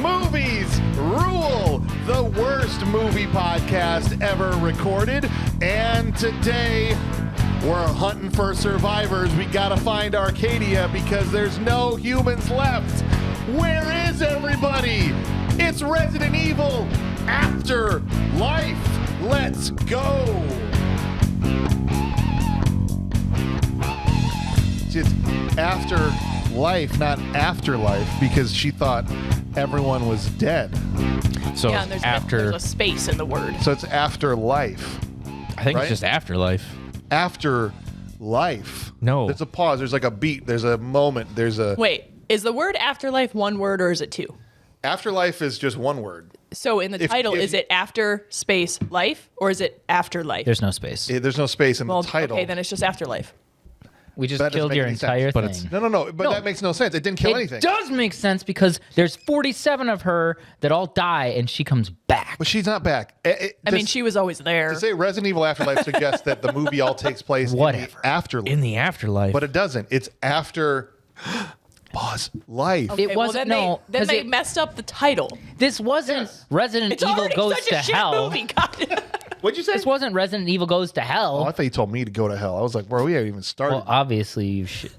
Movies rule, the worst movie podcast ever recorded. And today, we're hunting for survivors. We gotta find Arcadia because there's no humans left. Where is everybody? It's Resident Evil Afterlife. Let's go. It's afterlife, not afterlife, because she thought everyone was dead. So yeah, and there's a space in the word. So it's afterlife. I think right? it's just afterlife. Afterlife. No. There's a pause. There's like a beat. There's a moment. There's a... Wait, is the word afterlife one word or is it two? Afterlife is just one word. So in the title, is it after space life or is it afterlife? There's no space. There's no space in the title. Okay, then it's just afterlife. We just That doesn't killed make your any entire sense. thing. No. But that makes no sense. It didn't kill anything. It does make sense because there's 47 of her that all die and she comes back. But she's not back. I mean, she was always there. To say Resident Evil Afterlife suggests that the movie all takes place in the afterlife. In the afterlife. But it doesn't. It's after... Pause. Life. Okay, It wasn't, well, then no. they messed up the title. This wasn't Resident It's Evil already Goes such to a shit Hell. movie. God. What'd you say? This wasn't Resident Evil Goes to Hell. Oh, I thought you told me to go to hell. I was like, bro, we haven't even started. Well, obviously you should.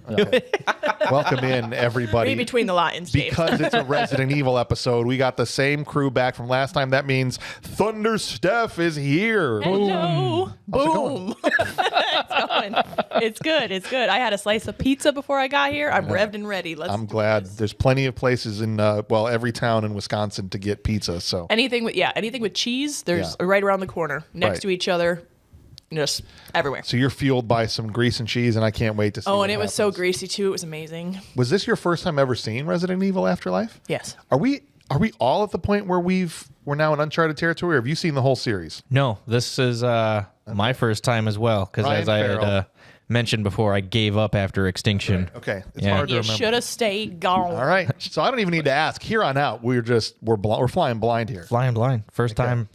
Welcome in, everybody. Read between the lines, James. Because it's a Resident Evil episode, we got the same crew back from last time. That means Thunder Steph is here. Hello. Boom. It's going. It's good. It's good. I had a slice of pizza before I got here. I'm revved and ready. I'm glad. There's plenty of places in, every town in Wisconsin to get pizza. So anything with cheese, there's right around the corner, next to each other, just everywhere. So you're fueled by some grease and cheese, and I can't wait to see. Oh, and it was so greasy too. It was amazing. Was this your first time ever seeing Resident Evil Afterlife? Yes. Are we all at the point where we're now in uncharted territory? Or have you seen the whole series? No, this is my first time as well. Because as I had mentioned before, I gave up after Extinction. Right. Okay. It's Yeah. hard to You remember. should have stayed gone. All right. So I don't even need to ask. Here on out, we're flying blind here. Flying blind. First time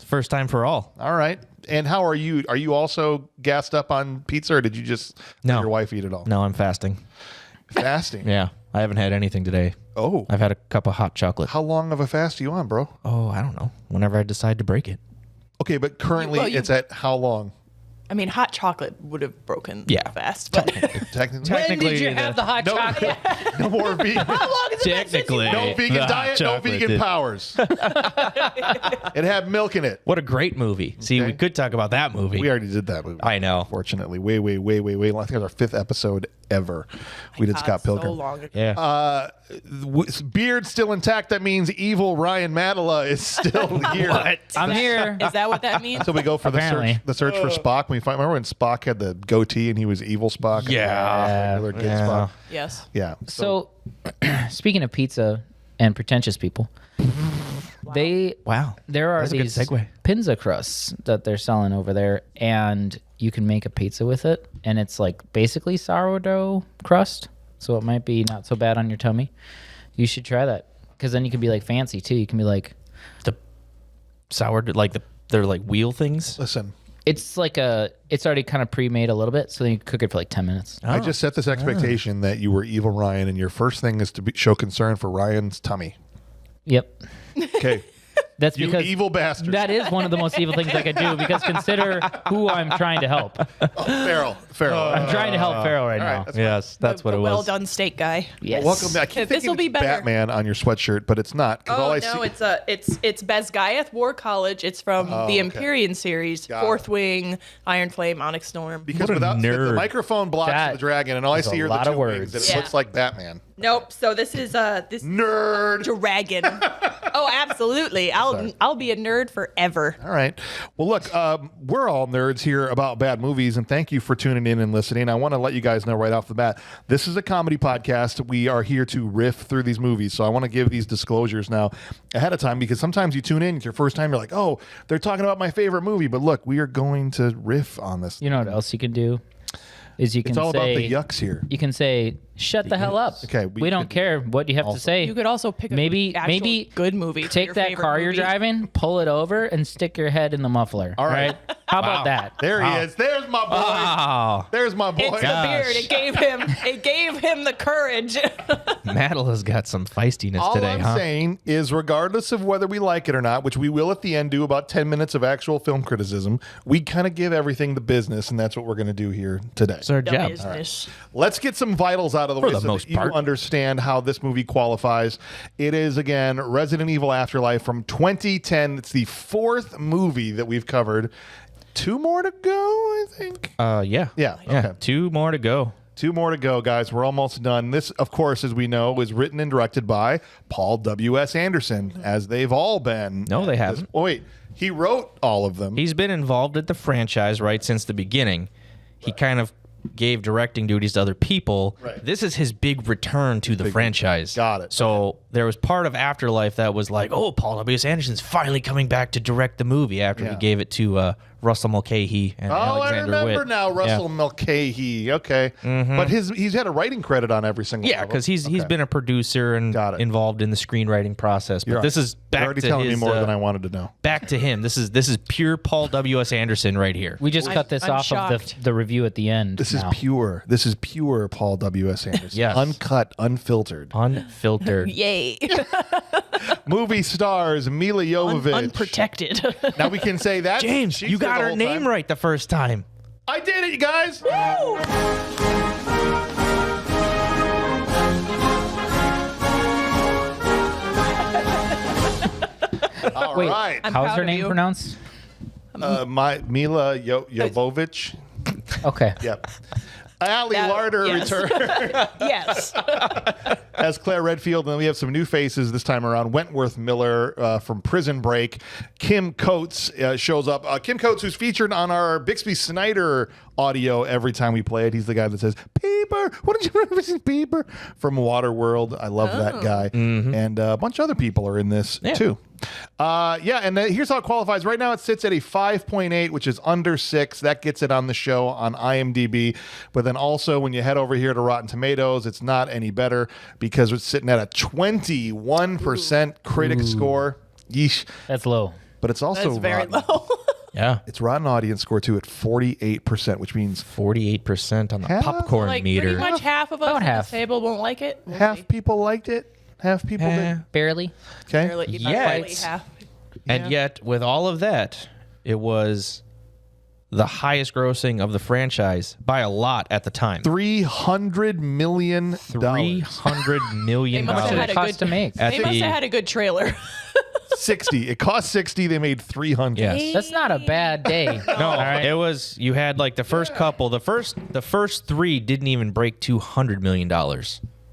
for all. All right. And how are you? Are you also gassed up on pizza, or did you just let your wife eat it all? No, I'm fasting. Fasting? Yeah. I haven't had anything today. Oh. I've had a cup of hot chocolate. How long of a fast are you on, bro? Oh, I don't know. Whenever I decide to break it. Okay, but currently it's at how long? I mean, hot chocolate would have broken fast. But Technically. When did you have the hot chocolate? No more vegan. how long has it been since you- Technically. No vegan The hot diet, no chocolate vegan did. powers. It had milk in it. What a great movie. See, we could talk about that movie. We already did that movie. I know. Fortunately, way. I think it was our 5th episode ever. We did Scott Pilgrim. So long ago. Yeah. Beard still intact. That means evil Ryan Mattila is still here. I'm here. Is that what that means? So we go for Apparently. the search for Spock. Remember when Spock had the goatee and he was evil Spock? and Yeah. regular kid Spock. Yes. Yeah. So, speaking of pizza and pretentious people, there are That's a good these segue. pizza crusts that they're selling over there, and you can make a pizza with it, and it's like basically sourdough crust, so it might be not so bad on your tummy. You should try that because then you can be like fancy too. You can be like, The sourdough, they're like wheel things. Listen, it's already kind of pre-made a little bit, so then you cook it for like 10 minutes. I just set this expectation that you were evil Ryan, and your first thing is to show concern for Ryan's tummy. Yep. Okay. That's You because evil bastard. that is one of the most evil things I could do because consider who I'm trying to help. Farrell. I'm trying to help Farrell right all right, now. that's Yes, that's what the it was. well done steak guy. Yes. Welcome back. I keep This'll thinking be it's better. Batman on your sweatshirt, but it's not. 'cause all Oh I no, see, it's Bezgaiath War College. It's from the Empyrean series, Got Fourth it. Wing, Iron Flame, Onyx Storm. because What a without the nerd. microphone blocks That the dragon, and all I is a see are lot the of two wings, words. and it Yeah. looks like Batman. Nope. So this is this Nerd. dragon. Oh, absolutely. I'll be a nerd forever. All right. Well, look, we're all nerds here about bad movies, and thank you for tuning in and listening. I want to let you guys know right off the bat, this is a comedy podcast. We are here to riff through these movies, so I want to give these disclosures now ahead of time because sometimes you tune in, it's your first time, you're like, oh, they're talking about my favorite movie, but look, we are going to riff on this. You know what else you can do? is you can It's all say, about the yucks here. You can say, "Shut the hell up." Okay, we don't care what you have to say. You could also pick a maybe good movie. for Take your that favorite car you're movie. driving, pull it over, and stick your head in the muffler. All right. How about that? There he is. There's my boy. Oh, There's my boy. It's the beard. It gave him the courage. Mattila's got some feistiness All today, I'm huh? saying is, regardless of whether we like it or not, which we will at the end do about 10 minutes of actual film criticism, we kind of give everything the business, and that's what we're going to do here today. It's our job. Business. Let's get some vitals out of the way the so most that you part. understand how this movie qualifies. It is, again, Resident Evil Afterlife from 2010. It's the 4th movie that we've covered. 2 more to go, I think. Yeah. Yeah, Yeah. okay. 2 more to go. 2 more to go, guys. We're almost done. This, of course, as we know, was written and directed by Paul W.S. Anderson, as they've all been. No, they haven't. Oh, wait. He wrote all of them. He's been involved at the franchise right since the beginning. He kind of gave directing duties to other people. Right. This is his big return to the franchise. Got it. So there was part of Afterlife that was like, oh, Paul W.S. Anderson's finally coming back to direct the movie after Yeah. he gave it to Russell Mulcahy and Oh, Alexander I remember Witt. now, Russell Mulcahy. Okay, but he's had a writing credit on every single. Yeah, one of because them. he's been a producer and Got it. involved in the screenwriting process. But You're this is You're back already to telling his me more than I wanted to know. back to him. This is pure Paul W.S. Anderson right here. We just cut this I'm off shocked. of the review at the end. This now. is pure. This is pure Paul W.S. Anderson. Yes. Uncut, unfiltered. Unfiltered. Yay. Movie stars Milla Jovovich. Unprotected. Now we can say that. James, she's you there got the her whole name time. right the first time. I did it, you guys. All Wait, right. I'm how's proud her of name you. pronounced? My Milla Jovovich. Okay. Yep. Ali That- Larder yes. returns Yes. as Claire Redfield, and then we have some new faces this time around. Wentworth Miller from Prison Break. Kim Coates shows up. Kim Coates, who's featured on our Bixby Snyder audio every time we play it. He's the guy that says, Peeper, what did you reference Peeper? From Waterworld. I love that guy. And a bunch of other people are in this too. And here's how it qualifies. Right now it sits at a 5.8, which is under 6. That gets it on the show on IMDb. But then also when you head over here to Rotten Tomatoes, it's not any better because it's sitting at a 21% critic score. Yeesh. That's low. But it's also That's very rotten. low. Yeah. It's Rotten Audience score too at 48%, which means 48% on the Half? popcorn Like meter. pretty much half of us About at half. this table won't like it. We'll half see. people liked it. Half people did. Barely. Okay. Barely- Yes. barely half. And yet, with all of that, it was the highest grossing of the franchise by a lot at the time. $300 million. $300 million. They must have How had much a it cost good- to make? At They must the- have had a good trailer. 60. It cost 60. They made 300. Yes. That's not a bad day. No, it was. You had like the first couple. The first 3 didn't even break $200 million.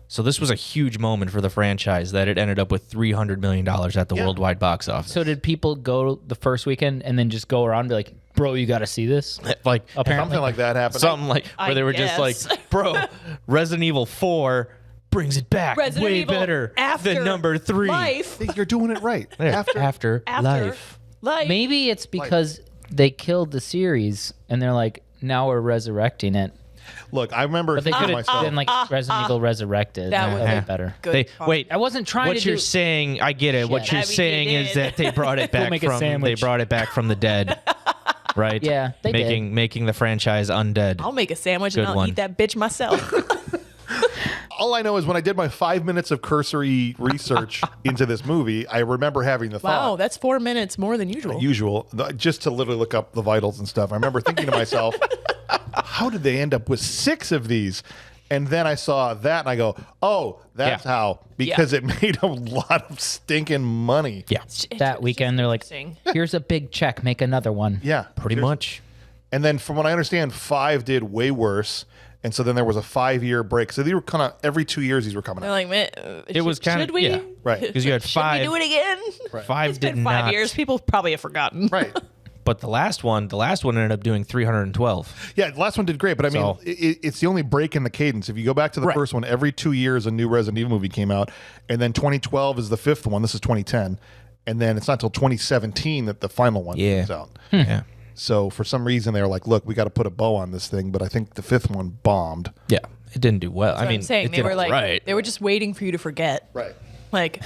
So this was a huge moment for the franchise that it ended up with $300 million at the worldwide box office. So did people go the first weekend and then just go around and be like, bro, you got to see this? like Apparently. Something like that happened. something like where I they were just guess. like, bro, Resident Evil 4 brings it back Resident way Evil better after than number 3. Life. You're doing it right. There, after After life. life. Maybe it's because they killed the series and they're like, now we're resurrecting it. Look, I remember But they thinking could to have myself, been like Resident Evil Resurrected. That would That'd be be better. Good They call. wait. I wasn't trying What to you're do. saying, I get it. What Yeah. you're I mean, saying they is did. that they brought it back make a from they sandwich. brought it back from the dead, right? Yeah, they did. making the franchise undead. I'll make a sandwich Good and I'll one. eat that bitch myself. all I know is when I did my 5 minutes of cursory research into this movie, I remember having the Wow, thought, that's 4 minutes more than usual. just to literally look up the vitals and stuff. I remember thinking to myself, how did they end up with 6 of these? And then I saw that and I go, oh, that's Yeah. how. Because it made a lot of stinking money. Yeah, That weekend, they're like, interesting. here's a big check, make another one. Yeah. pretty much. And then from what I understand, 5 did way worse. And so then there was a 5-year break. So they were kind of every 2 years these were coming They're out. like, man, It was kind should of we? yeah, Right. because you had Should 5. we do it again? 5 It's did been 5 not. years. People probably have forgotten. Right. But the last one ended up doing 312. Yeah, the last one did great, but I mean, So- it's the only break in the cadence. If you go back to the Right. first one, every 2 years a new Resident Evil movie came out, and then 2012 is the 5th one. This is 2010, and then it's not until 2017 that the final one Yeah. comes out. Yeah. So for some reason they were like, look, we got to put a bow on this thing. But I think the 5th one bombed. Yeah, it didn't do well. That's what I'm saying. They were like, they were just waiting for you to forget. Right. Like,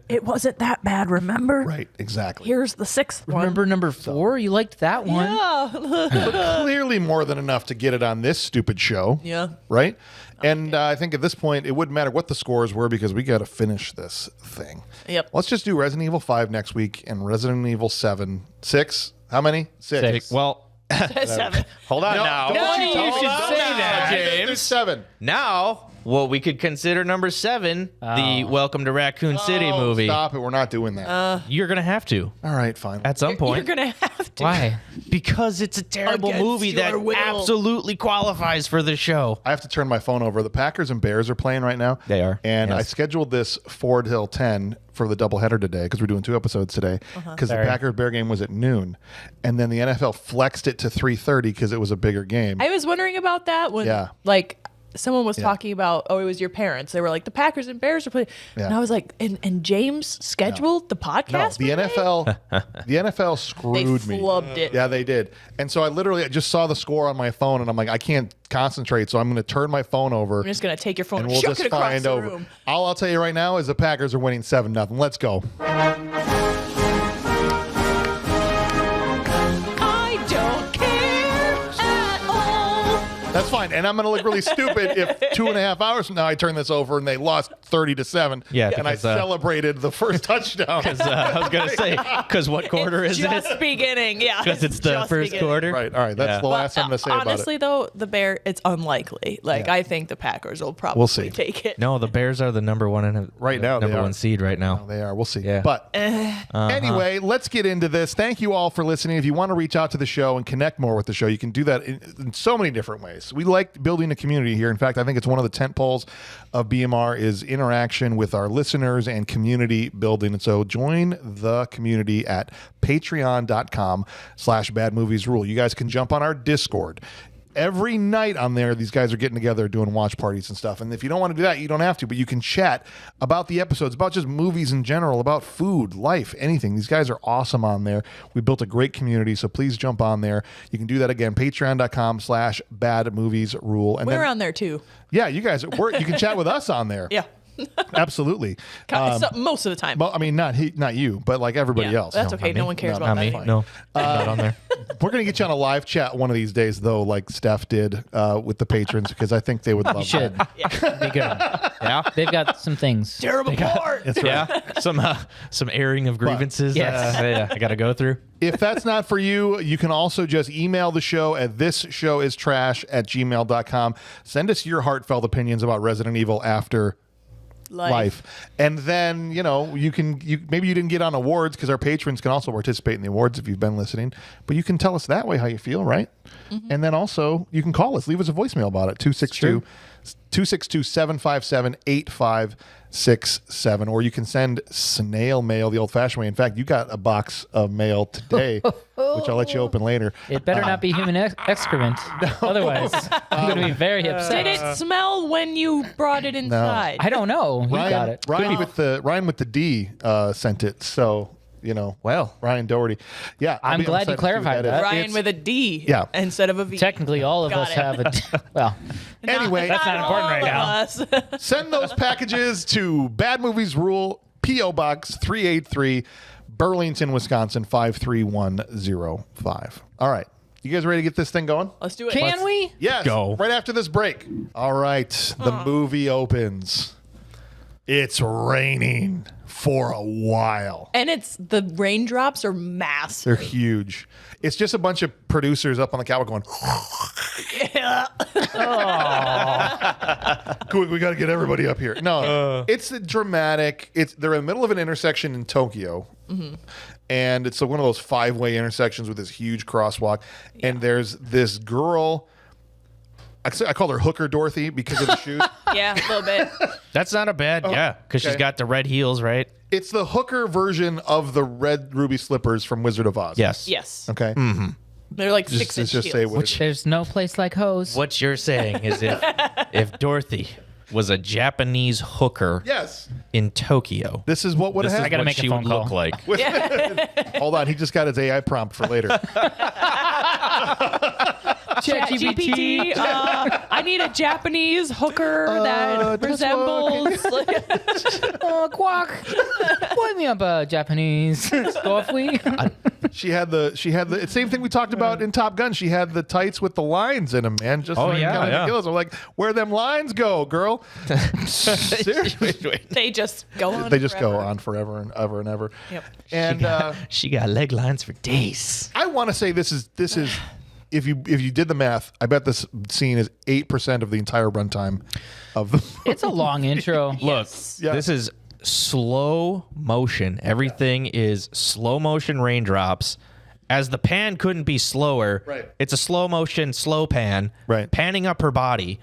it wasn't that bad, remember? Right, exactly. Here's the 6th one. Remember number 4? You liked that one. Yeah. But clearly more than enough to get it on this stupid show. Yeah. Right? And I think at this point, it wouldn't matter what the scores were because we got to finish this thing. Yep. Let's just do Resident Evil 5 next week and Resident Evil 7. 6? How many? 6. Well, 7. hold on now. don't you hold should on say now. that, There's James. 7. Now, what we could consider number 7, the Welcome to Raccoon City Oh, movie. Stop it. We're not doing that. You're going to have to All right, fine. at some You're point. going to have to. Why? Because it's a terrible Against movie that your will. absolutely qualifies for the show. I have to turn my phone over. The Packers and Bears are playing right now. They are, And I yes. scheduled this Ford Hill 10 for the doubleheader today because we're doing 2 episodes today because the Sorry. Packers-Bear game was at noon. And then the NFL flexed it to 3:30 because it was a bigger game. I was wondering about that when, Yeah. like, someone was talking about, it was your parents. They were like, the Packers and Bears are playing. Yeah. And I was like, and James scheduled the No, podcast? the for today? NFL They screwed me. flubbed it. Yeah, they did. And so I just saw the score on my phone and I'm like, I can't concentrate, so I'm going to turn my phone over. I'm just going to take your phone And and we'll chuck just it across find the over. room. All I'll tell you right now is the Packers are winning 7-0. Let's go. I don't care at all. That's fine. And I'm going to look really stupid if 2.5 hours from now I turn this over and they lost 30-7. Yeah, and I because, celebrated the first touchdown. I was going to say, because what quarter is Just it? beginning, yeah. Because it's the just first beginning. quarter. Right. All right. That's Yeah. the last I'm going to say about Honestly, it. though, the Bear, it's unlikely. Like, Yeah. I think the Packers will probably We'll see. take it. No, the Bears are the number one Right now, they number are. 1 seed right now. They are. We'll see. Yeah. But anyway, let's get into this. Thank you all for listening. If you want to reach out to the show and connect more with the show, you can do that in so many different ways. We like building a community here. In fact, I think it's one of the tent poles of BMR is interaction with our listeners and community building. And so join the community at patreon.com/badmoviesrule. You guys can jump on our Discord. Every night on there, these guys are getting together doing watch parties and stuff. And if you don't want to do that, you don't have to, but you can chat about the episodes, about just movies in general, about food, life, anything. These guys are awesome on there. We built a great community, so please jump on there. You can do that again, patreon.com/badmoviesrule. And We're then, on there, too. yeah, you guys, you can chat with us on there. Yeah. Absolutely. Most of the time. Well, I mean, not you, but like everybody Yeah, else. that's okay. No one cares No, about Not that. me. No, not on there. We're going to get you on a live chat one of these days, though, like Steph did with the patrons, because I think they would love Should that. be good. Yeah. They've got some things. Terrible part. That's right. Yeah. Some airing of grievances. Yes. Yeah, I got to go through. If that's not for you, you can also just email the show at thisshowIstrash@gmail.com. Send us your heartfelt opinions about Resident Evil Afterlife. And then, maybe you didn't get on awards because our patrons can also participate in the awards if you've been listening, but you can tell us that way how you feel, right? And then also you can call us, leave us a voicemail about it, 262-757-8567, or you can send snail mail the old fashioned way. In fact, you got a box of mail today, which I'll let you open later. It better not be human excrement. Otherwise, I'm going to be very upset. Did it smell when you brought it inside? I don't know. He got it. Ryan with the D sent it, so Well, Ryan Doherty. Yeah, I'm glad you excited to see what clarified is. that. Ryan It's- with a D Yeah. instead of a V. Technically, all of Got us it. have a. Well, Anyway, That's not important right now. now. send those packages to Bad Movies Rule, P.O. Box 383, Burlington, Wisconsin 53105. All right. You guys ready to get this thing going? Let's do it. can we? Yes. Go. Right after this break. All right. The movie opens. It's raining for a while. And the raindrops are massive. They're huge. It's just a bunch of producers up on the couch going, quick, we got to get everybody up here. No, it's dramatic. They're in the middle of an intersection in Tokyo. And it's one of those 5-way intersections with this huge crosswalk. And there's this girl. I call her Hooker Dorothy because of the shoes. Yeah, a little bit. that's not a bad, because she's okay. got the red heels, right? It's the Hooker version of the red ruby slippers from Wizard of Oz. Yes. Yes. Okay. They're like Just, 6 inch just say heels. what it is. There's no place like hose. What you're saying is if Dorothy was a Japanese hooker Yes. in Tokyo. This is what would This is have I gotta what make a she phone would look call. like. Hold on, he just got his AI prompt for later. ChatGPT. I need a Japanese hooker that resembles. Quack. Point me up a Japanese Storfly. She had the same thing we talked about in Top Gun. She had the tights with the lines in them, man. Just like yeah, Kelly yeah. McGillis. I'm like, where them lines go, girl? Seriously. They just go on. They just go forever. on forever and ever and ever. Yep. And She got leg lines for days. I want to say this is if you did the math, I bet this scene is 8% of the entire runtime of the. It's a long intro. Look, Yeah. this is slow motion. Everything is slow motion raindrops. As the pan couldn't be slower, Right. it's a slow motion, slow pan, Right. panning up her body.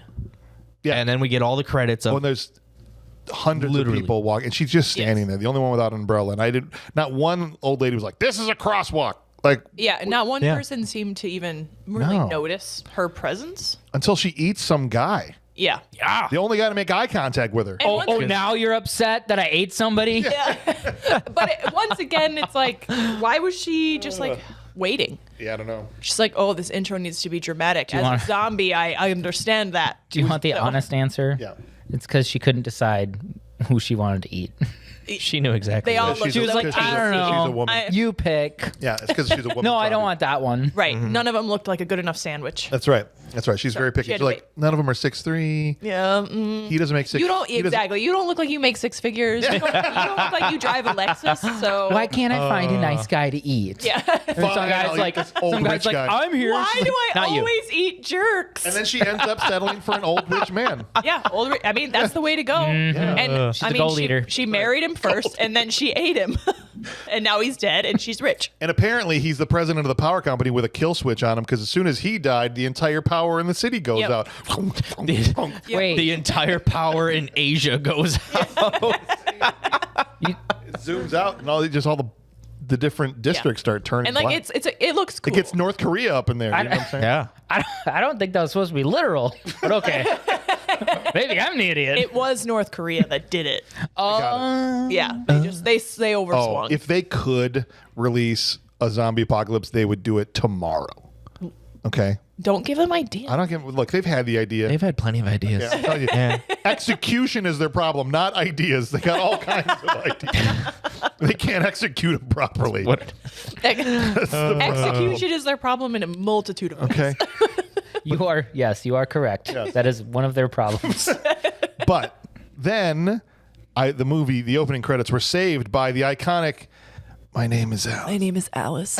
Yeah. And then we get all the credits of When there's hundreds Literally. of people walking, and she's just standing there, the only one without an umbrella. And not one old lady was like, "This is a crosswalk." Like Yeah, not one Yeah. person seemed to even really No. notice her presence. until she eats some guy, Yeah. the only guy to make eye contact with her. And Oh, now you're upset that I ate somebody? But once again, it's like, why was she just like waiting? Yeah, I don't know. She's like, oh, this intro needs to be dramatic. As want- a zombie, I understand that. Do you want the honest answer? Yeah. It's because she couldn't decide who she wanted to eat. she knew exactly. They all what- look She was so like, tasty. I don't know. She's a woman. You pick. Yeah, it's because she's a woman. No, I don't zombie. want that one. Right. None of them looked like a good enough sandwich. That's right. That's right. She's very picky. she had She's to like, none of them are 6'3". Yeah. He doesn't make 6. You don't he doesn't- exactly. You don't look like you make six figures. You don't look like you drive a Lexus. So Why can't I find a nice guy to eat? yeah. And some Fine, guy's I'll like, eat this old some rich guy's like, guy. I'm here. Why She's do like, I "Not you." always eat jerks? And then she ends up settling for an old rich man. Yeah, I mean, that's the way to go. Mm-hmm. And She's I a mean, goal leader. she married him first, and then she ate him, and now he's dead, and she's rich. And apparently he's the president of the power company with a kill switch on him because as soon as he died, the entire power in the city goes Yep. out. Wait, The entire power in Asia goes out. It zooms out and all the different districts start turning And like black. it looks cool. It gets North Korea up in there. You know what I'm saying? Yeah. I don't think that was supposed to be literal, but okay. Maybe I'm the idiot. It was North Korea that did it. Got it. Yeah, they overswung. Oh, if they could release a zombie apocalypse, they would do it tomorrow. Okay. Don't give them ideas. I don't give. Look, they've had the idea. They've had plenty of ideas. Yeah, I'm telling you. Yeah. Execution is their problem, not ideas. They got all kinds of ideas. They can't execute them properly. What? Execution is their problem in a multitude of ways. Okay. You are correct. Yes. That is one of their problems. But then the opening credits were saved by the iconic "My name is Al." My name is Alice.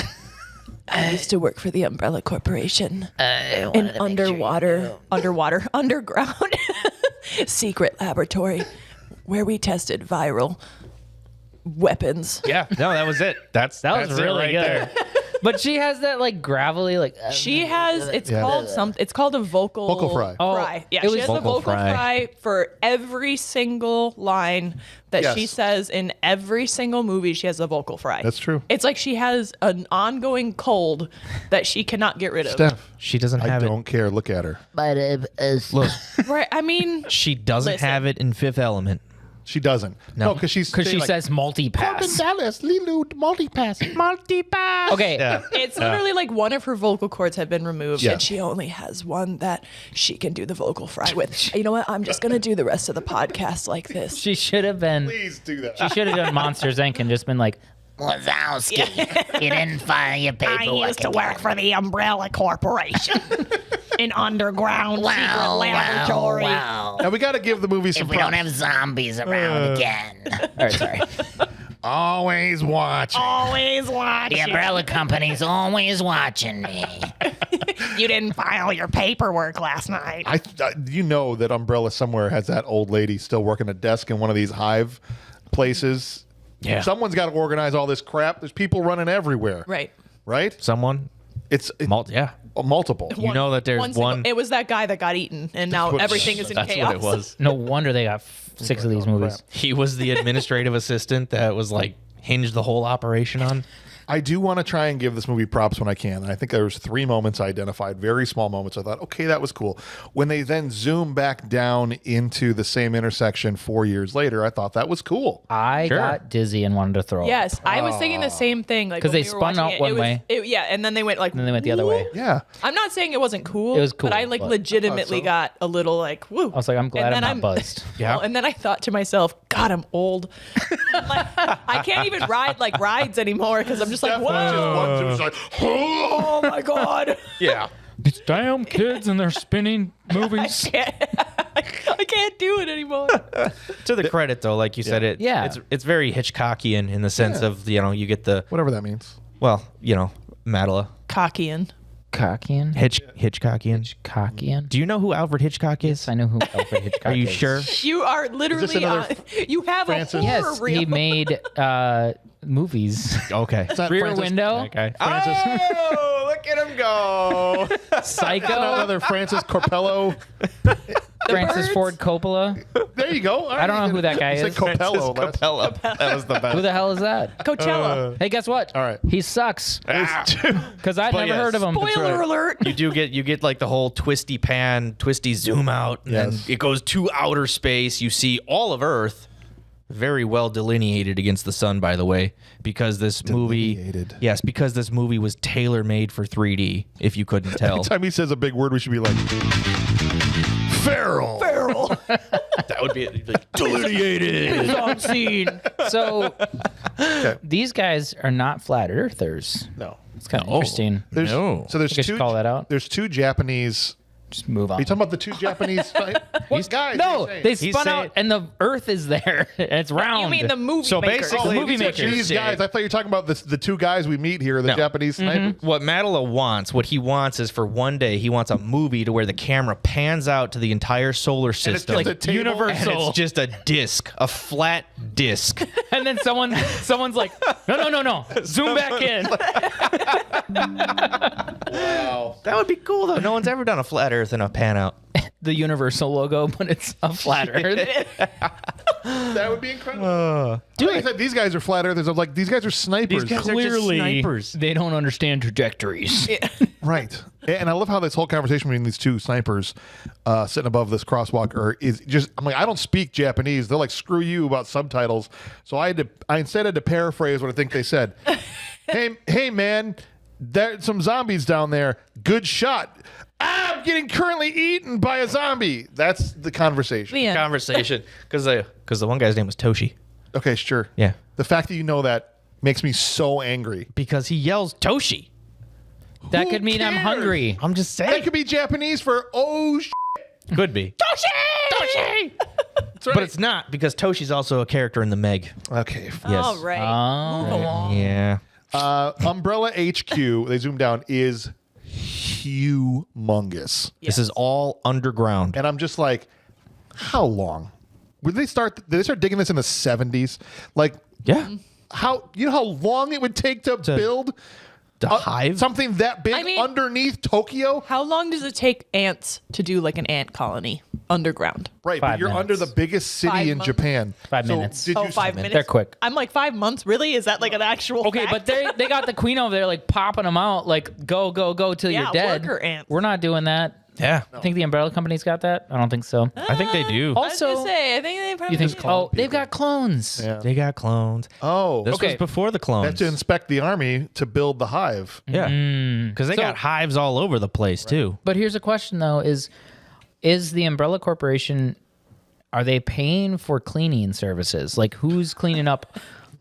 I used to work for the Umbrella Corporation. An underground secret laboratory where we tested viral weapons. Yeah. No, that was it. That was that's it really right good. there. But she has that like gravelly like. She has it's Yeah. called something. It's called a vocal fry. Oh, fry. Yeah, it she was has a vocal vocal fry. fry for every single line that she Yes. says in every single movie. She has a vocal fry. That's true. It's like she has an ongoing cold that she cannot get rid of. Steph, She doesn't I have it. don't care. Look at her. Look, Right? I mean, she doesn't Listen. have it in Fifth Element. She doesn't. No. because Because she says multi-pass. Dallas, Lilu, multi-pass. Okay. it's literally like one of her vocal cords have been removed, Yeah. and she only has one that she can do the vocal fry with. You know what? I'm just gonna do the rest of the podcast like this. She should have been. Please do that. She should have done Monsters Inc. and just been like, Wazowski, you didn't file your paperwork. for the Umbrella Corporation. An underground Wow, wow. Now we got to give the movie some If we don't props. have zombies around again. all right, sorry. Always watch. Always watch. The umbrella company's always watching me. You didn't file your paperwork last night. You know that Umbrella somewhere has that old lady still working a desk in one of these hive places. Yeah. Someone's got to organize all this crap. There's people running everywhere. Right. Right? Someone. It's Yeah. multiple. You know that there's one. It was that guy that got eaten, and now what- everything is in That's chaos. what it was. No wonder they got 6 of these movies. He was the administrative assistant that was like hinged the whole operation on. I do want to try and give this movie props when I can. And I think there was 3 moments I identified, very small moments. I thought, okay, that was cool. When they then zoom back down into the same intersection 4 years later, I thought that was cool. I got dizzy and wanted to throw up. Yes, I was thinking the same thing. Like 'Cause when they we were spun watching out it, one it was- way. yeah, and then they went like. And then they went the other way. Yeah. I'm not saying it wasn't cool. It was cool, but I like but- legitimately got a little like woo. I was like, I'm glad And I'm then not buzzed. Yeah. Well, and then I thought to myself, God, I'm old. Like, I can't even ride like rides anymore because I'm just like, whoa, It was like, oh my God. Yeah. These damn kids and their spinning movies. I can't do it anymore. To the credit, though, like you said, it's very Hitchcockian in the sense of, you get the, whatever that means. Mattila. Cockian. Cockian? Hitchcockian. Cockian? Do you know who Alfred Hitchcock is? Yes, I know who Alfred Hitchcock Are you is. sure? You are literally another you have Francis? a horror Yes, reel. he made movies. Okay. It's not Rear Francis- Window, Okay. Francis. Oh, look at him go. Psycho, Another Francis Corpello. Francis Birds? Ford Coppola. There you go. All right, I don't know who that guy you is. said Copello. That's- Capella. That was the best. Who the hell is that? Coachella. Hey, guess what? All right. He sucks. Because I'd But never yes. heard of him. Spoiler alert. You get like the whole twisty pan, twisty zoom out, and Yes. then it goes to outer space. You see all of Earth, very well delineated against the sun, by the way, because this movie, Delineated. because this movie was tailor made for 3D. If you couldn't tell, Every time he says a big word, we should be like, Farrell. that would be like, delineated. On scene. So these guys are not flat earthers. No. It's kind of interesting. There's, No. So there's I think I should two. call that out. There's 2 Japanese. Just move on. Are you talking about the 2 Japanese? What guys? No, are you saying? they He's spun saying- out and the Earth is there. It's round. You mean the movie So makers. basically- The movie These are makers. These guys. I thought you were talking about the 2 guys we meet here, the No. Japanese snipers. What Mattila wants, what he wants is for one day, he wants a movie to where the camera pans out to the entire solar it's system. just a table. And Universal. it's just a disc, a flat disc. And then someone's like, no, zoom back in. That would be cool, though. No one's ever done a flat Earth and a pan out. The Universal logo, but it's a flat Earth. That would be incredible. Dude, I said these guys are flat earthers. I'm like, these guys are snipers. These guys are just snipers. They don't understand trajectories. Right. And I love how this whole conversation between these 2 snipers sitting above this crosswalk is just, I'm like, I don't speak Japanese. They're like, screw you about subtitles. So I instead had to paraphrase what I think they said. Hey, man, there's some zombies down there. Good shot. I'm getting currently eaten by a zombie. That's the conversation. The end. Conversation. Because the one guy's name was Toshi. Okay, sure. Yeah. The fact that you know that makes me so angry. Because he yells Toshi. That Who could mean I'm cares? hungry. I'm just That saying. could be Japanese for Could be. Toshi. That's right. But it's not, because Toshi's also a character in the Meg. Okay. Yes. All right. Move along. Yeah. Umbrella HQ, they zoom down, is humongous. This is all underground. And I'm just like, how long? Did they start digging this in the 70s? Like, Yeah. how long it would take to build The hive? something that big I mean- underneath Tokyo? How long does it take ants to do like an ant colony underground? Right, but 5 you're under minutes. the biggest city 5 in months. Japan. 5 minutes. Did Oh, you 5 minutes. They're quick. I'm like 5 months. Really? Is that like an actual? Okay, fact? but they got the queen over there like popping them out like go till Yeah, you're dead. worker ants. We're not doing that. Yeah. I think the umbrella company's got that. I don't think so. I think they do. I was gonna Also, say, I think they probably. you think? do. Oh, they've got clones. Yeah. They got clones. Oh, This okay. was before the They clones. have to inspect the army to build the hive. Yeah. Because they So- got hives all over the place, too. But here's a question though: is the Umbrella Corporation, are they paying for cleaning services? Like who's cleaning up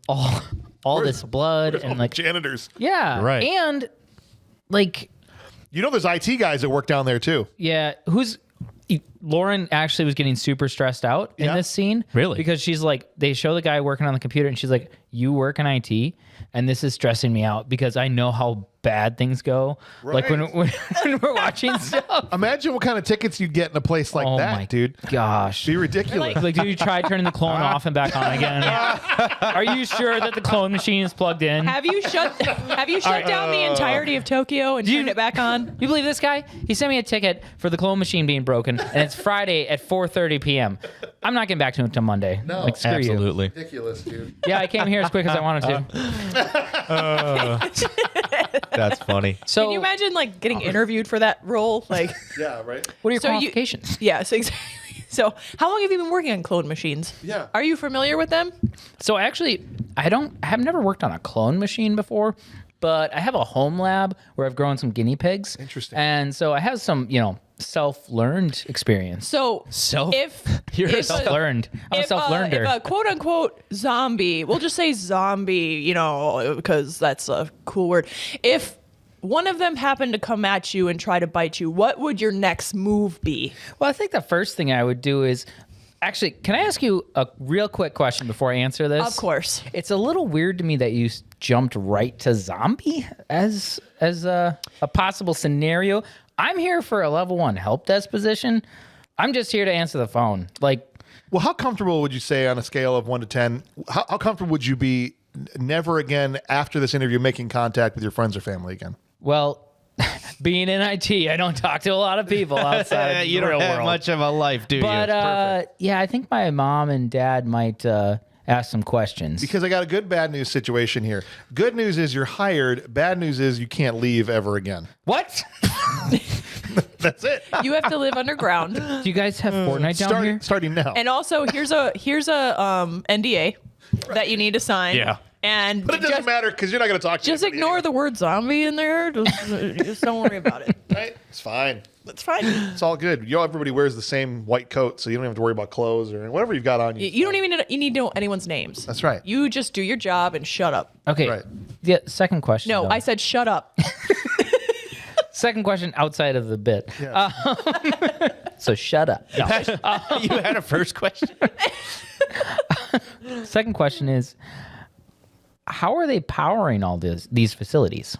all this blood and like Janitors. yeah, Right. And like You know, there's IT guys that work down there too. yeah, Lauren actually was getting super stressed out in Yeah. this scene. Really? Because she's like, they show the guy working on the computer and she's like, you work in IT and this is stressing me out because I know how bad things go. Like when we're watching stuff. Imagine what kind of tickets you'd get in a place like Oh that, my dude. gosh. Be ridiculous. Like, do you try turning the clone off and back on again? Are you sure that the clone machine is plugged in? Have you shut down the entirety of Tokyo and turned it back on? You believe this guy? He sent me a ticket for the clone machine being broken, and it's Friday at 4:30 p.m. I'm not getting back to him until Monday. No. Like, screw you. Absolutely. Ridiculous, dude. Yeah, I came here as quick as I wanted to. That's funny. So, Can you imagine like getting interviewed for that role? Like, Yeah, right? what are your So you- qualifications? yes, exactly. So, how long have you been working on clone machines? Yeah. Are you familiar with them? So actually, I have never worked on a clone machine before, but I have a home lab where I've grown some guinea pigs. Interesting. And so I have some, self-learned experience. So, Self- You're if self-learned. I'm a if self-learner. a quote unquote zombie, we'll just say zombie, because that's a cool word. If one of them happened to come at you and try to bite you, what would your next move be? Well, I think the first thing I would do is actually, can I ask you a real quick question before I answer this? Of course. It's a little weird to me that you jumped right to zombie as a possible scenario. I'm here for a level 1 help desk position. I'm just here to answer the phone. Like, Well, how comfortable would you say on a scale of 1 to 10? How comfortable would you be never again after this interview making contact with your friends or family again? well, being in IT, I don't talk to a lot of people outside of You the real don't have world. much of a life, do But you? yeah, I think my mom and dad might ask some questions. Because I got a good bad news situation here. Good news is you're hired. Bad news is you can't leave ever again. What? That's it. You have to live underground. Do you guys have Fortnite down here? Starting now. And also, here's a NDA that you need to sign. Yeah. And But it doesn't just, matter because you're not going to talk to just anybody ignore the word zombie in there. Just don't worry about it. Right? It's fine. It's fine. It's all good. Everybody wears the same white coat, so you don't have to worry about clothes or whatever you've got on you. You don't even need to know anyone's names. That's right. You just do your job and shut up. Okay. Right. The second question. No, though. I said shut up. Second question outside of the bit. So shut up. No. You had a first question? Second question is, how are they powering all these facilities?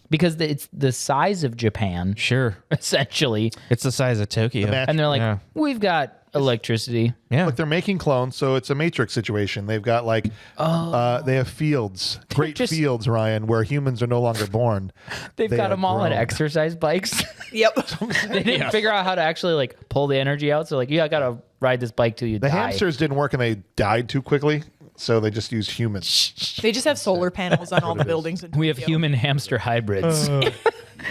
Because it's the size of Japan, Sure. essentially, It's the size of Tokyo. match- and they're like, Yeah. we've got electricity. Yeah. Look, they're making clones, so it's a Matrix situation. They've got they have fields, great Just- fields, Ryan, where humans are no longer born. They've They got are them all on grown. exercise bikes. Yep. They didn't figure out how to actually like pull the energy out. So like, I gotta ride this bike till you The die. hamsters didn't work and they died too quickly, so they just used humans. They just have solar panels on all the buildings. In We have Tokyo. human hamster hybrids.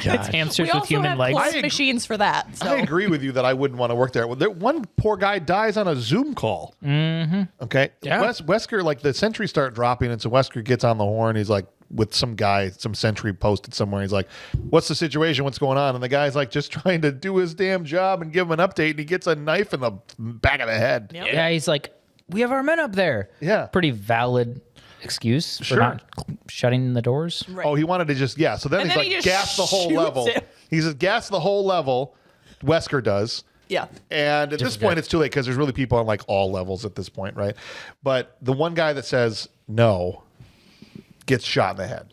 It's hamsters We with also human have legs. clone machines for that. So. I agree with you that I wouldn't want to work there. One poor guy dies on a Zoom call. Mm-hmm. Okay. Yeah. Wesker, like the sentries start dropping, and so Wesker gets on the horn. He's like, with some guy, some sentry posted somewhere. He's like, "What's the situation? What's going on?" And the guy's like, just trying to do his damn job and give him an update. And he gets a knife in the back of the head. Yep. Yeah, he's like, we have our men up there. Yeah. Pretty valid excuse for Sure. not shutting the doors. Right. Oh, he wanted to just So then And he's then he like, just gas the whole shoots level. him. He says, gas the whole level. Wesker does. Yeah. And at this point, it's too late because there's really people on like all levels at this point, right? But the one guy that says no gets shot in the head.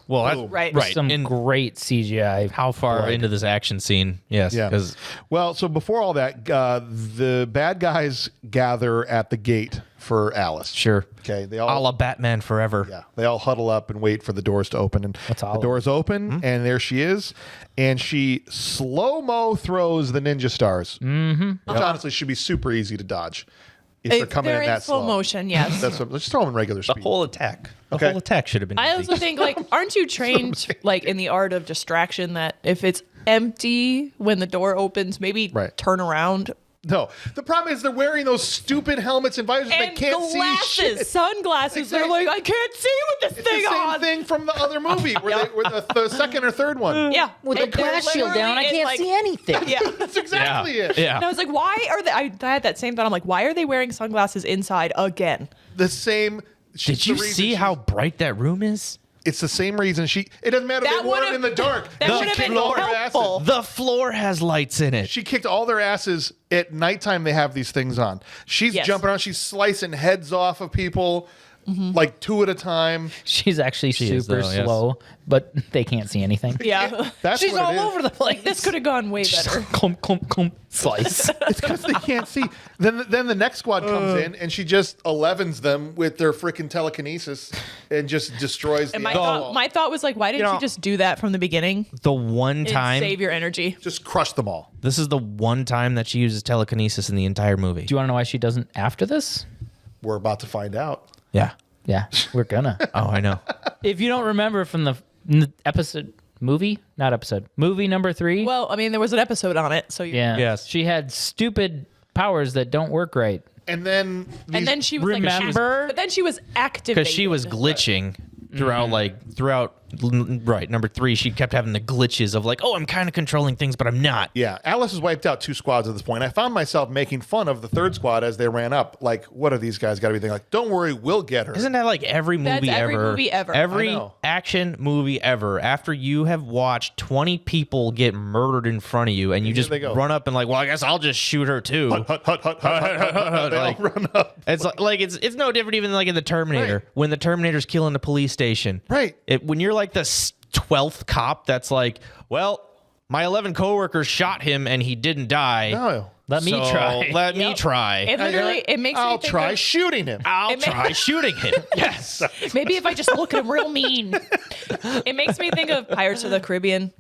Well, Boom. Right. Right. Some And great CGI. how far into this action scene? Yes. Yeah. Because Well, so before all that, the bad guys gather at the gate for Alice. sure. Okay. They A all la Batman Forever. Yeah, they all huddle up and wait for the doors to open. And What's all the of doors open, and there she is. And she slow-mo throws the ninja stars. Mm-hmm. Which honestly should be super easy to dodge if they're coming They're in in that slow motion, yes. Let's just throw them in regular The speed. whole attack. The Okay. whole attack should have been. I easy. also think, like, aren't you trained, like, in the art of distraction that if it's empty when the door opens, maybe Right. turn around? No, the problem is they're wearing those stupid helmets and visors. They And can't see glasses, shit. sunglasses. They're like, I can't see with this It's the thing same on. thing from the other movie, where the second or third one. Yeah. With the And they're glass shield down, I literally in, can't like- see anything. Yeah. That's exactly it. And I Yeah. was like, why are they? I had that same thought. I'm like, why are they wearing sunglasses inside again? The same. Did you see how bright that room is? It's the same reason it doesn't matter. That They weren't would've- in the dark. that She would've kicked been all their helpful. asses. The floor has lights in it. She kicked all their asses at nighttime. They have these things on. She's Yes. jumping around. She's slicing heads off of people. like 2 at a time. She's actually is, super though, yes. slow, but they can't see anything. Yeah. That's She's what all it is. over the place. This could have gone way better. Slice. It's because they can't see. Then the next squad comes in and she just 11s them with their freaking telekinesis and just destroys And the my thought was like, why didn't You know- you just do that from the beginning? The one And time, save your energy. just crush them all. this is the one time that she uses telekinesis in the entire movie. Do you want to know why she doesn't after this? We're about to find out. Yeah. Yeah, we're gonna. Oh, I know. If you don't remember from the movie number 3. Well, I mean, there was an episode on it, so Yeah. Yes. She had stupid powers that don't work right. And then And then she was Remember? but then she was activated. Because she was glitching throughout number 3, she kept having the glitches of like, oh, I'm kind of controlling things, but I'm not. yeah, Alice has wiped out 2 squads at this point. I found myself making fun of the 3rd squad as they ran up. Like, what are these guys got to be thinking? Like, don't worry, we'll get her. Isn't that like every movie That's every ever? movie ever. Every I know. action movie ever. After you have watched 20 people get murdered in front of you, and you just they go. run up and like, well, I guess I'll just shoot her too. Hut, hut, hut, hut, hut, hut, hut. They all Like- run up. It's like it's no different even like in the Terminator Right. when the Terminator's killing the police station. Right. When you're like the 12th cop that's like, well, my 11 coworkers shot him and he didn't die. No. Let me So try. Let me Yep. try. It literally, it makes I'll me think try of, shooting him. I'll It ma- try shooting him. Yes. maybe if I just look at him real mean. It makes me think of Pirates of the Caribbean.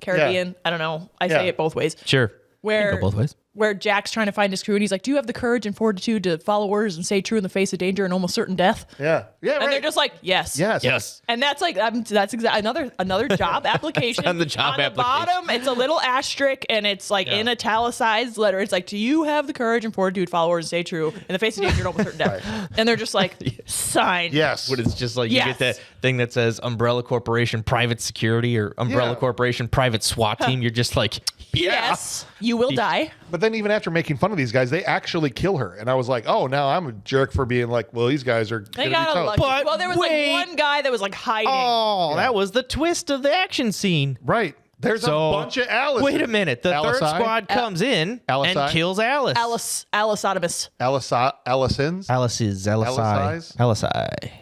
I don't know. I say Yeah. it both ways. Sure. Where Go both ways. Where Jack's trying to find his crew and he's like, do you have the courage and fortitude to follow orders and stay true in the face of danger and almost certain death? Yeah. Yeah, right. And they're just like, yes. yes. Yes. And that's like that's exactly another job application. on the job on the application. bottom, it's a little asterisk and it's like in italicized letter. It's like, do you have the courage and fortitude, followers, and stay true in the face of danger and almost certain death? And they're just like, sign. Yes. But it's just like you Yes. get that thing that says Umbrella Corporation Private Security or Umbrella Yeah. Corporation Private SWAT Team. You're just like, Yes, you will die. But then even after making fun of these guys, they actually kill her. And I was like, oh, now I'm a jerk for being like, well, these guys are They gonna be got a tough. lucky. But Well, there was wait. like one guy that was like hiding. oh, that was the twist of the action scene. Right. There's So, a bunch of Alice. Wait a minute. The Alice third I? squad comes in Alice I? and kills Alice. Alice Allisons? Alice's. Alice-eyes? Alice.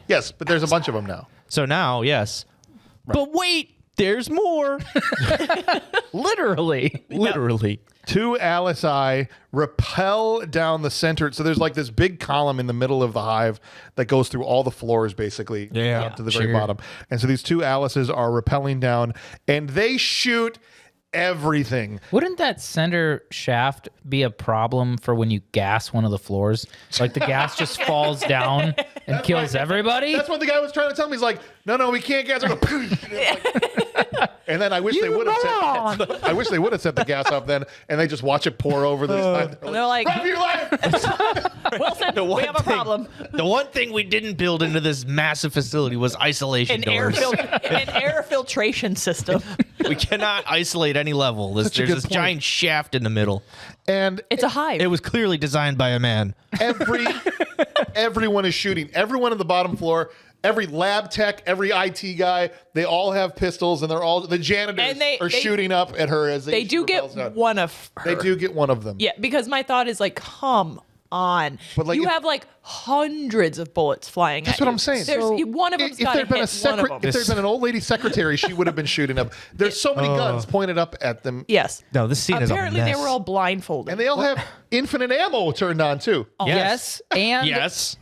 Yes, but there's a bunch of them now. So now, yes. But wait, there's more. Literally. Literally. 2 Alice I rappel down the center. So there's like this big column in the middle of the hive that goes through all the floors, basically, Yeah, up to the very sure. bottom. And so these 2 Alices are rappelling down, and they shoot everything. Wouldn't that center shaft be a problem for when you gas one of the floors? Like the gas just falls down and kills everybody? That's what the guy was trying to tell me. He's like, no, we can't gas it. And then I wish they would have set. I wish they would have set the gas up then, and they just watch it pour over the side. And they're like, Run for your life! Wilson, we have a problem. The one thing we didn't build into this massive facility was isolation doors. An air filtration system. We cannot isolate any level. There's Such a good this point. giant shaft in the middle. And It's a hive. It was clearly designed by a man. everyone is shooting. Everyone on the bottom floor. Every lab tech, every IT guy, they all have pistols, and they're all the janitors And they- are they- shooting up at her as they do get rappels down. one of her. They do get one of them. Yeah, because my thought is like, come on. But, like, you if- have like hundreds of bullets flying That's at what you. I'm saying. There's, So, one of them's if got to there'd been hit one of them. if there'd been an old lady secretary, she would have been shooting up. There's so many guns pointed up at them, Yes. No, this scene is a Apparently they mess. were all blindfolded. and they all have infinite ammo turned on too. Yes. And Yes.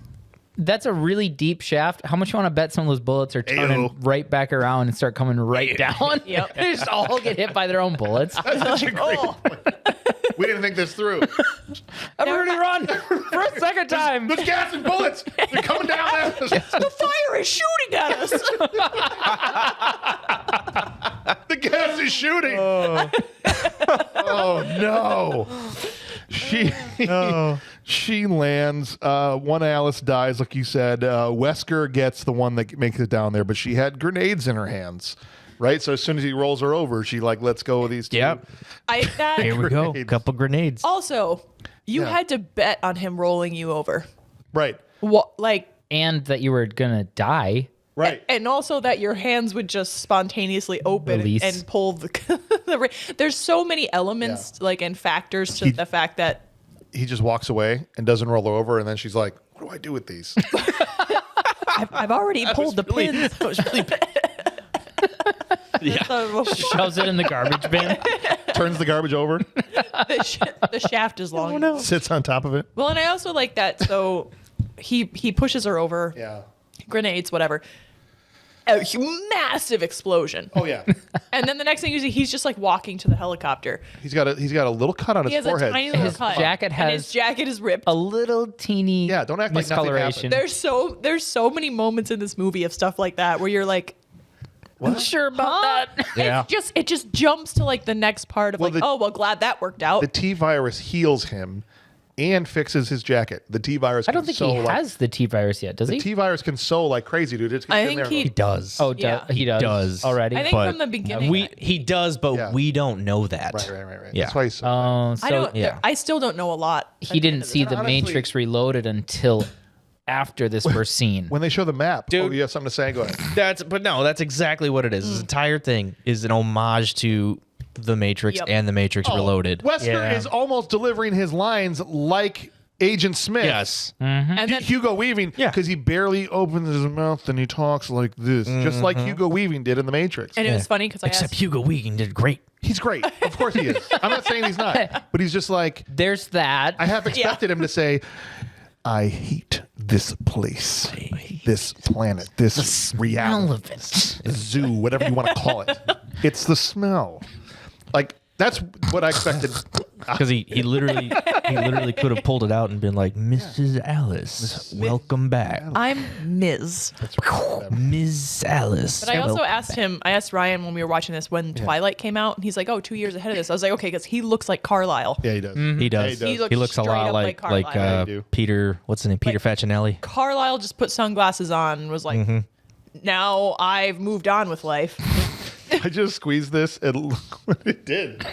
that's a really deep shaft. How much you want to bet some of those bullets are turning Ew. right back around and start coming right down? Yep. They just all get hit by their own bullets. Oh, We didn't think this through. Everybody run for a second time. There's gas and bullets. They're coming down at us. the fire is shooting at us. The gas is shooting. Oh no. She lands. One Alice dies, like you said. Wesker gets the one that makes it down there, but she had grenades in her hands, right? So as soon as he rolls her over, she like lets go of these two. Yep. Here we go. Grenades. Couple grenades. Also, you Yeah. had to bet on him rolling you over. Right. What, like, And that you were going to die. Right. and also that your hands would just spontaneously open Release. and pull the. There's so many elements, like, and factors to the fact that He just walks away and doesn't roll her over, and then she's like, "What do I do with these?" I've already pulled the pins. That was really bad. Shoves it in the garbage bin. Turns the garbage over, The shaft is long. sits on top of it. Well, and I also like that. So he pushes her over. Yeah. Grenades, whatever. A massive explosion. Oh yeah. And then the next thing you see, he's just like walking to the helicopter. He's got a little cut on He his has forehead. a tiny little His cut. jacket and his has jacket is ripped. A little teeny Yeah, don't act like nothing miscoloration. happened. There's so many moments in this movie of stuff like that where you're like, I'm sure about that. Yeah. it just jumps to like the next part of glad that worked out. The T virus heals him and fixes his jacket. The T virus. I don't think he has the T virus yet, does The he? T virus can sew like crazy, dude. It's I in think there. he- He does. Oh, Yeah. he does already. I think but from the beginning. he does, but Yeah. we don't know that. Right. Yeah. That's why he's so. Oh, so I don't. yeah. I still don't know a lot. he didn't see the Honestly- Matrix Reloaded until after this first scene. When they show the map, Dude. you have something to say? Go ahead. That's exactly what it is. This entire thing is an homage to the Matrix Yep. and the Matrix Reloaded. Wesker Yeah. is almost delivering his lines like Agent Smith. Yes. And then Hugo Weaving, Yeah. because he barely opens his mouth and he talks like this, just like Hugo Weaving did in The Matrix. and it was funny because I Except asked, Hugo Weaving did great. He's great. Of course he is. I'm not saying he's not, but he's just like, There's that. I half expected him to say, I hate this place, this planet, this reality, zoo, whatever you want to call it. It's the smell. Like, that's what I expected. Because he literally could have pulled it out and been like, Mrs. Alice, welcome back. I'm Ms. Ms. Alice. But I also asked Ryan when we were watching this when Twilight came out, and he's like, "Oh, 2 years ahead of this." I was like, "Okay," because he looks like Carlisle. Yeah, he does. He does. Yeah, he does. He He looks a straight lot up like like Carlisle. Yeah, you do. Peter. What's his name? Peter Facinelli. Carlisle just put sunglasses on and was like, "Now I've moved on with life." I just squeezed this and look what it did.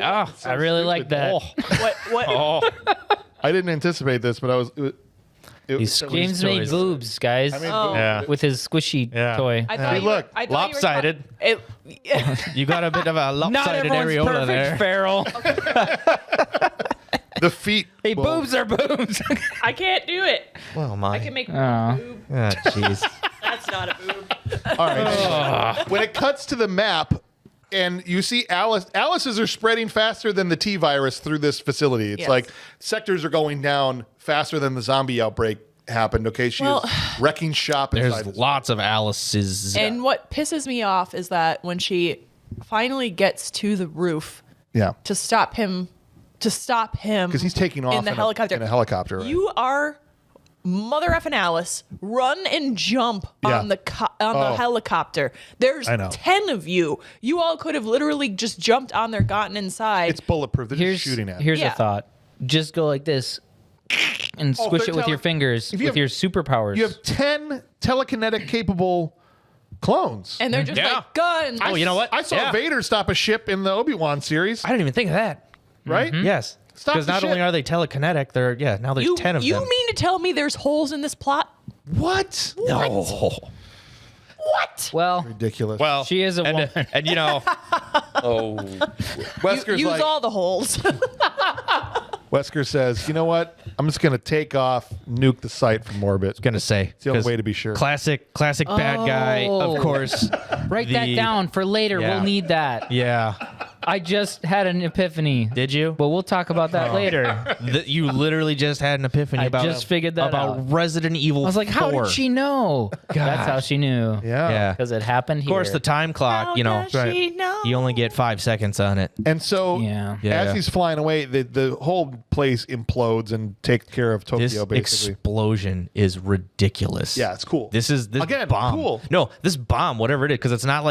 Oh, I really like that. What? I didn't anticipate this, but I was. He's James made toys. boobs, guys, I mean, Yeah. with his squishy Yeah. toy. I thought Hey, you were- look, I thought you were lopsided. You got a bit of a Not lopsided everyone's areola perfect, there. Farrell. the feet. Hey, well, boobs are boobs. I can't do it. Oh my. I can make Oh. boob. Ah, jeez. That's not a boob. All right. When it cuts to the map, and you see Alice's are spreading faster than the T virus through this facility. It's Yes. like sectors are going down faster than the zombie outbreak happened. Okay, she Well- is wrecking shop inside. There's this. lots of Alice's. And what pisses me off is that when she finally gets to the roof Yeah, to stop him, because he's taking off in the helicopter. In a helicopter. Right? You are mother effing Alice. Run and jump Yeah. on the Oh. helicopter. There's I know. 10 of you. You all could have literally just jumped on there, gotten inside. It's bulletproof. They're just shooting at. Here's Yeah. a thought. Just go like this and squish they're it with your telling- fingers if you with have- your superpowers. You have 10 telekinetic capable clones. and they're just Yeah. like guns. Oh, you know what? I saw Yeah. Vader stop a ship in the Obi-Wan series, I didn't even think of that. right? Yes. Stop Because the not ship. only are they telekinetic, now there's 10 of you them. mean to tell me there's holes in this plot? What? No. What? well, Ridiculous. Well, She is a woman. And you know, Wesker's Use like, all the holes. Wesker says, you know what? I'm just going to take off, nuke the site from orbit. gonna say It's the only 'cause way to be sure. Classic bad guy, Oh. of course. Write that The- down for later. Yeah. We'll need that. Yeah. I just had an epiphany. Did you? But we'll talk about that later. You literally just had an epiphany I about just figured that about out. Resident Evil. I was like, how 4. did she know? That's how she knew. Yeah. Yeah. Because it happened Of here. course, the time clock. How You know, does she know? you only get 5 seconds on it. And so, Yeah. Yeah. as he's flying away, the whole place implodes and takes care of Tokyo, This basically. explosion is ridiculous. Yeah, it's cool. This Again, bomb. cool. No, this bomb, whatever it is, because it's not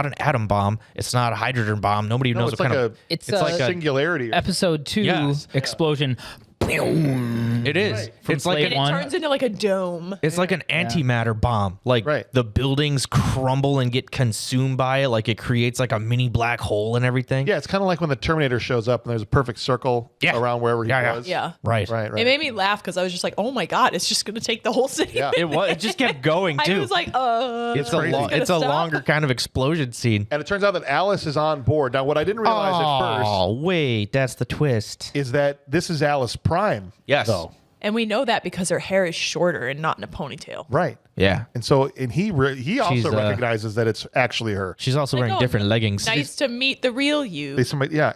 an atom bomb. It's not a hydrogen bomb. Nobody No, knows it's what like kind of. It's like a- a singularity. Episode 2 Yes. explosion. It is. From It's like Slave And an, it One. turns into like a dome. it's like an antimatter bomb. Like Right. the buildings crumble and get consumed by it. Like it creates like a mini black hole and everything. Yeah, it's kind of like when the Terminator shows up and there's a perfect circle Yeah. around wherever he Yeah. was. Yeah. Right. Right, right. It made me laugh because I was just like, oh my God, it's just going to take the whole city. Yeah. It just kept going I too. was like, it's a crazy. long, Gonna it's a stop? longer kind of explosion scene. And it turns out that Alice is on board. Now, what I didn't realize at first Oh wait, that's the twist. is that this is Alice Prime. Yes. Though. And we know that because her hair is shorter and not in a ponytail. Right. Yeah. And so, and he also She's, recognizes that it's actually her. She's also wearing oh, different leggings. Nice to meet the real you.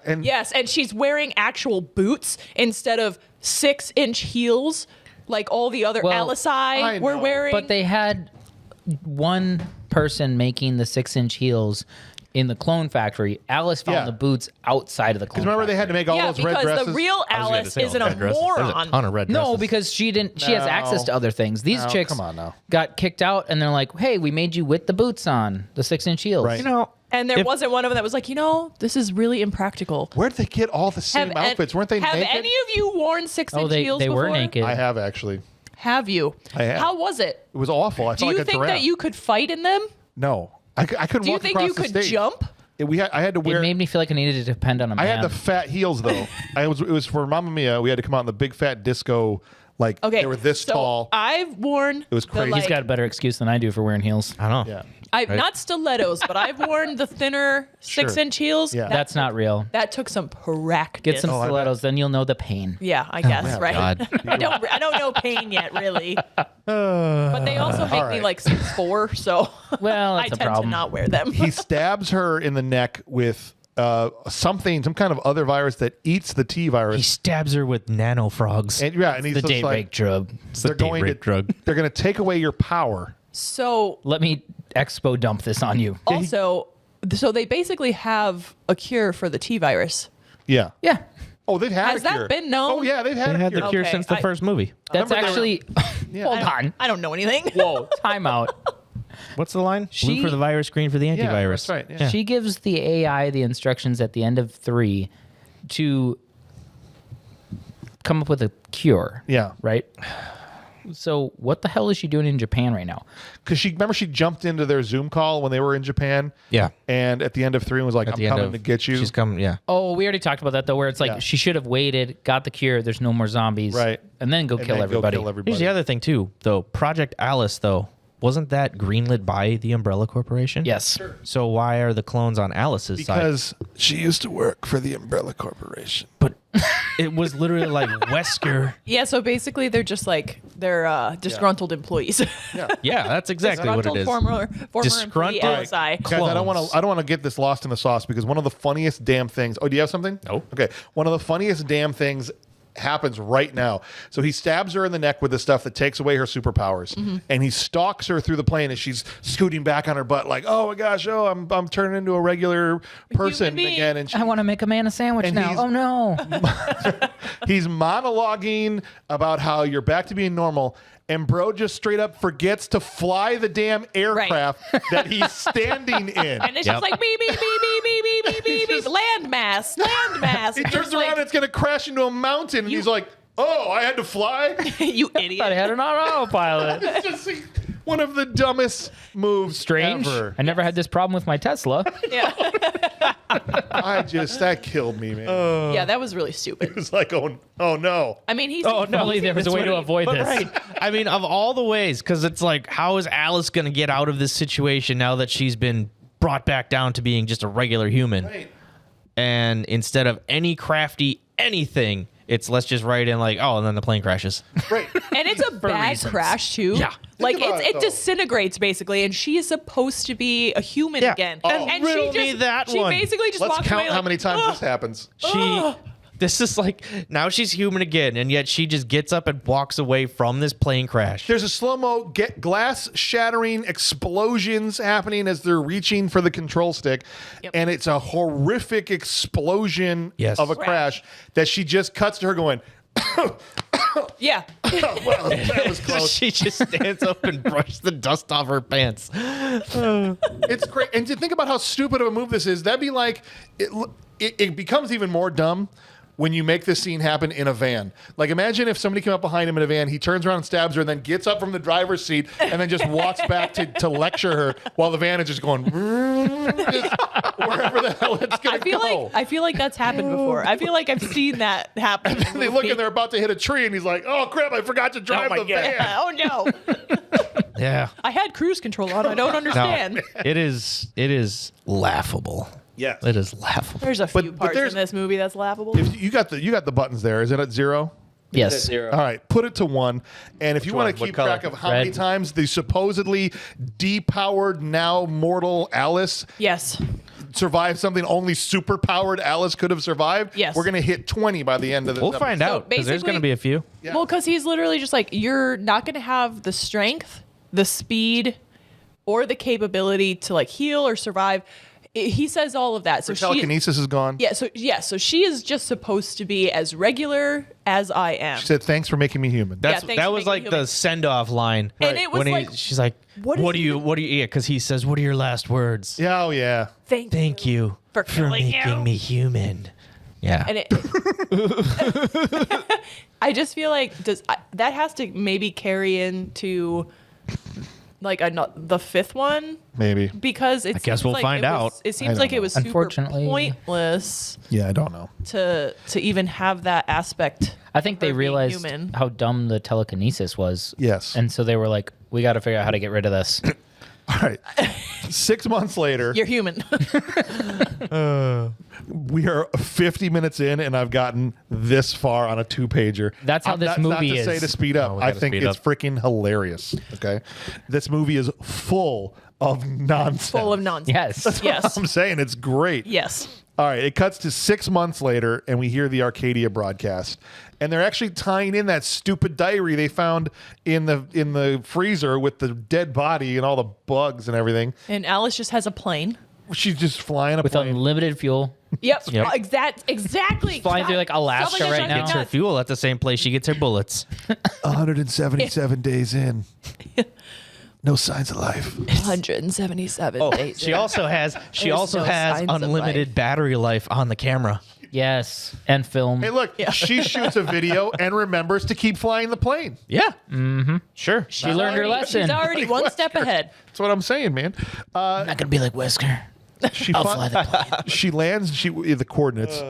And Yes, and she's wearing actual boots instead of 6-inch heels like all the other Well, Alici were know. wearing. But they had one person making the 6-inch heels in the clone factory. Alice found Yeah. the boots outside of the clone because remember they had to make all yeah, those red because dresses. the real Alice isn't a There's a moron. ton of red dresses. No, because she has access to other things. These No, chicks come on now. got kicked out, and they're like, "Hey, we made you with the boots on, the 6-inch heels." Right. you know, And there If- wasn't one of them that was like, this is really impractical. Where'd they get all the same outfits? Weren't they have naked? any of you worn 6-inch they heels they before? were naked. I have actually. Have you? I have. How was it? It was awful. I Do felt you like a think giraffe. that you could fight in them? No, I couldn't Do you walk think across you the could stage. jump? I had to It wear. made me feel like I needed to depend on a man. I had the fat heels though. It was for Mamma Mia. We had to come out in the big fat disco. Like Okay, they were this so tall. I've worn. It was the, crazy. like, He's got a better excuse than I do for wearing heels. I don't know. Yeah. I've not stilettos, but I've worn the thinner Sure. 6-inch heels. Yeah. That's not real. That took some practice. Get some I bet. stilettos, then you'll know the pain. Yeah, I guess right. God. I don't know pain yet, really. But they also make me right. like 6'4", so Well, I that's a tend problem. to not wear them. He stabs her in the neck with some kind of other virus that eats the T He virus. stabs her with nano frogs. And he's The just date like, rape drug. It's the they're date going rape to drug. They're going to take away your power. So Let me expo dump this on you. also, so they basically have a cure for the T virus. Yeah. Yeah. Oh, they've had Has a that cure. been known? Oh yeah, they've had They a had cure. the cure Okay, since the I- first movie. That's remember they actually. Hold on. I don't know anything. Whoa. Time out. What's the line? She- Blue for the virus, green for the Yeah, antivirus. that's right. Yeah. She gives the AI the instructions at the end of 3 to come up with a cure. Yeah. Right? So what the hell is she doing in Japan right now? Because she jumped into their Zoom call when they were in Japan. Yeah. And at the end of 3 was like, At I'm the end coming of, to get you. She's coming. Yeah. Oh, we already talked about that though, where it's like Yeah. she should have waited, got the cure, there's no more zombies. Right. And then go And kill then everybody. Here's the other thing too, though. Project Alice, though, wasn't that greenlit by the Umbrella Corporation? Yes. So why are the clones on Alice's side? Because she used to work for the Umbrella Corporation. But it was literally like Wesker. Yeah, so basically they're just like they're disgruntled employees. Yeah, that's exactly what it Disgruntled is. former employee Disgruntled. LSI. Guys, I don't want to get this lost in the sauce because one of the funniest damn things. Oh, do you have something? No. Okay. One of the funniest damn things happens right now. So he stabs her in the neck with the stuff that takes away her superpowers, and he stalks her through the plane as she's scooting back on her butt, like, "Oh my gosh, I'm turning into a regular person being. again." And I want to make a man a sandwich And now. he's- Oh no. he's monologuing about how you're back to being normal. And bro just straight up forgets to fly the damn aircraft that he's standing in. And it's Yep. just like beep, beep, beep, beep, beep, beep, beep, beep, beep. Landmass. He turns around and it's going to crash into a mountain. And he's like, oh, I had to fly? You I idiot. had an autopilot. It's just like one of the dumbest moves Strange. ever. I never had this problem with my Tesla. Yeah. That killed me, man. Yeah, that was really stupid. It's like, oh no. I mean, he's Oh no, there was a way to avoid But this. right. I mean, of all the ways, because it's like, how is Alice going to get out of this situation now that she's been brought back down to being just a regular human? Right. And instead of any crafty anything, it's let's just write in like, oh, and then the plane crashes. Right. And it's a bad reasons. crash too. Yeah. Like Think about it it, though. disintegrates basically, and she is supposed to be a human Yeah. again. Oh, and riddle she me just that she one. basically just Let's walks count away how like, many times "Ugh." this happens. This is like, now she's human again, and yet she just gets up and walks away from this plane crash. There's a slow-mo glass shattering explosions happening as they're reaching for the control stick. Yep. And it's a horrific explosion Yes. of a crash that she just cuts to her going, Yeah. well, that was close. She just stands up and brushes the dust off her pants. It's great. And to think about how stupid of a move this is, that'd be like, it becomes even more dumb when you make this scene happen in a van. Like, imagine if somebody came up behind him in a van, he turns around and stabs her, and then gets up from the driver's seat, and then just walks back to lecture her while the van is just going, just wherever the hell it's going to go. I feel like that's happened before. I feel like I've seen that happen. in And they look and they're about to hit a tree, and he's like, oh, crap, I forgot to drive the van. Oh no. Yeah. I had cruise control on. I don't understand. It is laughable. Yes. It is laughable. There's a few parts there's- in this movie that's laughable. If you got the buttons there. Is it at 0? Yes. Zero. All right, put it to 1. And if you want one? to What keep color? track of how many Red. times the supposedly depowered, now mortal Alice Yes. survived something only superpowered Alice could have survived, Yes. we're going to hit 20 by the end of this We'll find episode. out because there's basically- going to be a few. Yeah. Well, because he's literally just like, you're not going to have the strength, the speed, or the capability to like heal or survive. He says all of that. So she, Telekinesis is gone. yeah. So she is just supposed to be as regular as I am. She said, thanks for making me human. That's thanks that for was making like me the human. send off line. And it was when like, she's like, what what is do you yeah, because he says, what are your last words? Yeah, oh, yeah. thank You for killing making you. me human. Yeah. And it, I just feel like that has to maybe carry into like the 5th one, Maybe. because it guess seems we'll like find out. It I seems don't like know. it was super Unfortunately- pointless Yeah, I don't know. to even have that aspect. I think of they her being realized human. how dumb the telekinesis was. Yes. And so they were like, we got to figure out how to get rid of this. All right. 6 months later, You're human. we are 50 minutes in, and I've gotten this far on a 2-pager. That's how this not movie to say is. to speed up. we I gotta think speed it's up. freaking hilarious. Okay. This movie is full of nonsense. Full of nonsense. Yes. Yes. I'm saying it's great. Yes. All right, it cuts to 6 months later, and we hear the Arcadia broadcast, and they're actually tying in that stupid diary they found in the freezer with the dead body and all the bugs and everything. And Alice just has a plane. She's just flying a With plane. unlimited fuel. Yep. Yep. Exactly. Flying through, like, Alaska Something right that now. drives Gets me her nuts. fuel at the same place she gets her bullets. 177 days in. No signs of life. 177 days. She also has There's no signs of unlimited life. battery life on the camera. Yes. And film. Hey, look, she shoots a video and remembers to keep flying the plane. Yeah. Mm-hmm. Sure. She learned her lesson. She's already Like one step Wesker. ahead. That's what I'm saying, man. I'm not going to be like Wesker. She I'll fi- fly the plane. She lands the coordinates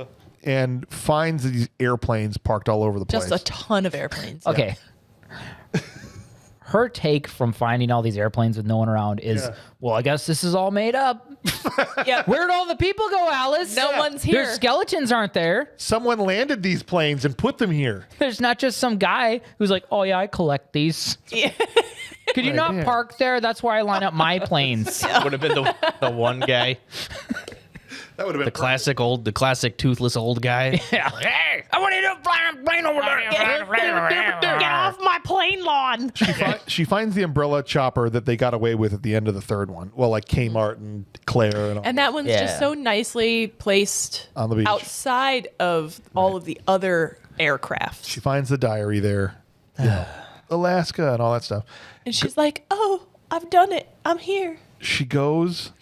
and finds these airplanes parked all over the place. Just a ton of airplanes. Okay. Her take from finding all these airplanes with no one around is, well, I guess this is all made up. Yep. Where'd all the people go, Alice? No one's Their here. skeletons aren't there. Someone landed these planes and put them here. There's not just some guy who's like, oh, yeah, I collect these. Could you not yeah. park there? That's where I line up my planes. Would have been the one guy, That would have been the classic toothless old guy. Yeah. Hey, I want you to fly a plane over there. Get off my plane lawn. She finds the umbrella chopper that they got away with at the end of the 3rd one. Well, like Kmart and Claire and all. And that one's Yeah. just so nicely placed On the beach. outside of all of the other aircraft. She finds the diary there. Alaska and all that stuff. And she's like, "Oh, I've done it. I'm here." She goes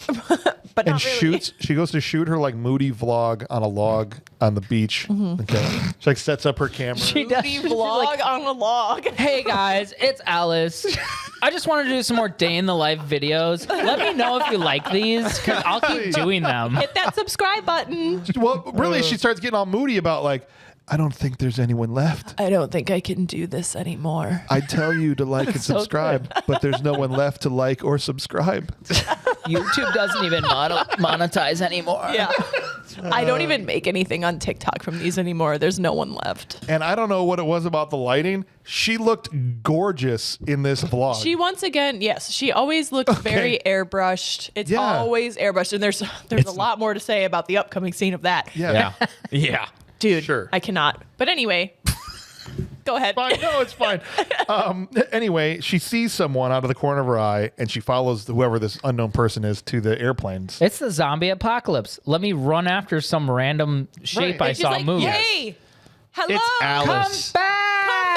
But and not really. shoots. She goes to shoot her like moody vlog on a log on the beach. Mm-hmm. Okay. She like sets up her camera. The vlog on a log. Hey guys, it's Alice. I just wanted to do some more day in the life videos. Let me know if you like these, because I'll keep doing them. Hit that subscribe button. Well, really, she starts getting all moody about like, I don't think there's anyone left. I don't think I can do this anymore. I tell you to like and so subscribe, but there's no one left to like or subscribe. YouTube doesn't even monetize anymore. Yeah. I don't even make anything on TikTok from these anymore. There's no one left. And I don't know what it was about the lighting. She looked gorgeous in this vlog. She once again, yes, she always looks very airbrushed. It's Yeah. always airbrushed, and there's a lot more to say about the upcoming scene of that. yeah. Yeah. Dude, Sure. I cannot. But anyway, go ahead. Fine. No, it's fine. Anyway, she sees someone out of the corner of her eye, and she follows whoever this unknown person is to the airplanes. It's the zombie apocalypse. Let me run after some random shape Right. I And she's saw like, move. "Hey, hello, It's Come Alice. back! come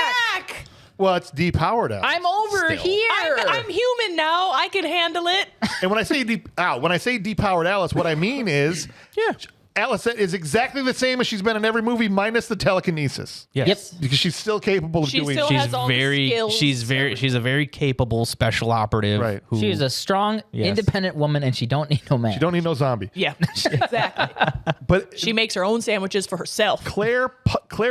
back. Well, it's depowered out. I'm over Still. here. I'm human now. I can handle it." And when I say depowered Alice, what I mean is, Alice is exactly the same as she's been in every movie, minus the telekinesis. Yes. Yep. Because she's still capable of She doing. still She's has all the skills. she's a very capable special operative. Right. Who, She's a strong, Yes. independent woman, and she don't need no man. You don't need no zombie. Yeah, exactly. But She makes her own sandwiches for herself. Claire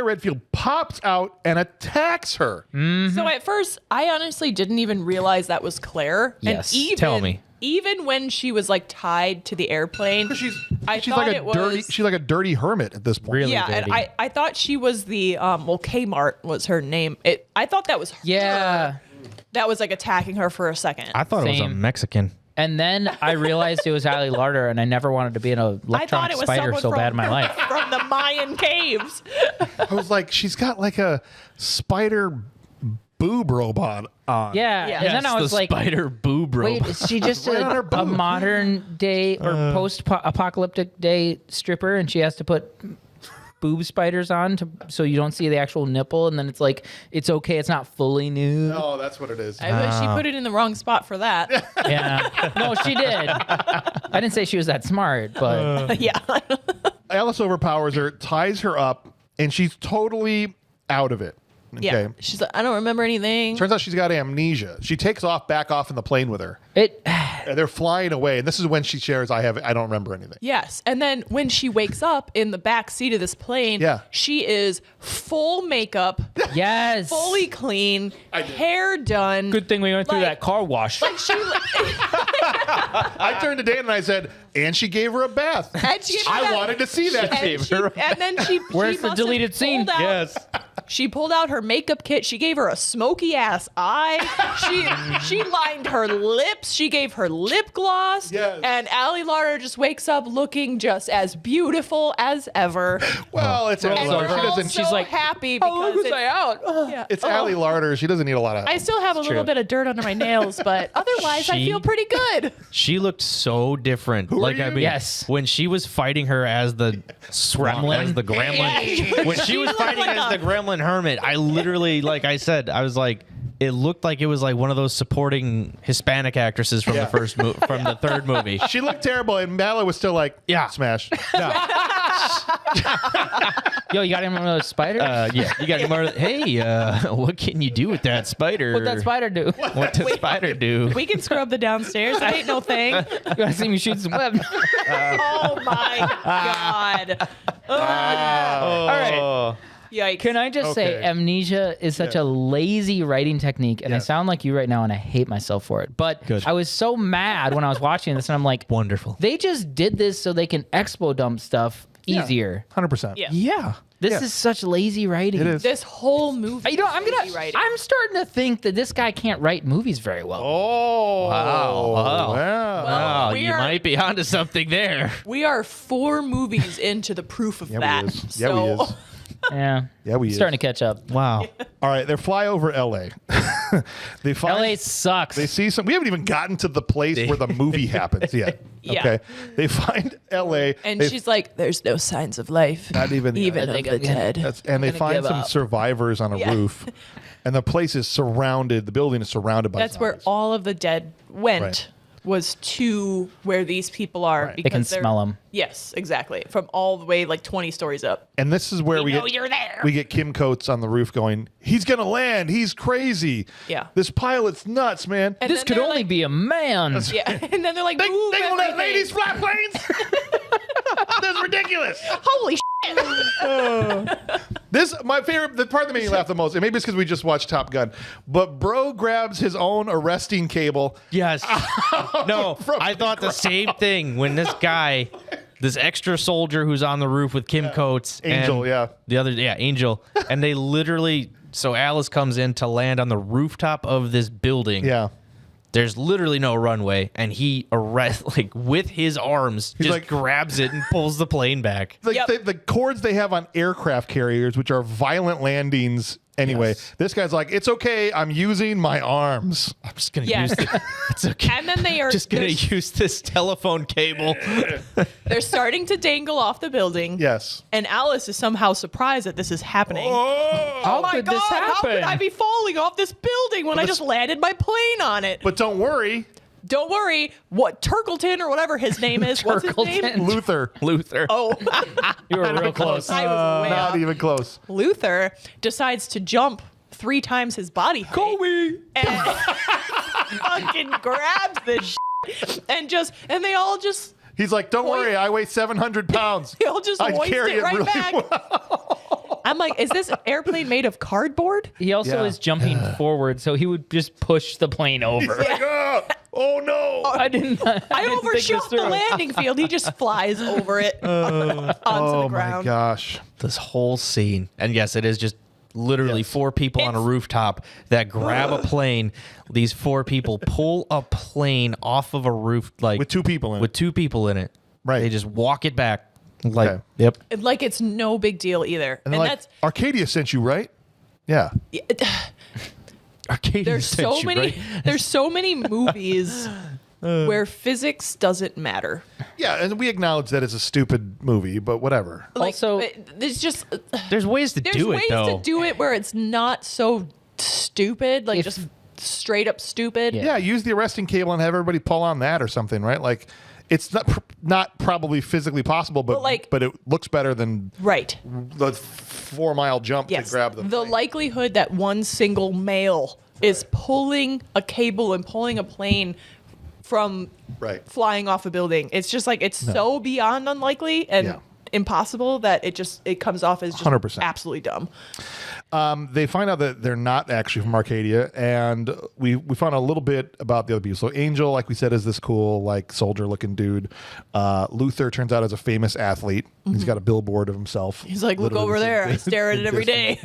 Redfield pops out and attacks her. So at first, I honestly didn't even realize that was Claire. Yes. And even, Tell me. even when she was like tied to the airplane, She's I she's thought like it a was dirty. She's like a dirty hermit at this point. Really yeah, dirty. and I thought she was the Kmart was her name. I thought that was her. Yeah. That was like attacking her for a second. I thought it was a Same. Mexican. And then I realized it was Ali Larder, and I never wanted to be an I thought electronic it was spider someone so bad in my life. from the Mayan caves. I was like, she's got like a spider boob robot on. Yeah. Yeah. And then I was like, spider boob wait, robot. is she just Right on her a boob. modern day or post-apocalyptic day stripper, and she has to put boob spiders on so you don't see the actual nipple, and then it's like, it's okay, it's not fully nude. Oh, that's what it is. She put it in the wrong spot for that. Yeah. No, she did. I didn't say she was that smart, but Yeah. Alice overpowers her, ties her up, and she's totally out of it. Okay. Yeah. She's like, I don't remember anything. Turns out she's got amnesia. She takes off back off in the plane with her. it And they're flying away, and this is when she shares, I don't remember anything. Yes. And then when she wakes up in the back seat of this plane, Yeah. she is full makeup, yes. fully clean, hair done. Good thing we went through Like- that car wash. Like she I turned to Dan and I said, and she gave her a bath. and she gave her I that- wanted to see that. and then she Where's she the must have deleted scene? pulled out- She pulled out her makeup kit. She gave her a smoky ass eye. She lined her lips. She gave her lip gloss. Yes. And Ali Larder just wakes up looking just as beautiful as ever. Well, it's And Ali we're Larder. She all doesn't. so she's like, happy How long because was I out? yeah. It's Ali Larder. She doesn't need a lot of. I still have a little bit of dirt under my nails, but otherwise I She- feel pretty good. She looked so different. Who are I you? mean, Yes. when she was fighting her as the Gremlin? as the gremlin, Yeah. when she was looked fighting like as a- the gremlin hermit, I literally, like I said, I was like, it looked like it was like one of those supporting Hispanic actresses from Yeah. the first from the third movie. She looked terrible, and Mattila was still like, Yeah. smash. Yo, you got him one of those spiders? Yeah, you got more. Hey, what can you do with that spider? What'd that spider do? What does spider do? We can scrub the downstairs. That ain't no thing. You want to see me shoot some web? Oh my God. All right. Yikes. Can I just say, Okay. amnesia is such a lazy writing technique, and I Yes. sound like you right now, and I hate myself for it. But Good. I was so mad when I was watching this, and I'm like, Wonderful. they just did this so they can expo dump stuff easier. 100%. Yeah. Yeah. This Yeah. is such lazy writing. It is. This whole movie. You know, I'm is easy writing. I'm starting to think that this guy can't write movies very well. Oh. Wow. Wow. Wow, we you are- might be onto something there. We are 4 movies into the proof of Yeah, that. we is. So, Yeah, we is. Yeah, Yeah, we is. starting to catch up. Wow. All right, they fly over L.A. They find. LA sucks. They see some. We haven't even gotten to the place where the movie happens yet. Yeah. Okay. They find L.A. And They- she's like, "There's no signs of life, Not even- even I of think the I'm gonna- dead." and they gonna find give some up. survivors on a Yeah. roof, and the place is surrounded. The building is surrounded by. That's where zombies. all of the dead went. Right. Was to where these people are Right. because They can they're- smell 'em. Yes, exactly. From all the way like 20 stories up. And this is where we know get you're there. we get Kim Coates on the roof going, "He's gonna land. He's crazy. Yeah. This pilot's nuts, man. And This then could they're only like- be a man. Yeah, and then they're like, They "Move gonna let everything." ladies fly planes? That's ridiculous." Holy shit! This my favorite. The part that made me laugh the most, and maybe it's because we just watched Top Gun. But bro grabs his own arresting cable. Yes. No, I thought the same thing when this guy, this extra soldier who's on the roof with Kim Coates, Angel, and yeah. the other, Angel, and they literally. So Alice comes in to land on the rooftop of this building. Yeah. There's literally no runway, and he like with his arms just like- grabs it and pulls the plane back. Like Yep. the cords they have on aircraft carriers, which are violent landings. Anyway, this guy's like, "It's okay. I'm using my arms." I'm just gonna Yes. use it. It's okay. And then they are Just gonna they're, use this telephone cable. they're starting to dangle off the building. Yes. And Alice is somehow surprised that this is happening. Oh. How My could God, this how could happen? I be falling off this building when I just landed my plane on it? But don't worry, Don't worry, what Turkleton or whatever his name is. What's his name? Turkleton. Luther. Luther. Oh, You were real close. I was way Not off. even close. Luther decides to jump 3 times his body height. Kobe. And fucking grabs this and they all just He's like, "Don't worry. I weigh 700 pounds. He'll just I hoist carry it right really back. well." I'm like, is this airplane made of cardboard? He also Yeah. is jumping forward, so he would just push the plane over. Like, "Oh, Oh no! I didn't. I didn't think this overshot the through. landing field. He just flies over it onto Oh the my ground. gosh! This whole scene, and yes, it is just literally 4 people on a rooftop that grab a plane. These 4 people pull a plane off of a roof, like With 2 people in with it. 2 people in it. Right. They just walk it back. Like, Okay. yep. And, like it's no big deal either. And And, they're like, Arcadia sent you, right? Yeah. Arcadia there's sent so you, many right? there's so many movies where physics doesn't matter. Yeah, and we acknowledge that it's a stupid movie, but whatever. Like, Also- there's just There's ways to there's do ways it though. to do it where it's not so stupid, like If- just straight up stupid. Yeah. Yeah, use the arresting cable and have everybody pull on that or something, right? Like, it's not probably physically possible, but But, it looks better than Right. the 4-mile jump Yes. to grab the plane. likelihood that one single male is pulling a cable and pulling a plane from Right. flying off a building. It's just like it's so beyond unlikely and Yeah. impossible that it comes off as just 100%. absolutely dumb. They find out that they're not actually from Arcadia, and we found out a little bit about the other people. So Angel, like we said, is this cool, like, soldier-looking dude. Luther turns out as a famous athlete. He's got a billboard of himself. He's like, look literally over there. I this- stare at it every day.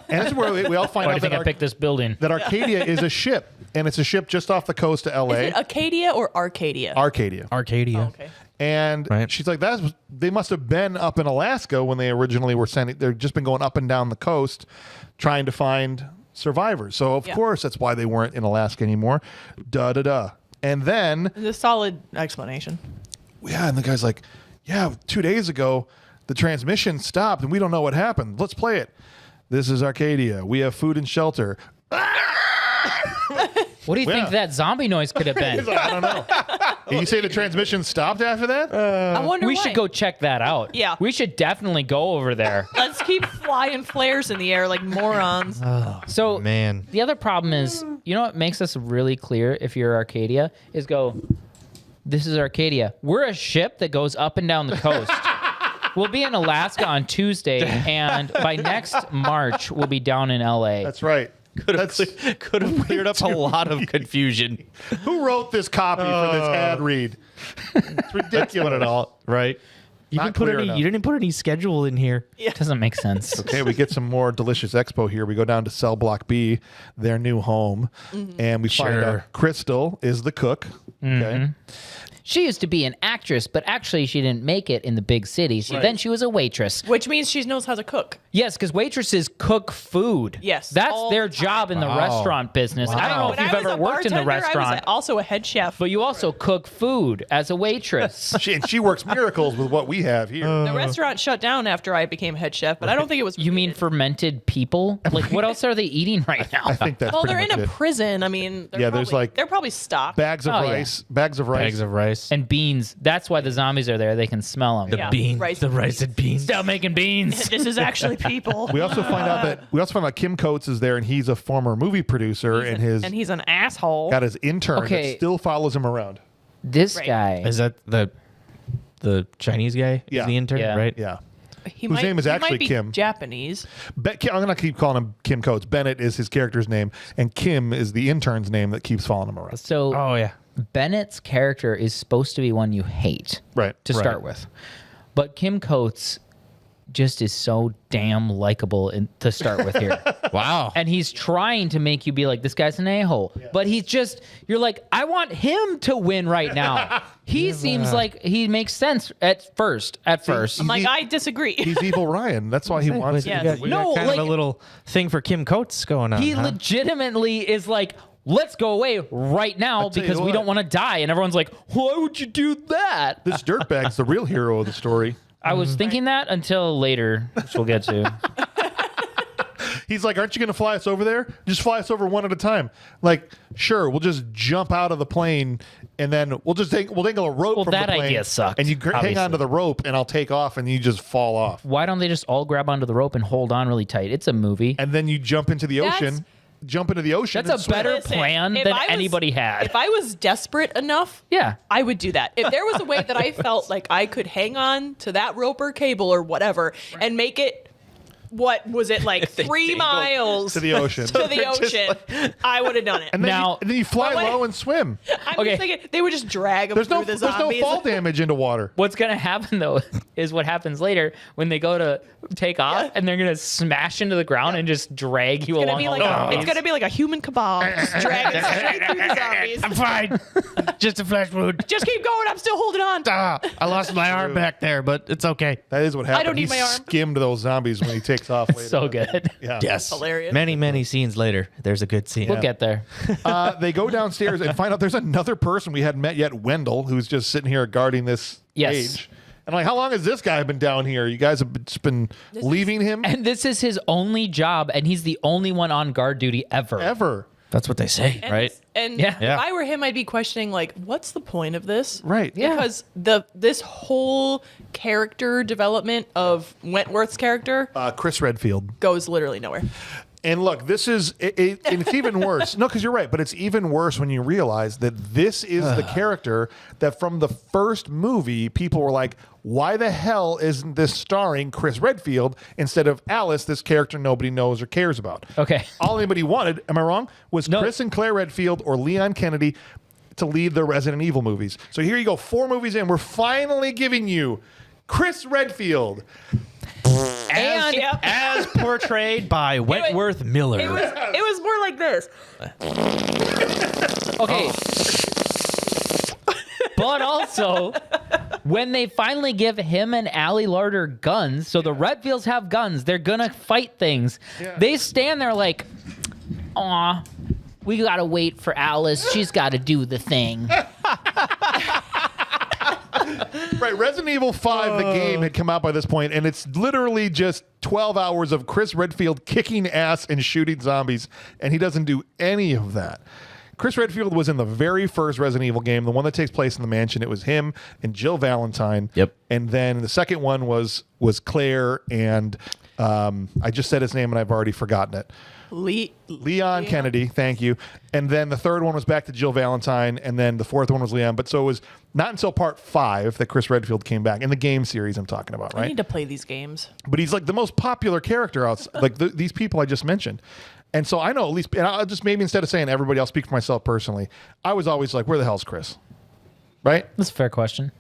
And this is where we all find Why do out you think that, I picked this building? that Arcadia is a ship, and it's a ship just off the coast of Is L.A. it Acadia or Arcadia? Arcadia. Arcadia. Oh, okay. And Right. she's like, they must have been up in Alaska when they originally were sending. They've just been going up and down the coast trying to find survivors. So, of Yeah. course, that's why they weren't in Alaska anymore. Da-da-da. And then, It's a solid explanation. yeah, and the guy's like, yeah, 2 days ago, the transmission stopped and we don't know what happened. Let's play it. This is Arcadia. We have food and shelter. What do you Yeah. think that zombie noise could have been? I don't know. And you say the transmission stopped after that? I wonder we why. should go check that out. Yeah. We should definitely go over there. Let's keep flying flares in the air like morons. So Man. the other problem is, you know what makes us really clear if you're Arcadia is go, this is Arcadia. We're a ship that goes up and down the coast. We'll be in Alaska on Tuesday, and by next March, we'll be down in LA. That's right. Could have cleared up a lot of confusion. Who wrote this copy for this ad read? It's ridiculous. Right. You Not didn't put clear any. enough. You didn't put any schedule in here. Doesn't make sense. Okay, we get some more delicious expo here. We go down to Cell Block B, their new home, and we find Sure. out Crystal is the cook. Okay. She used to be an actress, but actually she didn't make it in the big city. So then she was a waitress. Which means she knows how to cook. Yes, because waitresses cook food. Yes, That's all their the time. job in the restaurant business. I don't know if When you've I was ever a worked in the bartender, I restaurant, was also a head chef. but you also cook food as a waitress. She works miracles with what we have here. The restaurant shut down after I became head chef, but I don't think it was. You mean fermented people? Like, what else are they eating right now? I think that's Well, pretty they're in much a it. prison. I mean, Yeah, there's like they're probably stocked. bags of Oh, yeah. rice, bags of rice. Bags of rice. And beans. That's why the zombies are there. They can smell them. Yeah. Beans. rice The and rice and beans. Stop making beans. This is actually people. We also find out Kim Coates is there, and he's a former movie producer, and he's an asshole. got his intern Okay. that still follows him around. This Right. guy. Is that the Chinese guy? Yeah. Is the intern, Yeah. right? Yeah. Whose name is actually Kim. Japanese. I'm gonna keep calling him Kim Coates. Bennett is his character's name, and Kim is the intern's name that keeps following him around. So Oh yeah. Bennett's character is supposed to be one you hate. Right. To Right. start with. But Kim Coates just is so damn likable to start with here. Wow. And he's trying to make you be like, this guy's an a-hole. But he's just, you're like, I want him to win right now. He seems like he makes sense at first. I'm like, I disagree. He's evil Ryan. That's why he wants Yeah. to. We No, got kind like- of a little thing for Kim Coates going on. He huh? legitimately is like, let's go away right now tell you because we what. don't want to die. And everyone's like, why would you do that? This dirtbag's the real hero of the story. I was thinking that until later, which we'll get to. He's like, aren't you going to fly us over there? Just fly us over one at a time. Like, sure, we'll just jump out of the plane and then we'll dangle a rope Well, from that the plane. idea sucked, And you hang obviously. onto the rope and I'll take off and you just fall off. Why don't they just all grab onto the rope and hold on really tight? It's a movie. And then you jump into the That's- ocean. Jump into the ocean. That's and a swim. better Listen, plan if than I was- anybody had. If I was desperate enough, Yeah. I would do that. If there was a way that I felt like I could hang on to that rope or cable or whatever and make it what was it, like 3 miles to the ocean. to the ocean, I would have done it. And then, Now- and then you fly low and swim. I'm Okay. just thinking they would just drag them There's through no the there's no zombies. fall damage into water. What's gonna happen though is what happens later when they go to take off and they're gonna smash into the ground and just drag you It's along. gonna be all like the a, way. it's gonna be like a human kebab, just dragging straight through the zombies. I'm fine. Just a flesh wound. Just keep going. I'm still holding on. I lost my arm back there, but it's okay. That is what happened. don't need he my arm. skimmed those zombies when he takes off later. so good. Yeah. Yes. Hilarious. Many scenes later, there's a good scene. We'll get there. They go downstairs and find out there's another person we hadn't met yet, Wendell, who's just sitting here guarding this Yes. cage. And like, how long has this guy been down here? You guys have just been leaving him And this is his only job, and he's the only one on guard duty ever. ever. That's what they say, And right? And Yeah. if I were him, I'd be questioning, like, what's the point of this? Right. Yeah. Because this whole character development of Wentworth's character Chris Redfield. goes literally nowhere. And look, this is, and it's even worse. No, because you're right, but it's even worse when you realize that this is the character that from the first movie, people were like, why the hell isn't this starring Chris Redfield instead of Alice, this character nobody knows or cares about? Okay. All anybody wanted, am I wrong, was No. Chris and Claire Redfield or Leon Kennedy to lead the Resident Evil movies. So here you go, 4 movies in, we're finally giving you Chris Redfield. As, Yep. as portrayed by Wentworth Miller. It was more like this. Okay. But also, when they finally give him and Allie Larder guns, so the Redfields have guns, they're gonna fight things. They stand there like, aw, we gotta wait for Alice. She's gotta do the thing. Right, Resident Evil 5, the game, had come out by this point, and it's literally just 12 hours of Chris Redfield kicking ass and shooting zombies, and he doesn't do any of that. Chris Redfield was in the very first Resident Evil game, the one that takes place in the mansion. It was him and Jill Valentine. Yep. And then the second one was Claire and I just said his name and I've already forgotten it. Leon Kennedy, thank you. And then the third one was back to Jill Valentine, and then the fourth one was Leon. But so it was not until part 5 that Chris Redfield came back in the game series I'm talking about, I right? need to play these games. But he's like the most popular character out, like these people I just mentioned. And so I know at least, and I'll just maybe instead of saying everybody, I'll speak for myself personally. I was always like, where the hell's Chris? Right? That's a fair question.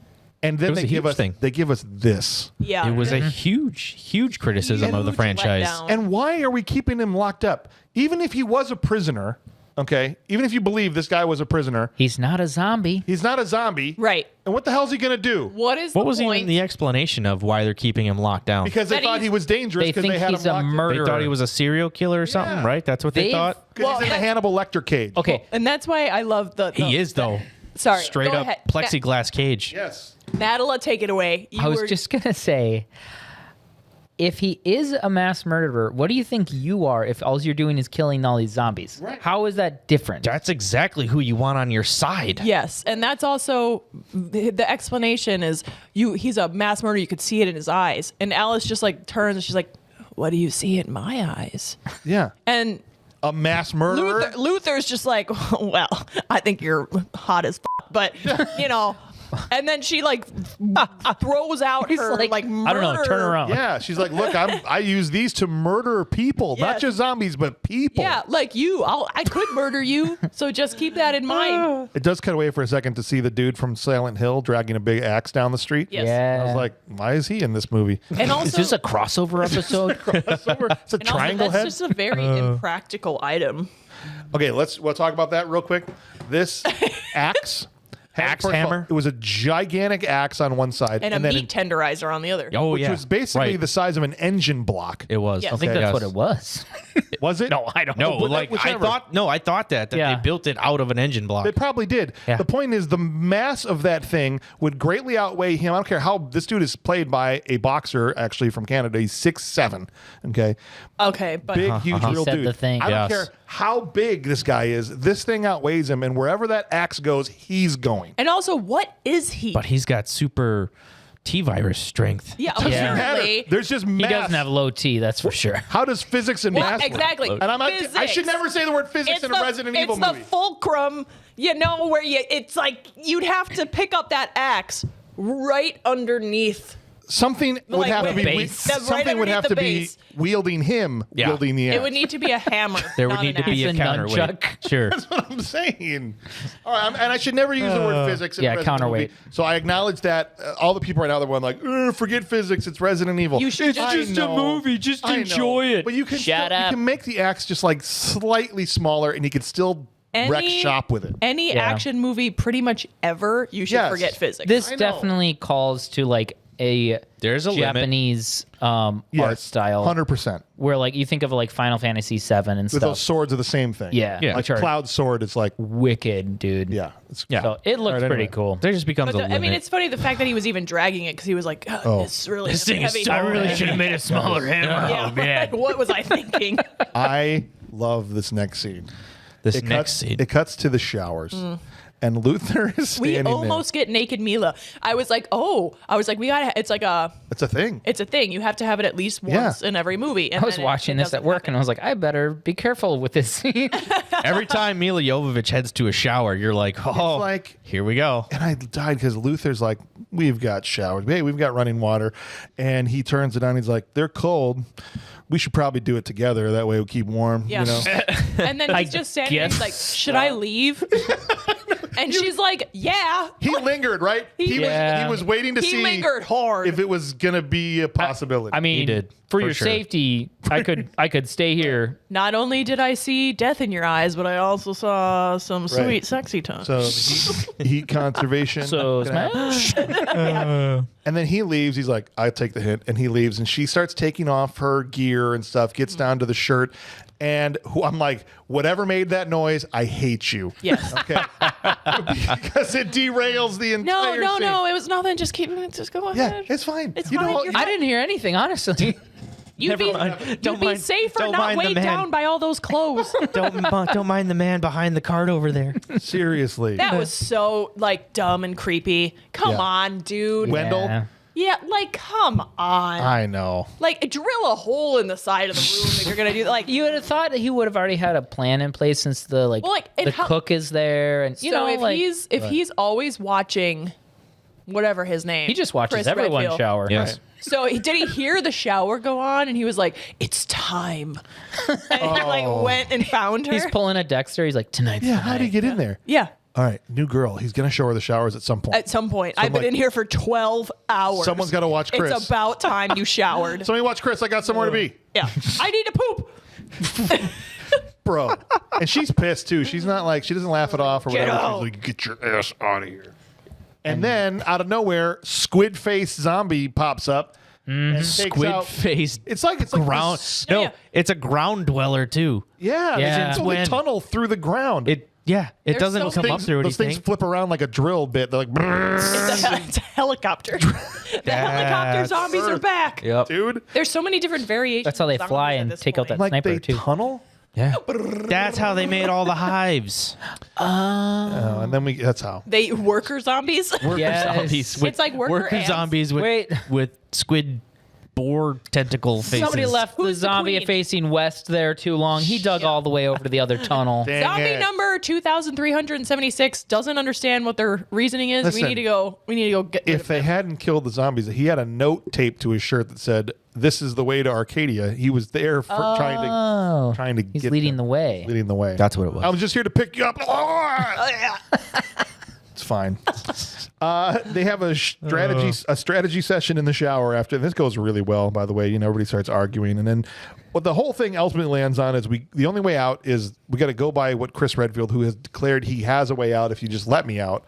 And then It was they a give huge us thing. they give us this. Yeah. It was a huge criticism of the Huge franchise. letdown. And why are we keeping him locked up? Even if he was a prisoner, okay? Even if you believe this guy was a prisoner, He's not a zombie. he's not a zombie. Right. And what the hell's he going to do? What is What the was point? even the explanation of why they're keeping him locked down? Because they That thought he's- he was dangerous They because think they had he's him a locked in. murderer. They thought he was a serial killer or something, Yeah. right? That's what they They've- thought. Because he's in a Hannibal Lecter cage. Okay. And that's why I love the He is though. Sorry. Straight go up ahead. plexiglass cage. Yes. Mattila, take it away. You I was were- just gonna say, if he is a mass murderer, what do you think you are if all you're doing is killing all these zombies? Right. How is that different? That's exactly who you want on your side. Yes, and that's also the explanation is he's a mass murderer. You could see it in his eyes, and Alice just like turns and she's like, "What do you see in my eyes?" Yeah. And A mass murderer. Luther's just like, "Well, I think you're hot as but you know." And then she like throws out He's her like, like I don't know, turn murder- around. Yeah, she's like, look, I use these to murder people, not Yes. just zombies, but people. Yeah, like you. I could murder you, so just keep that in mind. It does cut away for a second to see the dude from Silent Hill dragging a big axe down the street. Yes. Yeah. I was like, why is he in this movie? And also, is this a crossover episode? It's a and also triangle that's head. just a very impractical item. Okay, we'll talk about that real quick. This axe. Axe first of all, hammer? It was a gigantic axe on one side, And a then meat tenderizer on the other. Oh which yeah, was basically Right. the size of an engine block. It was. Yes. I think Okay. that's Yes. what it was. Was it? No, I don't No, Oh, but like whichever. I thought that Yeah. they built it out of an engine block. They probably did. Yeah. The point is, the mass of that thing would greatly outweigh him. I don't care how this dude is played by a boxer, actually from Canada. He's 6'7". Okay, Okay, but big, huge, He real said dude. the thing. I don't Yes. care how big this guy is. This thing outweighs him, and wherever that axe goes, he's going. and also, what is he? But he's got super T-virus strength. Yeah, Doesn't Yeah. matter. apparently. There's just He mass. doesn't have low T, that's for sure. How does physics and Well, math work? exactly. And I should never say the word physics in a Resident Evil it's movie. the fulcrum, where it's like you'd have to pick up that axe right underneath something would Like have to with be base. That's right something would have underneath to the be base. wielding him, Yeah. wielding the axe. It would need to be a hammer. There would not need an to be a axe. a counterweight. nunchuck. Sure. That's what I'm saying. All right, and I should never use the word physics. In yeah, Resident Evil counterweight. movie. So I acknowledge that all the people right now they're going like, forget physics. It's Resident Evil. You should I just- know. Just I know. But you can Shut still, you up. can make the axe just like slightly smaller, and you can still wreck shop with it. Any Yeah. action movie pretty much ever, you should Yes. forget physics. This I know. definitely calls to like a There's a limit. Japanese art Yes, style 100%. where like you think of like Final Fantasy VII and With stuff. those swords are the same thing. Yeah, Yeah. Like which are Cloud Sword is like, wicked, dude. yeah. It's, Yeah. So it looks All right, pretty anyway. cool. There just becomes But a limit. I mean, it's funny the fact that he was even dragging it because he was like, oh, it's really this thing is heavy. so I really should have made a smaller hammer. Yeah, like, what was I thinking? I love this next scene. this It next cuts, scene. It cuts to the showers. And Luther is We standing almost get naked Milla. I was like, we gotta. It's like there. It's a thing. it's a thing. You have to have it at least once in every movie. And I was then watching it this at doesn't work happen. and I was like, I better be careful with this scene. Every time Milla Jovovich heads to a shower, you're like, oh, like- here we go. And I died because Luther's like, we've got showers. Hey, we've got running water. And he turns it on. He's like, they're cold. We should probably do it together. That way we'll keep warm. Yeah. You know? And then he's just standing there. He's like, should I leave? And she's like, yeah. He lingered, right? Yeah. He was waiting to He see lingered hard. if it was going to be a possibility. I mean, He did, for for your sure. safety, I could stay here. Not only did I see death in your eyes, but I also saw some Right. sweet, sexy time. so heat conservation. So gonna happen. And then he leaves. He's like, I take the hint. And he leaves. And she starts taking off her gear and stuff, gets down to the shirt. And I'm like, whatever made that noise, I hate you. Yes. Okay. Because it derails the No, entire no, scene. no. It was nothing. Just keep it. Just go Yeah, ahead. it's fine. It's You know fine. what? You're I didn't hear anything, honestly. You'd be, Don't be mind- safer don't not mind the weighed man. down by all those clothes. Don't mind the man behind the cart over there. Seriously. That was so like dumb and creepy. Come Yeah. on, dude. Wendell? Yeah. Yeah, like come on. I know. Like drill a hole in the side of the room if you're gonna do that. Like You would have thought that he would have already had a plan in place since the Well, like, and the how- cook is there, and you so know, if like, he's always watching whatever his name. he just watches Chris everyone Redfield. shower. Yes. So did he hear the shower go on and he was like, "It's time," and he like went and found her. He's pulling a Dexter. He's like, tonight's Yeah, the how did he night. get in there? Yeah, All right, new girl. He's going to show her the showers at some point. at some point. I've been like- in here for 12 hours. Someone's gotta watch Chris. It's about time you showered. Somebody watch Chris. I got somewhere to be. Yeah, I need to poop. Bro. And she's pissed too. She's not like, she doesn't laugh it off or whatever. out. She's like, get your ass out of here. And then out of nowhere, squid face zombie pops up. And takes Squid out- faced It's like ground. this- No, Yeah. it's a ground dweller too. yeah, Yeah. it's a When- tunnel through the ground. It There's doesn't so come up things, through those things anything. flip around like a drill bit. They're like, "Brrr." It's a helicopter. The helicopter zombies are back. Yep. dude. There's so many different variations. That's how they of fly zombies at and this take out point. that Like sniper they too. tunnel. Yeah. That's how they made all the hives. Oh, and then that's how. They worker zombies. Worker Yes. zombies. With, It's like worker ants. zombies with Wait. with squid boar tentacle faces. Somebody left the Who's the zombie queen? facing west there too long. He dug all the way over to the other tunnel. Dang Zombie it. number 2,376 doesn't understand what their reasoning is. Listen, we need to go get rid If of they him. hadn't killed the zombies, he had a note taped to his shirt that said, "This is the way to Arcadia." He was there for Oh, trying to he's get leading them. the way. leading the way. That's what it was. I was just here to pick you up. It's fine. They have a strategy session in the shower after. This goes really well, by the way. Everybody starts arguing, and then what the whole thing ultimately lands on is the only way out is we got to go by what Chris Redfield, who has declared he has a way out if you just let me out.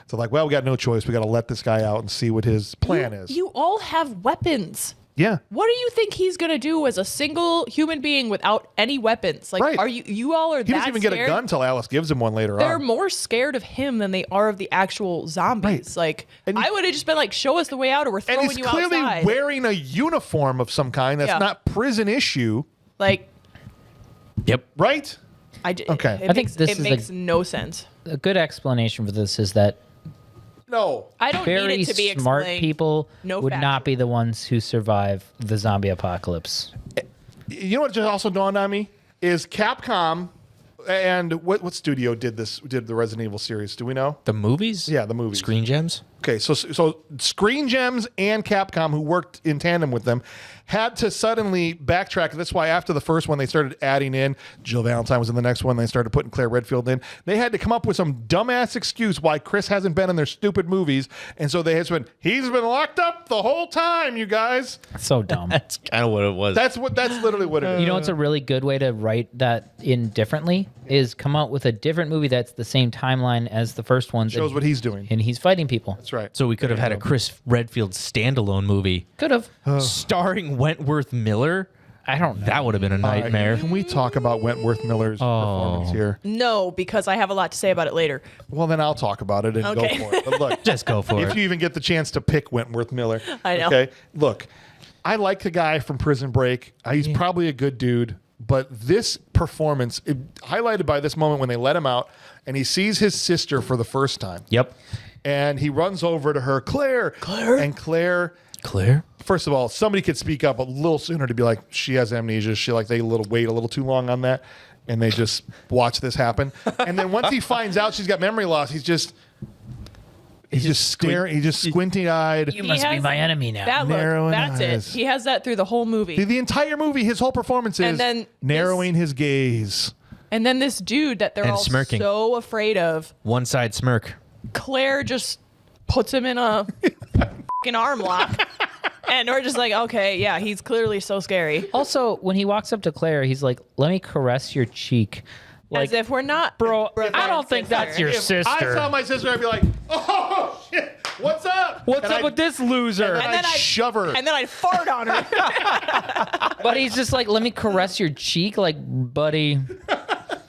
So like, well, we got no choice. We got to let this guy out and see what his plan is. You all have weapons. Yeah. What do you think he's gonna do as a single human being without any weapons? Like, Right. are you all are He that doesn't even get a scared? gun till Alice gives him one later They're on. more scared of him than they are of the actual zombies. Like, And- I would have just been like, "Show us the way out, or we're And throwing he's you clearly outside." wearing a uniform of some kind that's Yeah. not prison issue, Like, Yep. right? Okay. It I think makes, this it is makes no sense. A good explanation for this is that No. I don't very need it to be smart explained. people No would fact. not be the ones who survive the zombie apocalypse. You know what just also dawned on me is Capcom and what studio did the Resident Evil series? Do we know? The movies? Yeah, the movies. Screen Gems? Okay, so Screen Gems and Capcom, who worked in tandem with them, had to suddenly backtrack. That's why after the first one, they started adding in Jill Valentine was in the next one. They started putting Claire Redfield in. They had to come up with some dumbass excuse why Chris hasn't been in their stupid movies, and so they had been. He's been locked up the whole time, you guys. So dumb. That's kind of what it was. That's literally what it is. You know what's a really good way to write that in differently is come out with a different movie that's the same timeline as the first one. Shows what he's doing. And he's fighting people. That's right. So we could have had a Chris Redfield standalone movie Could have. starring Wentworth Miller. I don't know. That would have been a nightmare. Can we talk about Wentworth Miller's performance here? No, because I have a lot to say about it later. Well, then I'll talk about it and Okay. go for it. But look, Just go for if it. you even get the chance to pick Wentworth Miller. I know. Okay, look, I like the guy from Prison Break. He's probably a good dude, but this performance, highlighted by this moment when they let him out and he sees his sister for the first time. Yep. And he runs over to her, Claire. And Claire. First of all, somebody could speak up a little sooner to be like, she has amnesia. They wait a little too long on that, and they just watch this happen. And then once he finds out she's got memory loss, he's just staring. He's just squinty-eyed. You must be my enemy now. That look, Narrowing that's eyes. it. He has that through the whole movie. The entire movie, his whole performance is And then narrowing his gaze. And then this dude that they're And all smirking. so afraid of, One side smirk. Claire just puts him in a fucking arm lock. And we're just like, okay, yeah, he's clearly so scary. Also, when he walks up to Claire, he's like, let me caress your cheek. As if we're not. Bro, brother I don't and think sister. that's your If sister. I saw my sister, I'd be like, oh, shit, what's up? What's And up I'd- with this loser? And then I'd shove her. And then I'd fart on her. But he's just like, let me caress your cheek, like, buddy.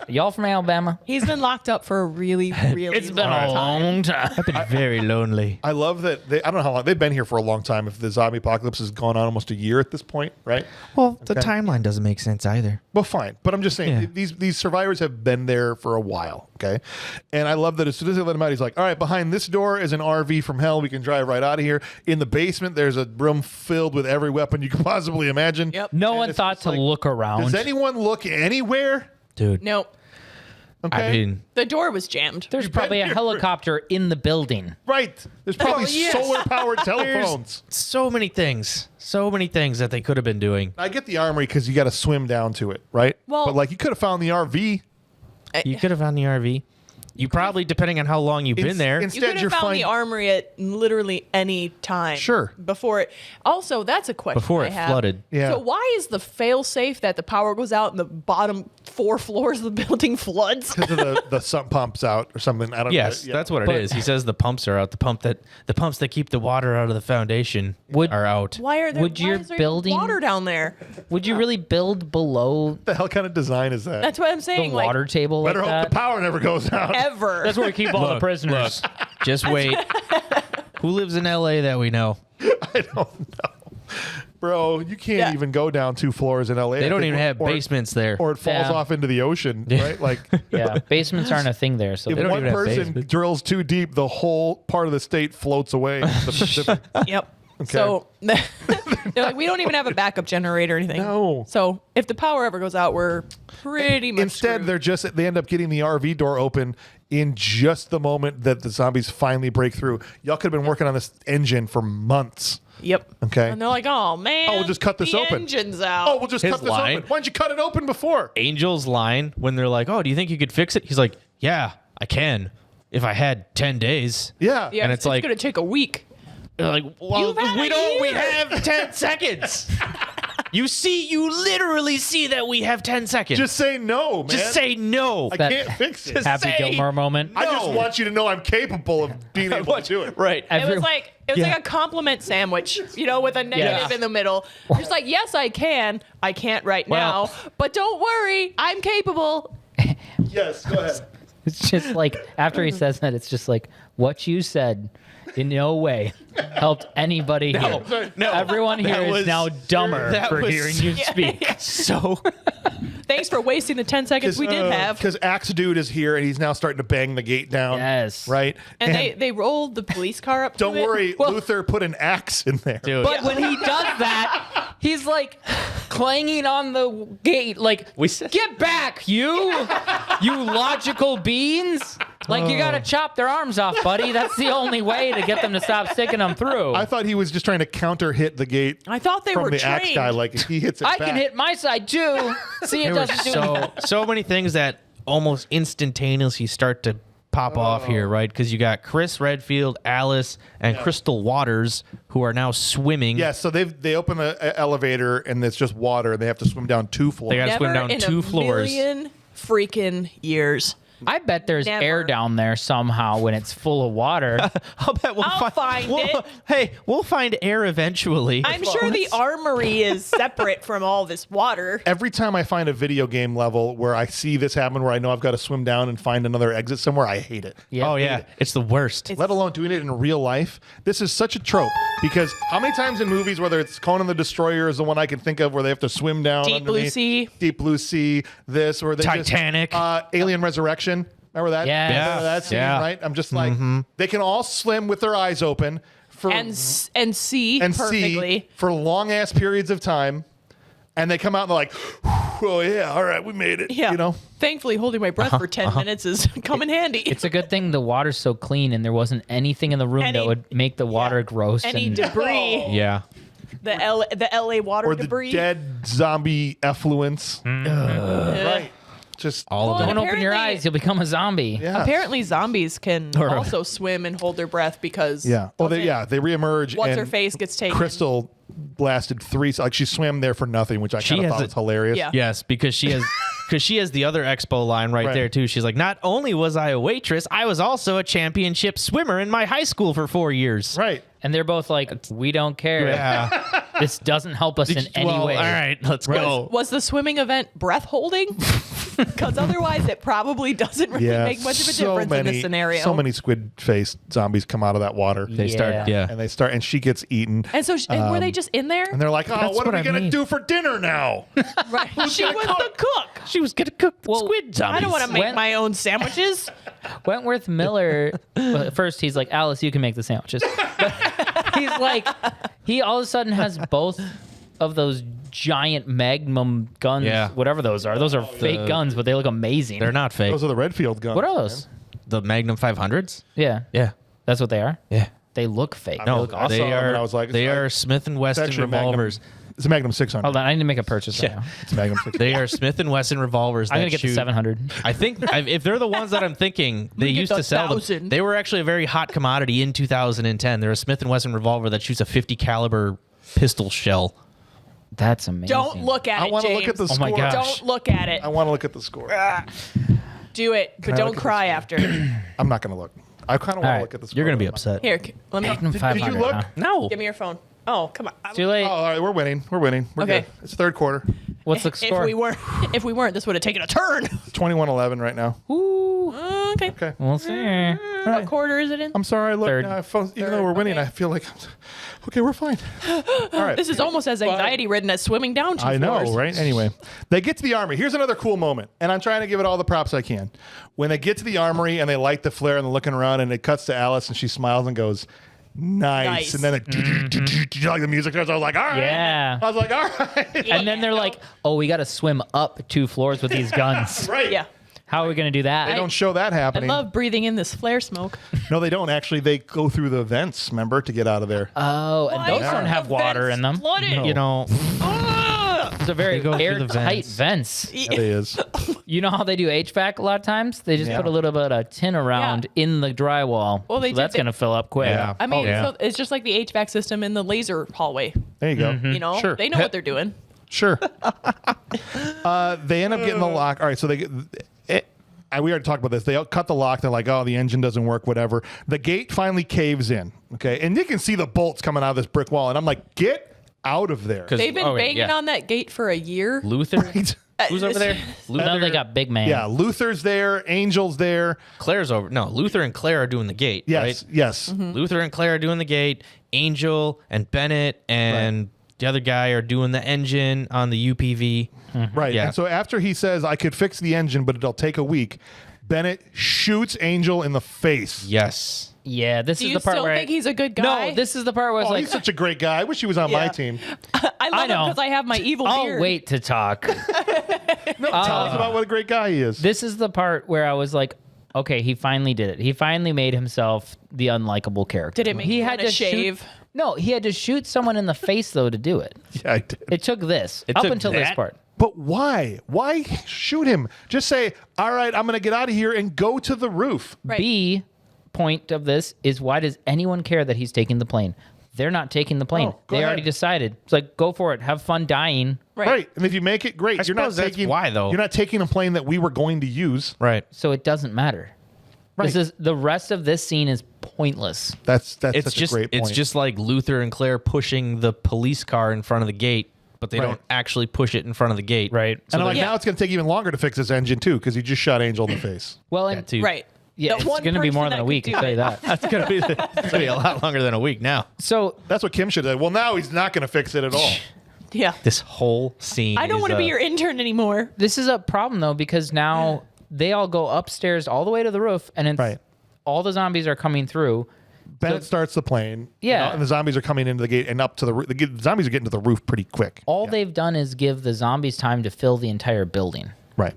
Y'all from Alabama? He's been locked up for a really, really It's been long a time. long time. I've been very lonely. I love that I don't know how long they've been here for a long time. If the zombie apocalypse has gone on almost a year at this point, right? Well, the timeline doesn't make sense either. Well, fine, but I'm just saying Yeah. these survivors have been there for a while, okay? And I love that as soon as they let him out, he's like, "All right, behind this door is an RV from hell. We can drive right out of here. In the basement, there's a room filled with every weapon you can possibly imagine." Yep. No And one it's thought just to like, look around. Does anyone look anywhere? Dude. Nope. Okay, I mean, The door was jammed. There's You've probably a been here helicopter in the building. right. There's probably yes. solar-powered telephones. so many things that they could have been doing. I get the armory because you got to swim down to it, right? Well- but like you could have found the RV. You could have found the RV. You probably, depending on how long you've been there. You Instead, could you're have found finding the armory at literally any time. Sure. Before it. Also, that's a question. Before I it have. flooded. Yeah. So why is the fail safe that the power goes out and the bottom 4 floors of the building floods? because of the sump pumps out or something. I don't know. Yes, Yeah. that's what it But- is. He says the pumps are out. The pumps that keep the water out of the foundation are out. Why are there? Would why your is there building- water down there? Would you really build below What the hell kind of design is that? That's what I'm the saying. water table like Better hope that? the power never goes out. Ever. That's where we keep all the prisoners. Look, just wait. Who lives in LA that we know? I don't know. Bro, you can't Yeah. even go down 2 floors in LA. They I don't think, even have or- basements there. Or it falls Yeah. off into the ocean, right? Like, Yeah, basements aren't a thing there. So if don't one even have person basements. drills too deep, the whole part of the state floats away. into the Pacific. Yep. So they're like, we don't even have a backup generator or anything. No. So if the power ever goes out, we're pretty much Instead, screwed. they end up getting the RV door open in just the moment that the zombies finally break through. Y'all could have been working on this engine for months. Yep. Okay. And they're like, oh man. Oh, we'll just cut this the open. Engine's out. Oh, we'll just His cut this line- open. Why didn't you cut it open before? Angel's line when they're like, "Oh, do you think you could fix it?" He's like, "Yeah, I can. If I had 10 days." Yeah. yeah, and it's it's like- gonna take a week. They're like, "Well, You've had we a don't. We year." have 10 seconds." You literally see that we have 10 seconds. Just say no, man. Just say no. I That- can't fix it. Just Happy say Gilmore moment. I just no. want you to know I'm capable of being able to do it. Right. It was like a compliment sandwich, with a negative Yeah. in the middle. Just like, yes, I can. I can't right Well- now, but don't worry, I'm capable. Yes, go ahead. It's just like after he says that, it's just like what you said in no way helped anybody here. no. Everyone here That is was- now dumber that for was- hearing you speak. so Thanks for wasting the 10 seconds we did have. Because Axe Dude is here and he's now starting to bang the gate down. Yes. Right? And they rolled the police car up. don't to it. worry, Luther put an axe in there. dude, But when he does that, he's like clanging on the gate, like, We said- "Get back, you logical beings!" Like, you got to chop their arms off, buddy. That's the only way to get them to stop sticking them through. I thought he was just trying to counter hit the gate. I thought they from were the axe trained. guy. Like if he hits it I back. can hit my side, too. See, it There were doesn't do so many things that almost instantaneously start to pop off here, right? Because you got Chris Redfield, Alice, and Crystal Waters, who are now swimming. Yeah, so they open the elevator and it's just water, and they have to swim down 2 floors. They got to Never swim down in 2 a floors. million freaking years. I bet there's Never. air down there somehow when it's full of water. I'll bet I'll find it. Hey, we'll find air eventually. I'm sure the armory is separate from all this water. Every time I find a video game level where I see this happen, where I know I've got to swim down and find another exit somewhere, I hate it. Oh yeah, it's the worst. Let alone doing it in real life. This is such a trope because how many times in movies, whether it's Conan the Destroyer is the one I can think of where they have to swim down Deep Blue underneath, Sea. Deep Blue Sea, this or they Titanic. just, Alien Resurrection. Remember that? Yes. Remember that scene, Yeah. right? I'm just like they can all swim with their eyes open for And see and perfectly. see for long ass periods of time, and they come out and they're like, "Oh yeah, all right, we made it." Yeah. You know. Thankfully, holding my breath for 10 minutes is come in handy. It's a good thing the water's so clean and there wasn't anything in the room that would make the water gross. Any and debris, Yeah. the LA water Or the debris. dead zombie effluence. Right. Just All of Well, them. Don't open your apparently- eyes, you'll become a zombie. yeah. Apparently, zombies can Or- also swim and hold their breath because Yeah. Well, they doesn't- reemerge. What's and her face gets taken. Crystal blasted 3. Like she swam there for nothing, which I She kind of has thought a- was hilarious. Yeah. Yes, because she has the other expo line right there too. She's like, not only was I a waitress, I was also a championship swimmer in my high school for 4 years. Right. And they're both like, we don't care. Yeah. This doesn't help us in any Well, way. all right, let's go. Was the swimming event breath holding? Because otherwise, it probably doesn't really Yeah. make much of a difference in this scenario. So many squid-faced zombies come out of that water. They start, yeah. And she gets eaten. And so, and were they just in there? And they're like, "Oh, That's what are what we I gonna mean. do for dinner now?" Right. She was the cook. She was gonna cook squid zombies. I don't want to make When- my own sandwiches. Wentworth Miller, well, at first he's like, Alice, you can make the sandwiches. But he's like, he all of a sudden has both of those giant magnum guns, Yeah. whatever those are. Those are fake guns, but they look amazing. They're not fake. Those are the Redfield guns. What are those? The Magnum 500s. Yeah. Yeah. That's what they are? Yeah. They look fake. No, I saw they them and are. I was like, they it's are like- Smith and It's Wesson actually revolvers. It's a Magnum 600. Hold on, I need to make a purchase right now. It's a Magnum 600. They are Smith and Wesson revolvers. I'm that going to get the shoot- 700. I think if they're the ones that I'm thinking, they get used the to sell them. 1,000. They were actually a very hot commodity in 2010. They're a Smith and Wesson revolver that shoots a 50 caliber pistol shell. That's amazing. Don't look at I it, want to James. look at the Oh my score. gosh. Don't look at it. I want to look at the score. Do it, but I don't look at the cry score? after. I'm not going to look. I kind of want All to right. look at the score. You're gonna be but I'm upset. Here, let me. Magnum Did 500. you look? huh? No. Give me your phone. Oh, come on. Too late. not. Oh, all right. We're winning. We're winning. We're Okay. good. It's third quarter. What's the If score? we weren't, this would have taken a turn. 21-11 right now. Okay. Okay. We'll see. What quarter is it in? I'm sorry. Look, Third. even though we're winning, okay. I feel like okay, we're fine. All right. This is almost as anxiety-ridden as swimming down 2 I know, floors. right? Anyway, they get to the armory. Here's another cool moment, and I'm trying to give it all the props I can. When they get to the armory and they light the flare and they're looking around, and it cuts to Alice, and she smiles and goes, "Nice." Nice. And then like the music starts. I was like, "All right." Yeah. I was like, "All right." And then they're like, oh, we got to swim up 2 floors with these guns. Right. Yeah. How are we going to do that? They don't show that I happening. love breathing in this flare smoke. No, they don't. Actually, they go through the vents, remember, to get out of there. Oh, and those Why don't are have the water vents in them. flooded? You know, It's a very They go through the airtight vents. vents. It is. You know how they do HVAC a lot of times? They just Yeah. put a little bit of tin around in the drywall. Well, they so did that's that- going to fill up quick. Yeah. I mean, yeah. so it's just like the HVAC system in the laser hallway. There you go. You know, Sure. they know what they're doing. Sure. They end up getting the lock. All right, so they get. We already talked about this. They cut the lock. They're like, "Oh, the engine doesn't work. Whatever." The gate finally caves in. Okay, and you can see the bolts coming out of this brick wall. And I'm like, "Get out of there!" 'Cause- They've been oh, wait, banging yeah. on that gate for a year. Luther. Right? Who's over there? Now they got big man. Yeah, Luther's there. Angel's there. Claire's over. No, Luther and Claire are doing the gate. Yes, Right? yes. Luther and Claire are doing the gate. Angel and Bennett and the other guy are doing the engine on the UPV. Right. Yeah. And so after he says, "I could fix the engine, but it'll take a week," Bennett shoots Angel in the face. Yes. Yeah, this Do is you the part still where think he's a good guy? No, this is the part where it's Oh, like, he's such a great guy. I wish he was on my Yeah. team. I love him know. because I have my evil I'll beard. wait to talk. No, tell us about what a great guy he is. This is the part where I was like, okay, he finally did it. He finally made himself the unlikable character. Did it make he you had wanna to shave? Shoot, no, he had to shoot someone in the face though to do it. Yeah, I did. It took this It up took until this that? part. But why? Why shoot him? Just say, all right, I'm going to get out of here and go to the roof. Right. B point of this is why does anyone care that he's taking the plane? They're not taking the plane. Oh, go they ahead. already decided. It's like, go for it. Have fun dying. Right. And if you make it, great. I You're not suppose that's taking why, though. You're not taking a plane that we were going to use. Right. So it doesn't matter. Right. This is the rest of this scene is pointless. That's It's such just a great point. it's just like Luther and Claire pushing the police car in front of the gate, but they Right. don't actually push it in front of the gate. Right. So and I'm like, Yeah. now it's going to take even longer to fix this engine too, because you just shot Angel in the face. Well, that and too. Right. yeah, The it's one going to be more person than that a week. could I'll tell you do that. That's gonna be a lot longer than a week now. So That's what Kim should have. Well, now he's not going to fix it at all. Yeah. This whole scene. I don't is, want to be your intern anymore. this is a problem though because now they all go upstairs all the way to the roof, and it's, Right. all the zombies are coming through. Bennett starts the plane. Yeah. And the zombies are coming into the gate and up to the roof. The zombies are getting to the roof pretty quick. All they've done is give the zombies time to fill the entire building. Right.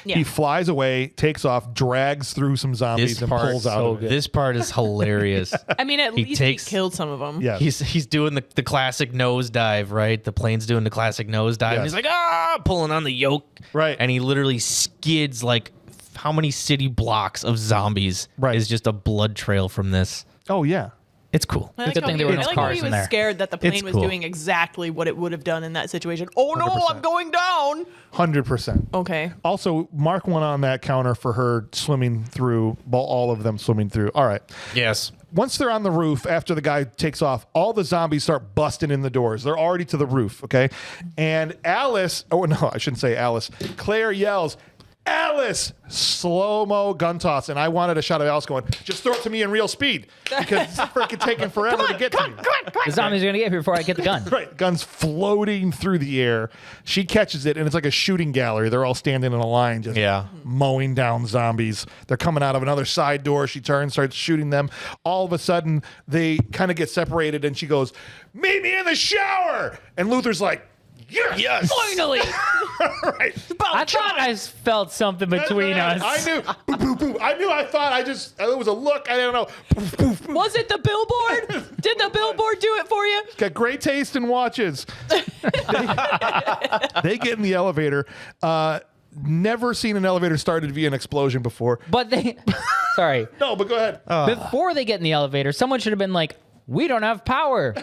Yeah. He flies away, takes off, drags through some zombies, This and part, pulls out so of it. This part is hilarious. I mean, at He least takes- he killed some of them. Yes. He's doing the classic nosedive, right? The plane's doing the classic nosedive. And Yes. he's like, pulling on the yoke. Right. And he literally skids like how many city blocks of zombies Right. is just a blood trail from this. Oh, yeah. It's cool. I like Good how thing he- there were I no like how cars he in was there. scared that the It's plane was cool. doing exactly what it would have done in that situation. Oh no, 100%. I'm going down. 100%. Okay. Also, mark one on that counter for her swimming through, well, all of them swimming through. All right. Yes. Once they're on the roof, after the guy takes off, all the zombies start busting in the doors. They're already to the roof, okay? And Alice, oh no, I shouldn't say Alice. Claire yells, Alice! Slow-mo gun toss. And I wanted a shot of Alice going, just throw it to me in real speed because it's freaking taking forever to get to me. The zombies are going to get here before I get the gun. Right, gun's floating through the air. She catches it, and it's like a shooting gallery. They're all standing in a line, just Yeah. mowing down zombies. They're coming out of another side door. She turns, starts shooting them. All of a sudden, they kind of get separated, and she goes, "Meet me in the shower!" And Luther's like, "Yes, Finally. right." I thought I felt something between us. I knew. Boop, boop, boop. I knew. I thought. It was a look. I don't know. Poof, poof, poof. Was it the billboard? Did the billboard do it for you? Got great taste in watches. They get in the elevator. Never seen an elevator started via an explosion before. But they, sorry, No, but go ahead. before they get in the elevator, someone should have been like, we don't have power.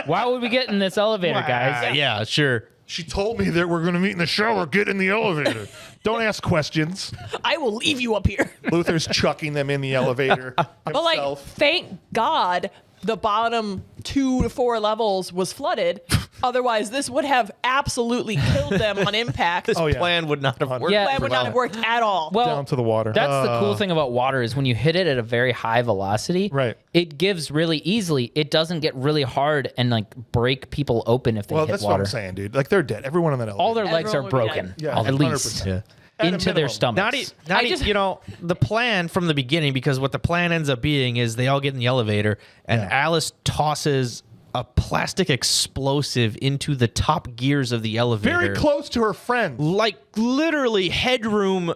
Why would we get in this elevator, guys? Yeah, sure. She told me that we're going to meet in the shower. Get in the elevator. Don't ask questions. I will leave you up here. Luther's chucking them in the elevator But like, himself. thank God the bottom 2 to 4 levels was flooded. Otherwise, this would have absolutely killed them on impact. This Oh, yeah. plan would not have worked. Yeah. That would not have worked at all. Well, Down to the water. that's the cool thing about water is when you hit it at a very high velocity, Right. it gives really easily. It doesn't get really hard and like break people open if they Well, hit that's what water. I'm saying, dude. Like, they're dead. Everyone in that elevator. All their legs are Everyone would be broken, dead. Yeah, at 100%. least Yeah. At a into their minimum. stomachs. Not you know, the plan from the beginning, because what the plan ends up being is they all get in the elevator and Yeah. Alice tosses a plastic explosive into the top gears of the elevator. Very close to her friend. Like literally headroom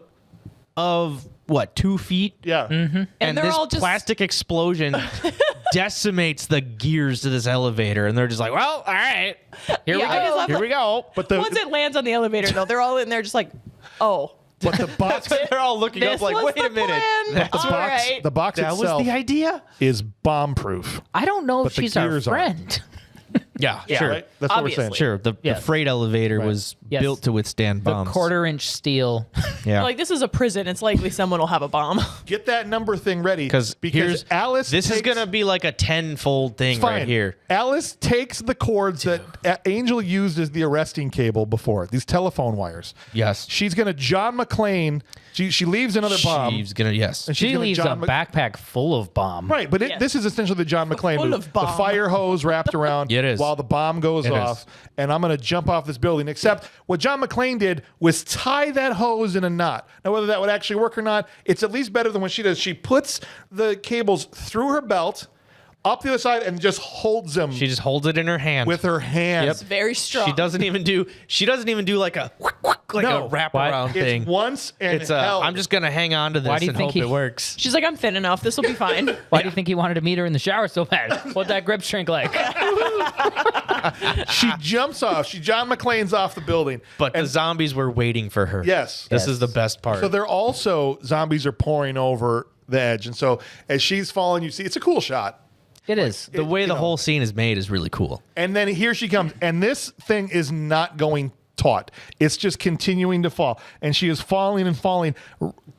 of what, 2 feet? Yeah. And And they're this all just- plastic explosion decimates the gears to this elevator, and they're just like, "Well, all right, here Yeah, I we just go, love here that- we go." But the Once it lands on the elevator, though, they're all in there just like, oh. but the box They're all looking This up like, was "Wait the a minute, plan. the All box right. the box that was itself the idea." is bomb proof. I don't know But if the she's our gears aren't. friend. Yeah, Yeah. sure, Right? That's what we're saying. Obviously. sure. The Yes. freight elevator Right. was Yes. built to withstand The bombs. quarter-inch steel. yeah, Like, this is a prison. It's likely someone will have a bomb. Get that number thing ready because here's Alice This is takes- gonna be like a 10-fold thing Fine. right here. Alice takes the cords that Angel used as the arresting cable before, these telephone wires. Yes, She's going to John McClane. She leaves another bomb. she's gonna yes. And she's She gonna leaves a John Mc- backpack full of bomb. Right, but Yes. this is essentially the John McClane Full move. of bomb. The fire hose wrapped around It is. while the bomb goes It off, is. and I'm going to jump off this building. Except what John McClane did was tie that hose in a knot. Now, whether that would actually work or not, it's at least better than what she does. She puts the cables through her belt, up the other side and just holds them She just holds it in her hand. with her hands. It's very strong. She doesn't even do like a No. wraparound It's thing. once and It's held. I'm just gonna hang on to this Why do you and think hope it works. She's like, I'm thin enough. This will be fine. Why do you think he wanted to meet her in the shower so bad? What'd that grip shrink like? She jumps off. She John McClane's off the building. But the zombies were waiting for her. Yes. This is the best part. So they're also zombies are pouring over the edge, and so as she's falling, you see it's a cool shot. It is. the way the whole scene is made is really cool. And then here she comes, and this thing is not going taut. It's just continuing to fall, and she is falling and falling.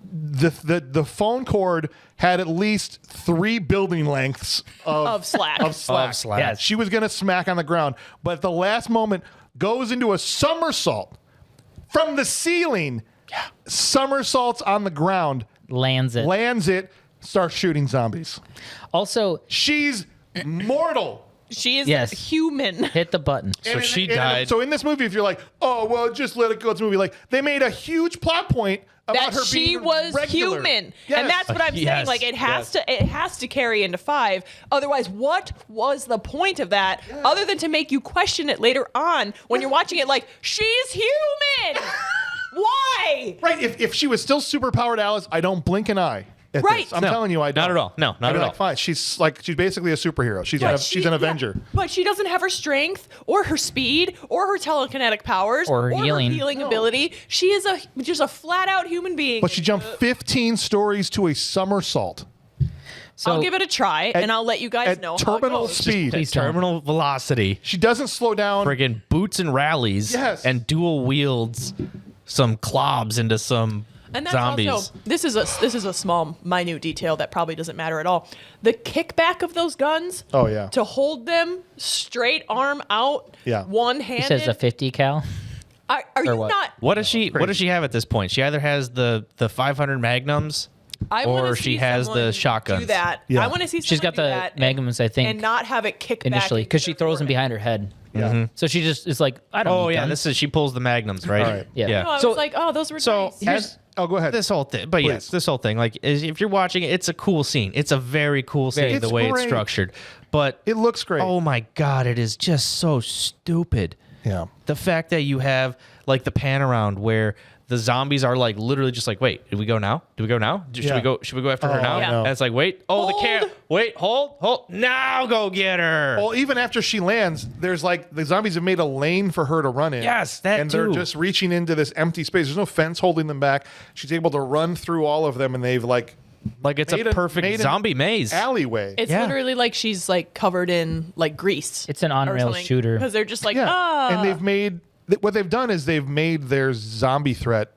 The phone cord had at least 3 building lengths Of slack. Of slack. Of slack. Yes. She was going to smack on the ground, but at the last moment goes into a somersault from the ceiling. Somersaults on the ground, Lands it. lands it, starts shooting zombies. Also, She's mortal. She is Yes. human. hit the button. So she died. So in this movie, if you're like, oh well, just let it go, it's a movie. Like they made a huge plot point about That her she being was regular. human, Yes. and that's what I'm saying. Yes. Like it has to carry into 5. Otherwise, what was the point of that? Other than to make you question it later on when you're watching it? Like she's human. Why? Right. If she was still superpowered Alice, I don't blink an eye. At Right. This. I'm No, telling you, I don't. not at all. No, not I'd be at like, all. Fine. She's basically a superhero. She's an Avenger. But she doesn't have her strength or her speed or her telekinetic powers Or her healing. ability. She is just a flat out human being. But she jumped 15 stories to a somersault So I'll give it a try, and I'll let you guys at know how it terminal goes. speed. Please don't. Terminal velocity. She doesn't slow down. Friggin' boots and rallies. Yes. And dual wields some clobs into some And that's zombies. also this is a small minute detail that probably doesn't matter at all. The kickback of those guns. Oh, yeah. To hold them straight arm out. Yeah. One he handed. says a 50 cal. Are you what? not? What does she have at this point? She either has the 500 magnums I wanna or see she has someone the shotguns. Do that. Yeah. I want to see. She's got someone do the that magnums, I think, and not have it kick initially back because she throws them behind her head. Yeah. So she just is like, I don't. Oh need yeah, guns. she pulls the magnums, right? All right. Yeah. No, I So was like, oh, those were so nice. here's Oh, go ahead. this whole thing. But yes, Please. this whole thing. Like, if you're watching it, it's a cool scene. It's a very cool scene It's the way it's great. structured. But It looks great. oh my god, it is just so stupid. Yeah. The fact that you have like the pan around where the zombies are like literally just like, wait, do we go now? Do we go now? Should Yeah. we go? Should we go after her Oh, now? no. And it's like, wait, oh, the Hold. can. Wait, hold. Now go get her. Well, even after she lands, there's like the zombies have made a lane for her to run in. Yes, that and they're too. just reaching into this empty space. There's no fence holding them back. She's able to run through all of them, and they've like Like it's made a perfect made an zombie maze. alleyway. It's Yeah. literally like she's like covered in like grease. It's an on-rail shooter. Because they're just like, Yeah, and they've made what they've done is they've made their zombie threat.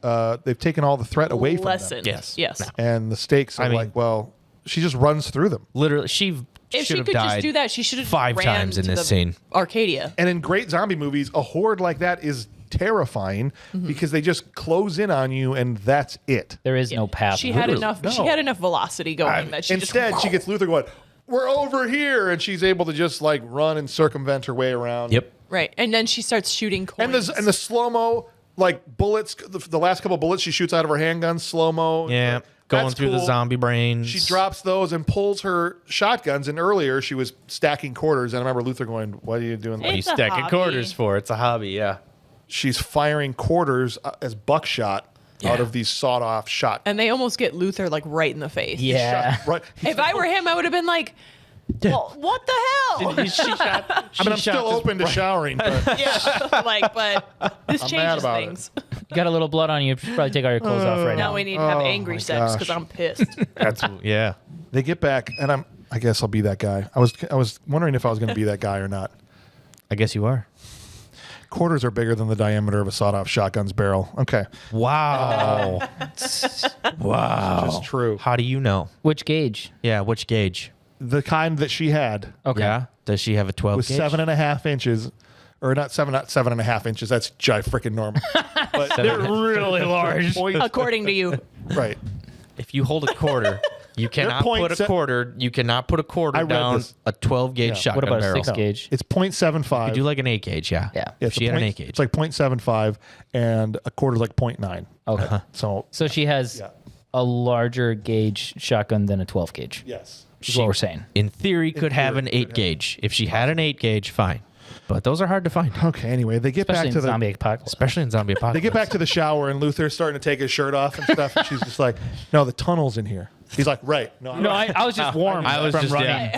They've taken all the threat away from them, lessened. Yes. Yes. and the stakes are I mean- like, well, she just runs through them. Literally, she If should she have could died just do that, she should have 5 ran times in to this the scene. Arcadia. And in great zombie movies, a horde like that is terrifying because they just close in on you, and that's it. There is no path. She had enough. No. She had enough velocity going that she Instead, just. she gets Luther going, "We're over here," and she's able to just like run and circumvent her way around. Yep. Right, and then she starts shooting coins. And the slow mo, like bullets, the last couple bullets she shoots out of her handgun, slow mo. Yeah. Going through the zombie brains. She drops those and pulls her shotguns. And earlier she was stacking quarters. And I remember Luther going, "What are you doing?" What are you It's a stacking hobby. quarters for? It's a hobby, yeah. She's firing quarters as buckshot out of these sawed-off shot. and they almost get Luther like right in the face. Yeah. Right. If I were him, I would have been like, well, "What the hell?" She shot. I mean, I'm still open to showering, but yeah, like, but this mad changes about it. things. You got a little blood on you. You should probably take all your clothes off right Now now. we need to have angry my sex because gosh. I'm pissed. That's yeah. they get back, and I guess I'll be that guy. I was wondering if I was going to be that guy or not. I guess you are. Quarters are bigger than the diameter of a sawed-off shotgun's barrel. Okay, Wow. wow. it's true. How do you know? Which gauge? Yeah, which gauge? The kind that she had Okay. Yeah. Does she have a 12 was gauge? 7.5 inches, or not 7.5 inches. That's freaking normal. But they're really large. According to you, Right. If you hold a quarter, you cannot point put a se- quarter. You cannot put a quarter I read down this. a 12 gauge Yeah. shotgun What about a barrel. 6 gauge? It's 0.75. You do like an 8 gauge, yeah. Yeah. It's she a had an point- 8 gauge. It's like 0.75, and a quarter's like 0.9. Okay. So So she has Yeah. a larger gauge shotgun than a 12 gauge. yes. is what we're saying. In theory, could have an 8 gauge. If she had an 8 gauge, fine. But those are hard to find, Okay, anyway, they get Especially back to in the zombie apocalypse. especially in zombie apocalypse. they get back to the shower, and Luther's starting to take his shirt off and stuff, and she's just like, "No, the tunnel's in here." He's like, "Right, no, No, I was just warm I was from just running.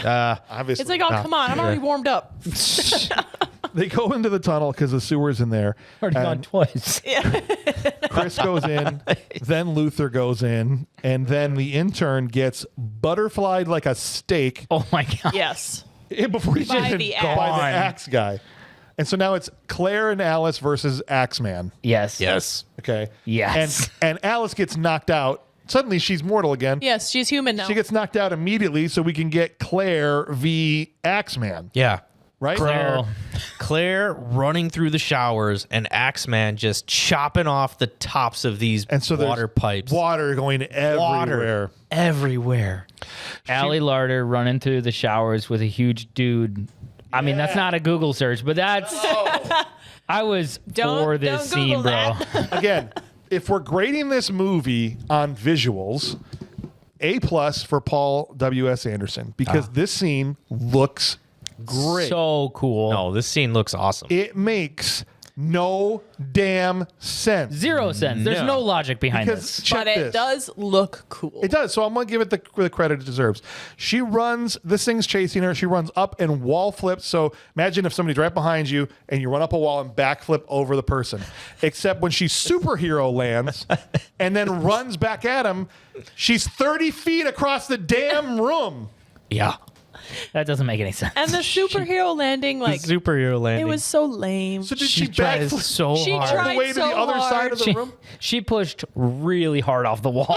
obviously." It's like, oh, not. come on, I'm already warmed up. They go into the tunnel because the sewer's in there. Already gone and twice. Chris goes in, then Luther goes in, and then the intern gets butterflied like a steak Oh my god. Yes. before he's By even the gone by the axe. axe guy. And so now it's Claire and Alice versus Axeman. Yes. Yes. Okay. Yes. And Alice gets knocked out. Suddenly she's mortal again. Yes, she's human now. She gets knocked out immediately, so we can get Claire v. Axeman. Yeah. Right? Claire running through the showers and Axeman just chopping off the tops of these And so there's water pipes. water going everywhere. Water everywhere. Allie Larder running through the showers with a huge dude. I mean, that's not a Google search, but that's. I was for this don't Google scene, bro. that. Again, if we're grading this movie on visuals, A+ for Paul W.S. Anderson, because this scene looks great. So cool. No, this scene looks awesome. It makes no damn sense. 0 cents. There's no logic behind Because this. check But it this. does look cool. It does. So I'm going to give it the credit it deserves. She runs, this thing's chasing her. She runs up and wall flips. So imagine if somebody's right behind you and you run up a wall and backflip over the person. Except when she superhero lands and then runs back at him, she's 30 feet across the damn room. Yeah. That doesn't make any sense. And the superhero landing, like, Superhero landing. it was so lame. So did she she tries backflip so She hard. all tried the way to so the other side of the hard. room? She pushed really hard off the wall.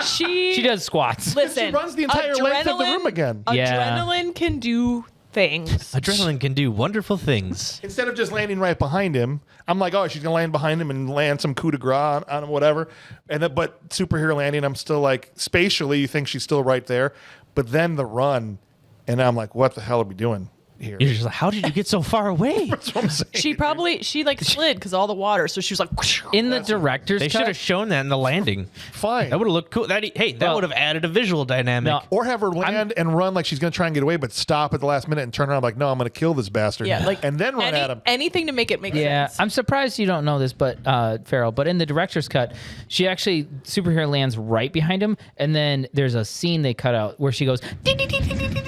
She She does squats. Listen, She runs the entire length of the room again. Yeah. Adrenaline can do things. Adrenaline can do wonderful things. Instead of just landing right behind him, I'm like, oh, she's gonna land behind him and land some coup de grace on him, whatever. And then, but superhero landing, I'm still like, spatially, you think she's still right there, but then the run, and I'm like, what the hell are we doing here? You're just like, how did you get so far away? That's what I'm saying. She like slid because all the water, so she was like, In the director's They should cut, have shown that in the landing. Fine. That would have looked cool. That Well- would have added a visual dynamic. No. Or have her land and run like she's gonna try and get away, but stop at the last minute and turn around like, no, I'm gonna kill this bastard. yeah, like, and then run at him. Anything to make it make yeah, sense. I'm surprised you don't know this, but Farrell. But in the director's cut, she actually superhero lands right behind him, and then there's a scene they cut out where she goes, "Ding, ding, ding, ding, ding, ding,"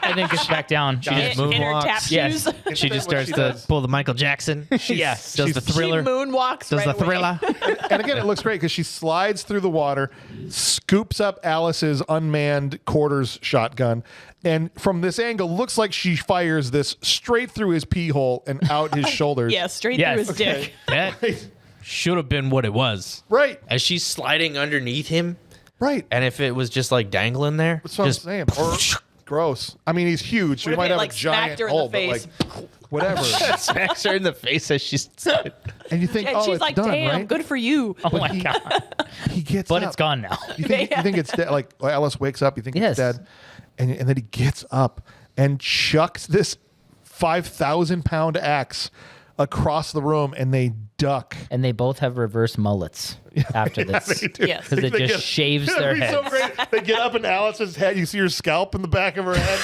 and then gets back down. She just in her moonwalks. tap Yes. shoes. She just What starts she to does. pull the Michael Jackson. Yes. Does the She thriller. moonwalks Does right the away. thriller. And again, it looks great because she slides through the water, scoops up Alice's unmanned quarters shotgun, and from this angle, looks like she fires this straight through his pee hole and out his shoulders. Yeah, straight Yes. through his Okay. dick. That should have been what it was. Right, As she's sliding underneath him, right. and if it was just like dangling there, That's what just I'm saying. Or, gross. I mean, he's huge, so he What if might it, have like, a giant smacked her in the hole, but face? like, whatever. smacks her in the face as she's. And you think, And oh, she's it's like, done, damn, right? good for you. Oh my god! He gets But up. it's gone now. You think it's dead? Like Alice wakes up, you think Yes. it's dead, and then he gets up and chucks this 5,000-pound axe across the room, and they duck. And they both have reverse mullets after this. They do. Yes. Because it They just shaves their It'd be so heads. great. They get up in Alice's head. You see her scalp in the back of her head.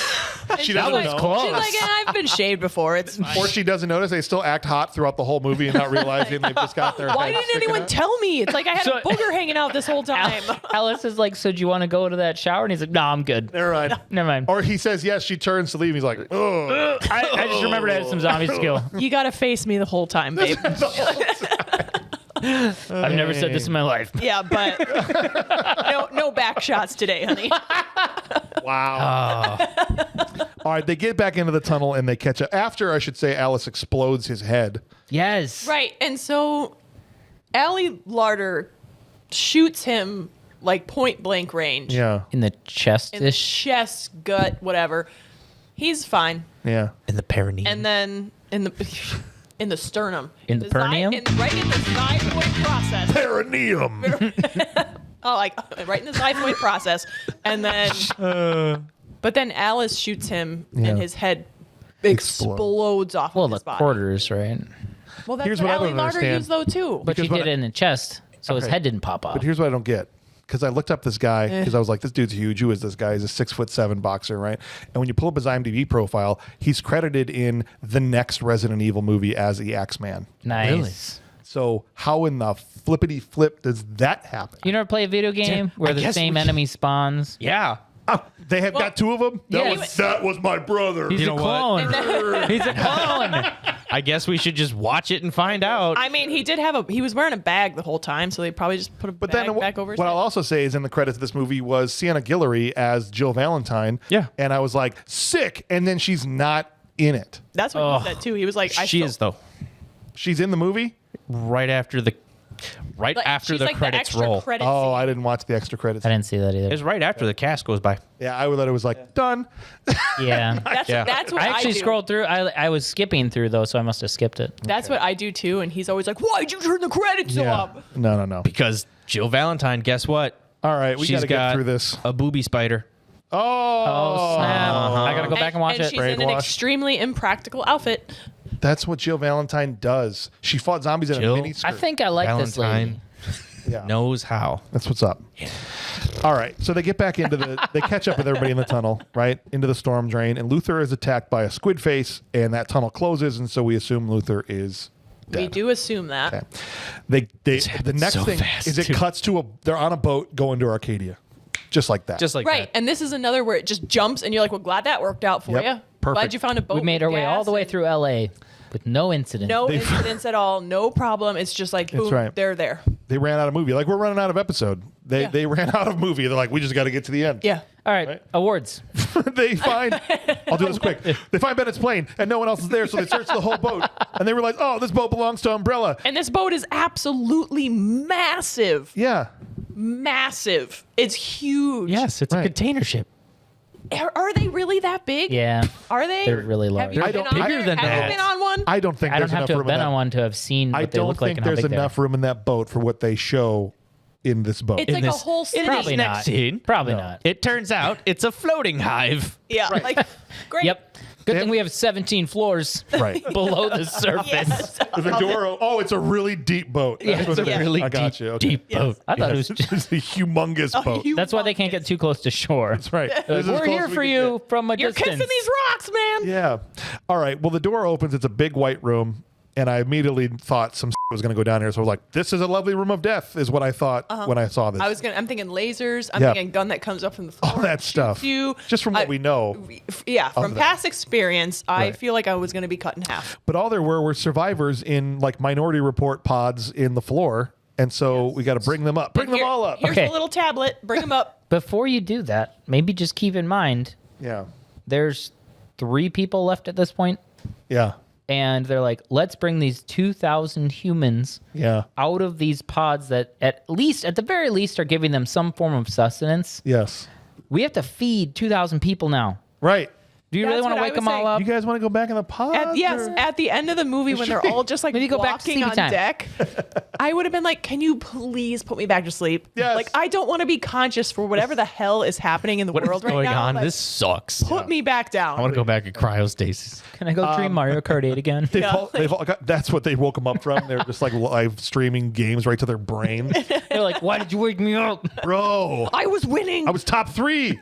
She She's doesn't like, know. close. She's like, I've been shaved before. It's fine. Or she doesn't notice. They still act hot throughout the whole movie and not realizing they've just got their Why heads didn't sticking anyone out. tell me? It's like I had So- a booger hanging out this whole time. Alice is like, so do you want to go to that shower? And he's like, no, I'm good. Never mind. Never mind. Or he says yes. She turns to leave. And he's like, oh. I just remembered I had some zombies to kill. You gotta face me the whole time, babe. I've never said this in my life. Yeah, but no back shots today, honey. Wow. All right, they get back into the tunnel and they catch up. After, I should say, Alice explodes his head. Yes. Right, and so Allie Larder shoots him like point blank range. Yeah, In the In the chest-ish. chest, gut, whatever. He's fine. yeah. In the perineum. And then in the sternum. In the perineum? Right in the xiphoid process. Perineum. Oh, like right in the xiphoid process. And then but then Alice shoots him Yeah. and his head explodes off Well, of the his body. quarters, right? Well, that's Here's what what I Allie don't Larder understand. used though too. But she Because what did it in the chest, so his Okay. head didn't pop off. But here's what I don't get. because I looked up this guy because I was like, this dude's huge. Who is this guy? He's a 6'7" boxer, right? And when you pull up his IMDb profile, he's credited in the next Resident Evil movie as the Axeman. Nice. So how in the flippity flip does that happen? You never play a video game where the guess same we- enemy spawns? Yeah. They have got two of them. Yeah, That was my brother. He's You a know what? clone. He's a clone. I guess we should just watch it and find out. I mean, he was wearing a bag the whole time, so they probably just put a But bag then back over his what head. I'll also say is in the credits of this movie was Sienna Guillory as Jill Valentine. Yeah. And I was like, sick. And then she's not in it. That's what he said too. He was like, she is though. She's in the movie? Right after the she's the like credits extra roll. Credit Oh, scene. I didn't watch the extra credits. I didn't see that either. It's right after the cast goes by. Yeah, I would thought it was like, done. Yeah. That's what I actually do. scrolled through. I was skipping through though, so I must have skipped it. That's what I do too. And he's always like, why'd you turn the credits up? No. Because Jill Valentine, guess what? All right, we got She's to get got through this. a booby spider. Oh, Snap. I gotta go back and watch and it. she's in an Brainwash. extremely impractical outfit. that's what Jill Valentine does. She fought zombies in Jill? a mini skirt. I think I like this lady. Valentine yeah. knows how. That's what's up. All right, so they get back into they catch up with everybody in the tunnel, right? Into the storm drain, and Luther is attacked by a squid face, and that tunnel closes, and so we assume Luther is dead. We do assume that. Okay. The happened next so thing fast, is it too. cuts to they're on a boat going to Arcadia. Just like that. Just like Right. that. And this is another where it just jumps and you're like, well, glad that worked out for Yep. you. Perfect. Glad you found a boat. We made our with way all gas the way and through LA with no incident. No incidents at all. No problem. It's just like, boom, right. they're there. They ran out of movie. Like we're running out of episode. Yeah. They ran out of movie. They're like, we just got to get to the end. Yeah. All right, awards. They find I'll do this quick. They find Bennett's plane and no one else is there, so they search the whole boat and they realize, oh, this boat belongs to Umbrella. And this boat is absolutely massive. Yeah. Massive. It's huge. Yes, it's Right. a container ship. Are they really that big? Yeah. Are they? They're really Have large. you I been don't- on bigger there? than Have that. you been on one? I don't think I there's don't have enough to have room in been that. on one to have seen what I they don't look like think and how there's big they enough are. room in that boat for what they show in this boat. It's In like this- a whole city. Probably next not. scene. Probably not. It turns out it's a floating hive. Yeah. Like, great. Yep. Good They thing have- we have 17 floors right. below the surface. Yes. The door. Oh, it's a really deep boat. Yeah, That's it's what a it is. really I got you. Okay. deep boat. I thought it was It's a humongous boat. You That's why they can't get too close to shore. That's right. This is as We're close here as we for can you get. from a You're distance. kissing these rocks, man. Yeah. All right. Well, the door opens. It's a big white room. And I immediately thought some was going to go down here. So I was like, this is a lovely room of death, is what I thought when I saw this. I'm thinking lasers. I'm Yeah. thinking gun that comes up from the floor. All that and shoots stuff. You. Just from what we know. Yeah, from that. past experience, I Right. feel like I was going to be cut in half. But all there were survivors in like Minority Report pods in the floor. And so we got to bring them up. Bring them Here- all up. Here's Okay. a little tablet. Bring them up. Before you do that, maybe just keep in mind Yeah. there's 3 people left at this point, Yeah. and they're like, let's bring these 2,000 humans Yeah. out of these pods that at the very least, are giving them some form of sustenance. Yes. We have to feed 2,000 people now. Right. Do you really That's want to what I wake was them all saying. up? You guys want to go back in the pod? Yes, at the end of the movie when they're all just like Maybe go back to walking sleepy on time. deck, I would have been like, "Can you please put me back to sleep?" Yes. Like I don't want to be conscious for whatever the hell is happening in the What is world right going now. on? Like, This sucks. put me back down. I want to go back in cryostasis. Can I go dream Mario Kart 8 again? They've all got, that's what they woke them up from. They're just like live streaming games right to their brain. They're like, why did you wake me up? Bro, I was winning. I was top 3.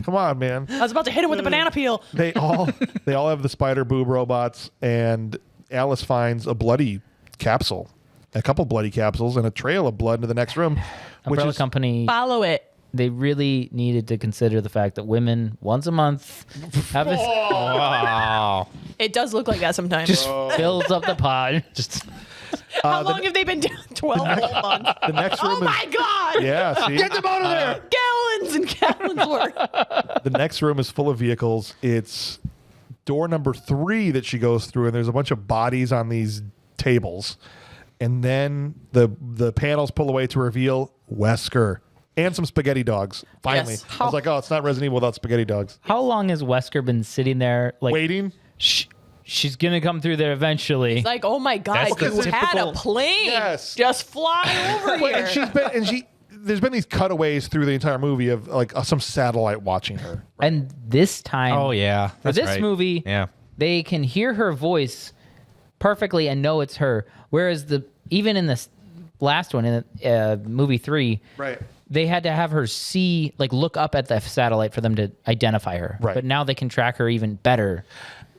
Come on, man. I was about to hit him with a banana peel. They all have the spider boob robots, and Alice finds a bloody capsule, a couple bloody capsules, and a trail of blood into the next room, which Umbrella is Company, Follow it. they really needed to consider the fact that women once a month have this Wow. It does look like that sometimes. just fills up the pod. Just How long have they been doing? 12 whole months. the next Oh room is my God! yeah. See, get them out of there. Gallons and gallons worth. The next room is full of vehicles. It's door number 3 that she goes through, and there's a bunch of bodies on these tables. And then the panels pull away to reveal Wesker and some spaghetti dogs. Finally, Yes. I was like, oh, it's not Resident Evil without spaghetti dogs. how long has Wesker been sitting there? Like, Waiting. she's gonna come through there eventually. It's like, oh my God, That's the you had a typical- plane Yes. just fly over Well, here. there's been these cutaways through the entire movie of like some satellite watching her. And this time, Oh yeah. for That's this right. movie, Yeah. they can hear her voice perfectly and know it's her. Whereas even in this last one in movie 3, Right. they had to have her look up at the satellite for them to identify her. Right. But now they can track her even better.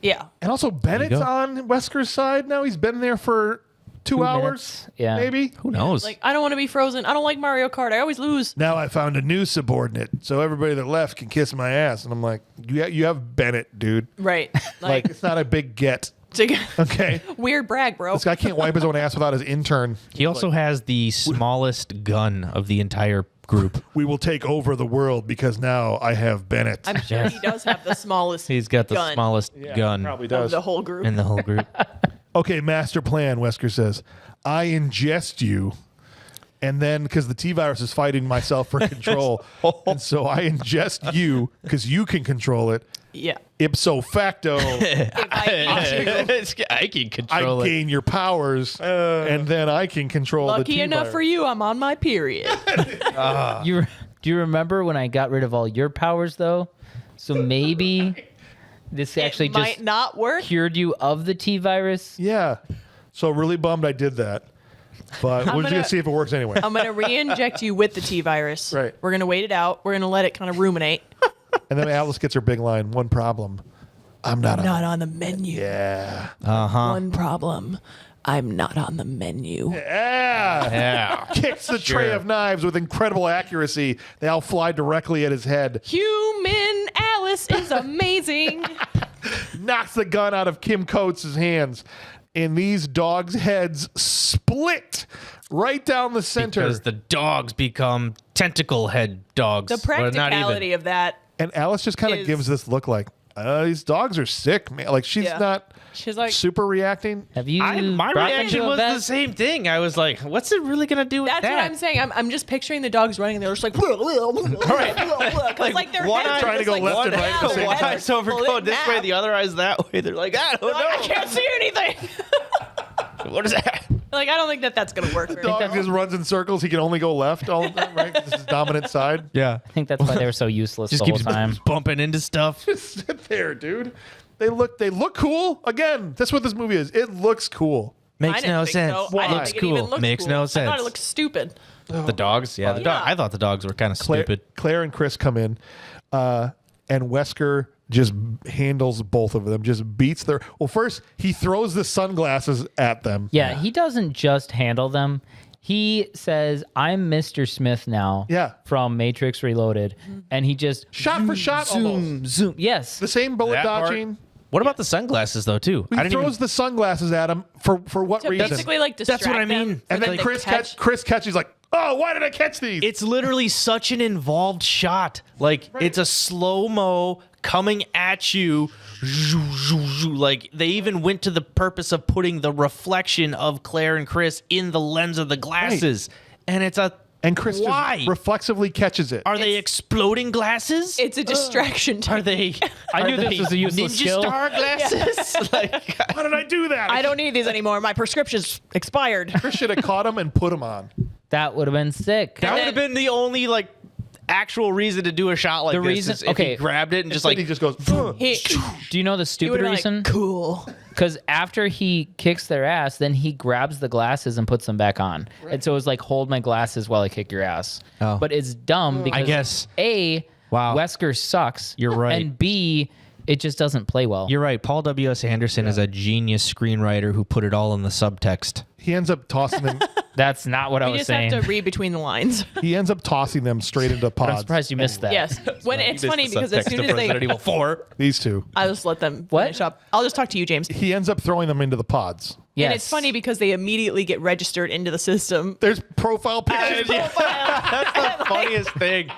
Yeah. And also, Bennett's on Wesker's side now. He's been there for 2 hours, minutes. Yeah. maybe. Who knows? Like, I don't want to be frozen. I don't like Mario Kart. I always lose. Now I found a new subordinate, so everybody that left can kiss my ass. And I'm like, you have Bennett, dude. Right. Like, it's not a big get. Okay. Weird brag, bro. This guy can't wipe his own ass without his intern. he also has the smallest gun of the entire group. We will take over the world because now I have Bennett. I'm sure he does have the smallest He's got the gun smallest gun Probably of does. the whole group. in the whole group. Okay, master plan, Wesker says. I ingest you. And then, because the T-virus is fighting myself for control, and so I ingest you because you can control it. Yeah. Ipso facto, I can I control it. gain your powers, and then I can control the Lucky enough T-virus. for you, I'm on my period. Do you remember when I got rid of all your powers, though? So maybe this actually it might just not work. cured you of the T-virus? Yeah. So really bummed I did that. But we're just going gonna- to see if it works anyway. I'm going to re-inject you with the T-virus. Right. We're going to wait it out. We're going to let it kind of ruminate. And then Alice gets her big line. One problem. I'm not on. Not on the menu. Yeah. One problem. I'm not on the menu. Yeah. Yeah. Kicks the tray of knives with incredible accuracy. They all fly directly at his head. Human Alice is amazing. Knocks the gun out of Kim Coates' hands. And these dogs' heads split right down the center. Because the dogs become tentacle head dogs. The Well, not even. practicality of that. And Alice just kind of is- gives this look like, these dogs are sick, man. Like, she's Yeah. not She's like, super reacting. Have you? My brought them reaction to a was vet? the same thing. I was like, what's it really going to do with that's that? what I'm saying. I'm just picturing the dogs running and they're just like, like their one heads eye are trying to just go like, left and right at the down, same heads time. are eye's over split going this in way, half. the other eye's that way. They're like, I don't Like, I know. can't see anything. What is that? Like, I don't think that's going to work. very Dog well. just runs in circles. He can only go left all the time, right? This is dominant side. Yeah. I think that's why they were so useless Just the whole keeps time. bumping into stuff. Sit there, dude. They look cool. Again, that's what this movie is. It looks cool. I Makes didn't no think sense. So. I didn't Looks think it even cool. looked Makes cool. no I thought sense. it looked stupid. The dogs, yeah. Yeah. I thought the dogs were kind of stupid. Claire and Chris come in, and Wesker just handles both of them. Just beats their. Well, first he throws the sunglasses at them. Yeah, he doesn't just handle them. He says, "I'm Mr. Smith now." Yeah. From Matrix Reloaded, and he just Shot for shot, almost. zoom. Yes, The same bullet That part- dodging. What about the sunglasses though, too? He throws the sunglasses at him for what To reason? basically, like, distract what I them mean. for And them then to Chris catch. catches like, oh, why did I catch these? It's literally such an involved shot. Like it's a slow-mo coming at you. Like they even went to the purpose of putting the reflection of Claire and Chris in the lens of the glasses. And it's a and Chris why? just reflexively catches it. Are they exploding glasses? It's a distraction. Are they? I knew are this they was a useless Ninja skill. Star glasses? Like, Why did I do that? I don't need these anymore. My prescription's expired. Chris should have caught him and put him on. that would have been sick. that would have been the only like actual reason to do a shot like The this. reason- Is if okay. he grabbed it and just Like like he just goes. He, Do you know the he stupid would have reason? like, cool. Because after he kicks their ass, then he grabs the glasses and puts them back on. And so it was like, hold my glasses while I kick your ass. Oh. But it's dumb because guess. A, Wow. Wesker sucks. You're right. And B, it just doesn't play well. You're right. Paul W.S. Anderson is a genius screenwriter who put it all in the subtext. He ends up tossing them. That's not what I You was just saying. have to read between the lines. He ends up tossing them straight into I'm pods. surprised you missed that. Yes. When it's funny because as soon as Resident they, Evil 4. These two. I'll just let them What? finish up. I'll just talk to you, James. He ends up throwing them into the pods. Yes. And it's funny because they immediately get registered into the system. There's profile pictures. That's the funniest thing.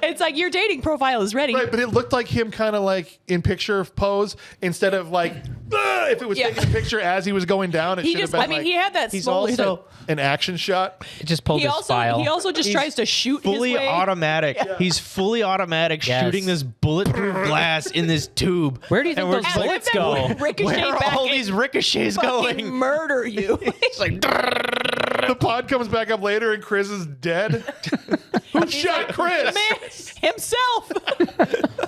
It's like your dating profile is ready. Right, but it looked like him kind of like in picture pose instead of like if it was Yeah. taking a picture as he was going down. It He should have just, been I mean, like he had that He's small. also an action shot. It just pulled He his also file. he also just tries to shoot Fully his way. automatic. He's fully automatic Yes. shooting this bulletproof glass in this tube. Where do you And think we're those just like, bullets That go? would ricochet Where are back all and these ricochets fucking going? murder you. It's like, The pod comes back up later and Chris is dead. Who shot Chris? Man, himself.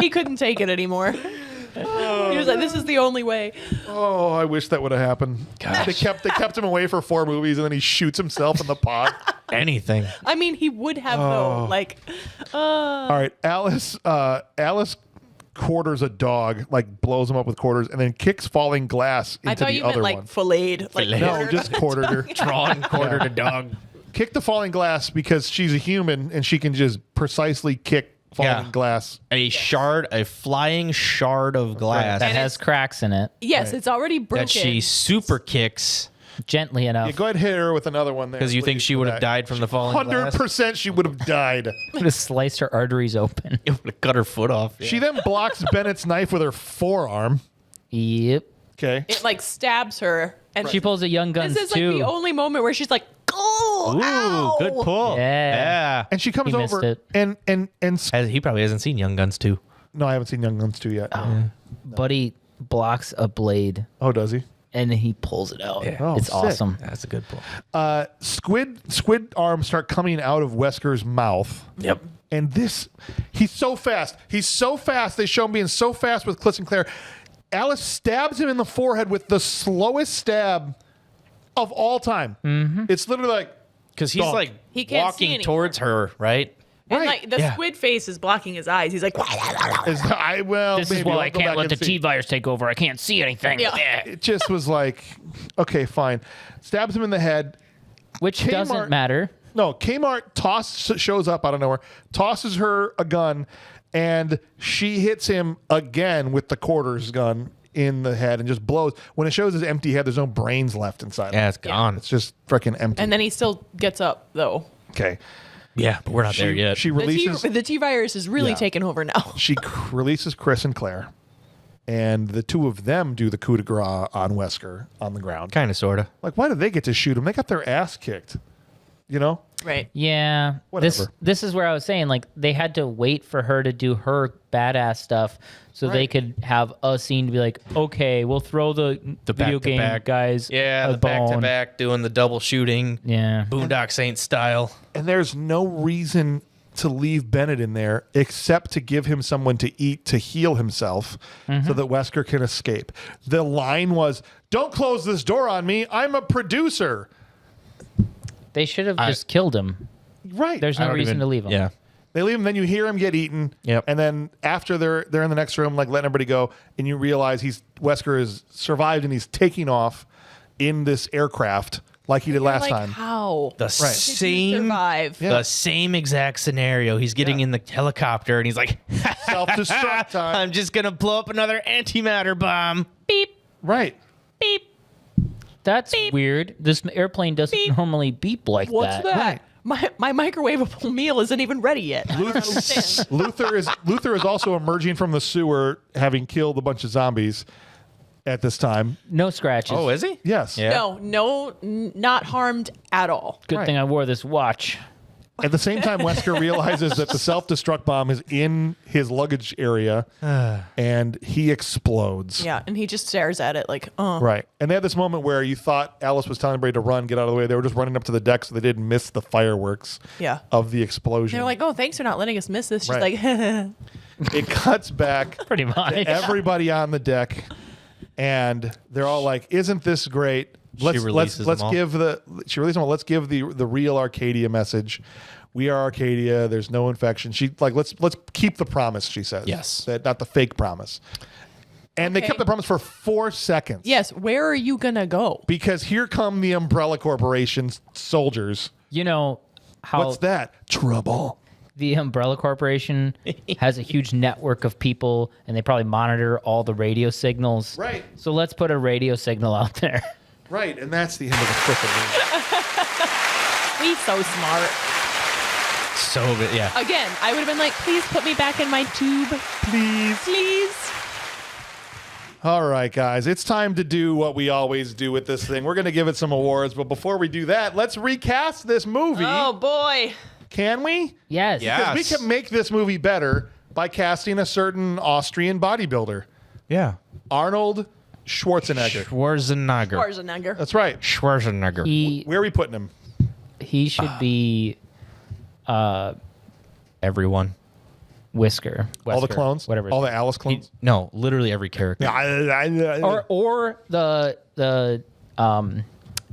He couldn't take it anymore. He was was like, this is the only way. Oh, I wish that would have happened. They kept him away for 4 movies, and then he shoots himself in the pod. Anything. I mean, he would have though. Like, All right, Alice quarters a dog, like blows him up with quarters, and then kicks falling glass into I thought the you other meant like one. filleted. Like, No, quartered. just quartered her. Drawn quarter to dog. Kick the falling glass because she's a human and she can just precisely kick falling Yeah. glass. A flying shard of glass That has cracks in it Yes, it's already broken. that she super kicks gently enough. Yeah, go ahead and hit her with another one there. because you think please, she for would have that. died from the falling glass. 100% she would have died. Would have sliced her arteries open. It would have cut her foot off. She then blocks Bennett's knife with her forearm. Yep. Okay. It like stabs her, and She pulls a Young Guns this is too. like the only moment where she's like, "Oh, Ooh, ow!" good pull. Yeah. And she comes He missed over it. and He probably hasn't seen Young Guns 2. no, I haven't seen Young Guns 2 yet. Buddy blocks a blade Oh, does he? and he pulls it out. Oh, It's sick. awesome. That's a good pull. Squid arms start coming out of Wesker's mouth. Yep. And he's so fast. He's so fast. They show him being so fast with Cliss and Claire. Alice stabs him in the forehead with the slowest stab of all time. Mm-hmm. It's literally like, Because he's Dog. like He can't see walking anymore. towards her, right? And Right. like the Yeah. squid face is blocking his eyes. He's like, This is why I can't let the T virus take over. I can't see anything. Yeah. It just was like, okay, fine. Stabs him in the head. Which Kmart- doesn't matter. No, Kmart shows up out of nowhere, tosses her a gun, and she hits him again with the quarters gun in the head and just blows. When it shows his empty head, there's no brains left inside. Yeah, it's gone. It's just freaking empty. and then he still gets up though. Okay. Yeah, but we're not there yet. She The releases. T virus is really Yeah. taking over now. She releases Chris and Claire, and the two of them do the coup de grace on Wesker on the ground. Kind of, sort of. Like, why did they get to shoot him? They got their ass kicked. You know? Right. Yeah. Whatever. This is where I was saying, like, they had to wait for her to do her badass stuff so they Right. could have a scene to be like, okay, we'll throw the video game back-to-back. guys Yeah, a the back to bone. back doing the double shooting. Yeah. Boondock Saints style. And there's no reason to leave Bennett in there except to give him someone to eat to heal himself so that Wesker can escape. The line was, "Don't close this door on me. I'm a producer." They should have just killed him. Right. There's no reason to leave him. Yeah. They leave him, then you hear him get eaten. Yep. And then after they're in the next room, like letting everybody go, and you realize Wesker has survived and he's taking off in this aircraft like he did last like, time. how? The Did he same survive? Yeah. the same exact scenario. He's getting in the helicopter and he's like, Self-destruct time. I'm just gonna blow up another antimatter bomb. Beep, Right. beep. That's weird. This airplane doesn't Beep. normally beep like What's that. that? My microwavable meal isn't even ready yet. I don't understand. Luther is also emerging from the sewer, having killed a bunch of zombies at this time. No scratches. Oh, is he? Yes. Yeah. Not harmed at all. Good Right. thing I wore this watch. At the same time, Wesker realizes that the self-destruct bomb is in his luggage area, and he explodes. Yeah, and he just stares at it like, Right. And they had this moment where you thought Alice was telling everybody to run, get out of the way. They were just running up to the deck so they didn't miss the fireworks Yeah. of the explosion. They're like, oh, thanks for not letting us miss this. She's Right. like, It cuts back Pretty much. to everybody on the deck, and they're all like, "Isn't this great?" releases them all. She releases them all. Let's give the real Arcadia message. We are Arcadia. There's no infection. She like let's keep the promise. She says, Yes. that not the fake promise. And they Okay. kept the promise for 4 seconds. yes, where are you going to go? Because here come the Umbrella Corporation's soldiers. You know how What's that? Trouble. the Umbrella Corporation has a huge network of people, and they probably monitor all the radio signals. Right. So let's put a radio signal out there. Right, and that's the end of the freaking movie. We so smart. So good. Yeah. Again, I would have been like, please put me back in my tube. Please. Please. All right, guys, it's time to do what we always do with this thing. We're going to give it some awards, but before we do that, let's recast this movie. Oh, boy. Can we? Yes. Yeah. Because we can make this movie better by casting a certain Austrian bodybuilder, Yeah. Arnold Schwarzenegger. Schwarzenegger. That's right. Schwarzenegger. Where are we putting him? He should be Everyone. Whisker. All the Wesker, clones? whatever. All the Alice clones? No, literally every character. or the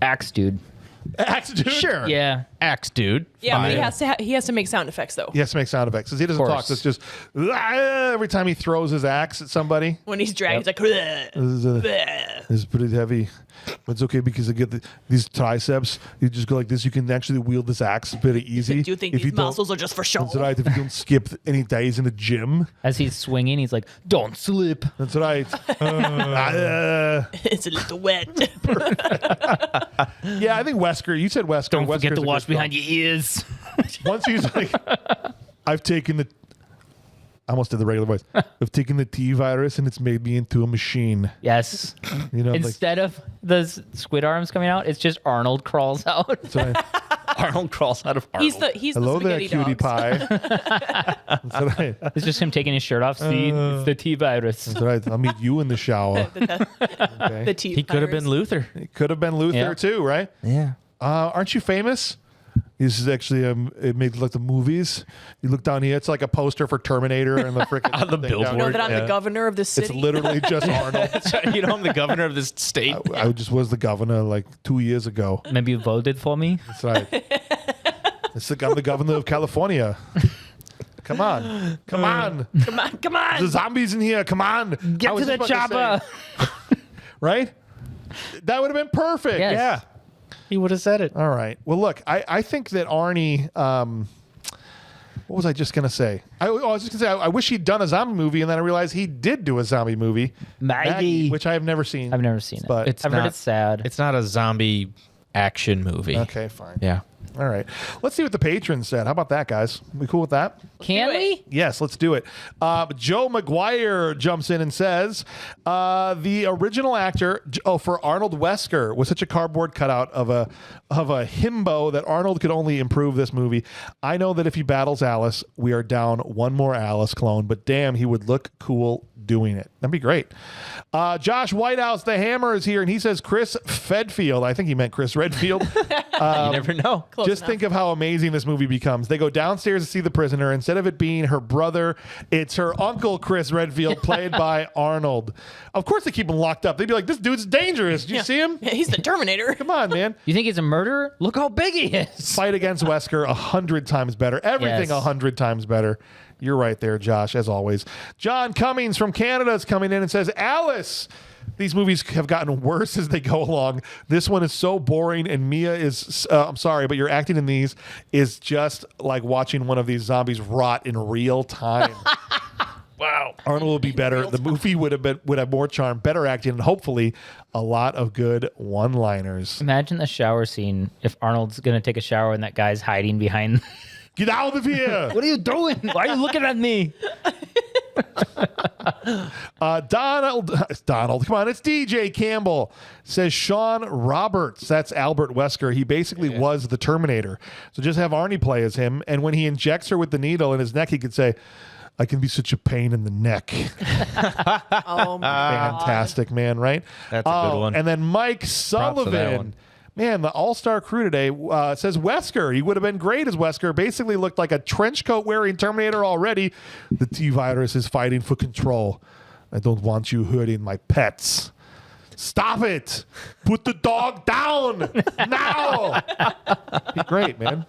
axe dude. Axe dude? Sure. Yeah. Axe dude. Yeah, but Fine. he has to make sound effects though. He has to make sound effects because he doesn't talk. course. So it's just every time he throws his axe at somebody. When he's dragging, he's like, "Bleh, bleh." This is pretty heavy. But it's okay because I get these triceps. You just go like this. You can actually wield this axe pretty easy. Do you think if these don't- muscles are just for show? That's right. If you don't skip any days in the gym, As he's swinging, he's like, "Don't slip." that's right. It's a little wet. Yeah, I think Wesker. You said Wesker. Don't Wesker's forget to a wash good behind film. your ears. Once he's like, I've taken the. I almost did the regular voice. I've taken the T virus and it's made me into a machine. Yes. You know, like, Instead of the squid arms coming out, it's just Arnold crawls out. that's right. Arnold crawls out of Arnold. He's Hello the there, spaghetti cutie dogs. pie. That's right. It's just him taking his shirt off. See, it's the T virus. That's right. I'll meet you in the shower. The teeth. He could have been Luther. It could have been Luther Yeah. too, right? Yeah. Aren't you famous? This is actually it made like the movies. You look down here, it's like a poster for Terminator and the freaking On the thing down billboard. You know here. that I'm the governor of this It's city. literally just Arnold. You know, I'm the governor of this state. I just was the governor like 2 years ago. Maybe you voted for me. That's right. I'm the governor of California. Come on. Come on. Come on, come on. The zombies in here. Come on. Get to the chopper. Right? That would have been perfect. Yes. Yeah. He would have said it. All right. Well, look, I think that Arnie. What was I just going to say? I was just going to say, I wish he'd done a zombie movie, and then I realized he did do a zombie movie. Maggie. Which I have never seen. I've never seen it. But It's I've heard not- it's sad. It's not a zombie action movie. okay, fine. Yeah. All right. Let's see what the patrons said. How about that, guys? We cool with that? Can do it. we? Yes, let's do it. Joe McGuire jumps in and says, the original actor for Arnold Wesker was such a cardboard cutout of a himbo that Arnold could only improve this movie. I know that if he battles Alice, we are down one more Alice clone, but damn, he would look cool doing it. That'd be great. Josh Whitehouse, the Hammer, is here, and he says Chris Fedfield. I think he meant Chris Redfield. You never know. Close Just enough. think of how amazing this movie becomes. They go downstairs to see the prisoner. Instead of it being her brother, it's her uncle, Chris Redfield, played by Arnold. Of course, they keep him locked up. They'd be like, this dude's dangerous. Did you see him? Yeah, he's the Terminator. Come on, man. You think he's a murderer? Look how big he is. Fight against Wesker 100 times better. Everything Yes. 100 times better. You're right there, Josh, as always. John Cummings from Canada is coming in and says, Alice, these movies have gotten worse as they go along. This one is so boring, and Mia is, I'm sorry, but your acting in these is just like watching one of these zombies rot in real time. Wow. Arnold would be better. The movie would have more charm, better acting, and hopefully a lot of good one-liners. Imagine the shower scene if Arnold's going to take a shower and that guy's hiding behind. Get out of here. What are you doing? Why are you looking at me? Donald, come on, it's DJ Campbell. Says Sean Roberts. That's Albert Wesker. He basically was the Terminator. So just have Arnie play as him, and when he injects her with the needle in his neck, he could say, I can be such a pain in the neck. Oh my Fantastic, man, right? That's a good one. And then Mike for that Sullivan. one. Man, the all-star crew today says Wesker. He would have been great as Wesker. Basically looked like a trench coat wearing Terminator already. The T-Virus is fighting for control. I don't want you hurting my pets. Stop it. Put the dog down now. Be great, man.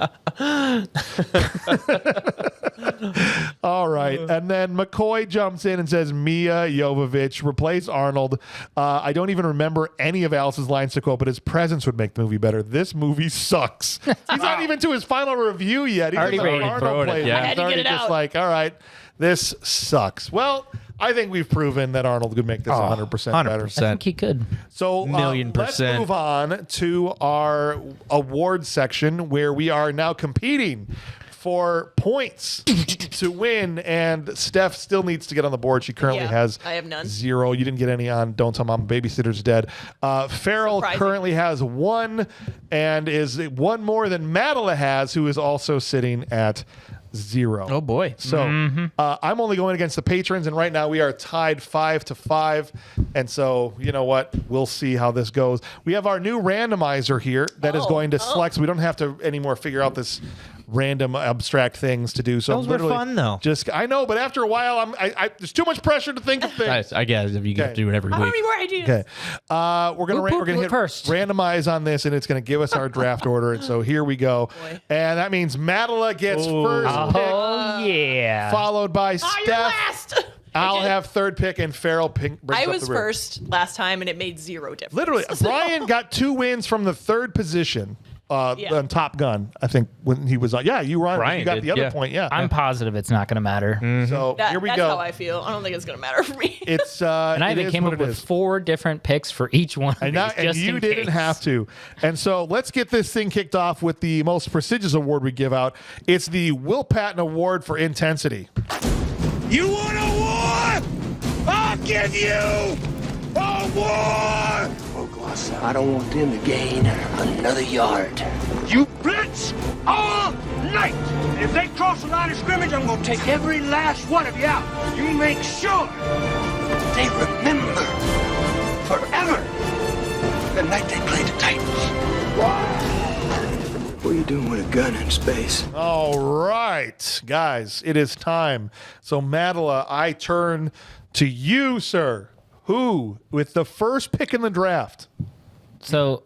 All right. And then McCoy jumps in and says, Milla Jovovich, replace Arnold. I don't even remember any of Alice's lines to quote, but his presence would make the movie better. This movie sucks. He's not even to his final review yet. He's Already just like, ready to throw Arnold it, played. yeah. I He's had to get already it just out. like, all right, this sucks. Well, I think we've proven that Arnold could make this 100% better. 100%. I think he could. So Million let's percent. move on to our awards section where we are now competing for points to win. And Steph still needs to get on the board. She currently Yeah, has I have none. 0. You didn't get any on Don't Tell Mom Babysitter's Dead. Farrell Surprising. currently has 1 and is 1 more than Mattila has, who is also sitting at 0. Oh boy. So I'm only going against the patrons, and right now we are tied 5-5. And so, you know what? We'll see how this goes. We have our new randomizer here that is going to select, so we don't have to anymore figure out this random abstract things to do. So Those were literally fun, though. I know, but after a while, there's too much pressure to think of things. I guess if you get to do it every How week. many more ideas? Okay, we're gonna hit first. randomize on this, and it's gonna give us our draft order. And so here we go, and that means Mattila gets first pick, Oh yeah. followed by You're Steph. last. I'll have third pick, and Farrell brings I up was the rear. first last time, and it made 0 difference. Literally, Brian got 2 wins from the third position on Top Gun. I think when he was on. Yeah, you were on. Brian you got did, the other yeah. point. Yeah, I'm positive it's not going to matter. so here we That's go. how I feel. I don't think it's going to matter for me. It's And I it even is came what up it with is. 4 different picks for each one. Of And, these, and just you in didn't case. have to. And so let's get this thing kicked off with the most prestigious award we give out. It's the Will Patton Award for Intensity. You want a war? I'll give you a war! I don't want them to gain another yard. You blitz all night! And if they cross the line of scrimmage, I'm gonna take every last one of you out. You make sure they remember forever the night they played the Titans. What are you doing with a gun in space? All right, guys, it is time. So, Mattila, I turn to you, sir. Who, with the first pick in the draft? So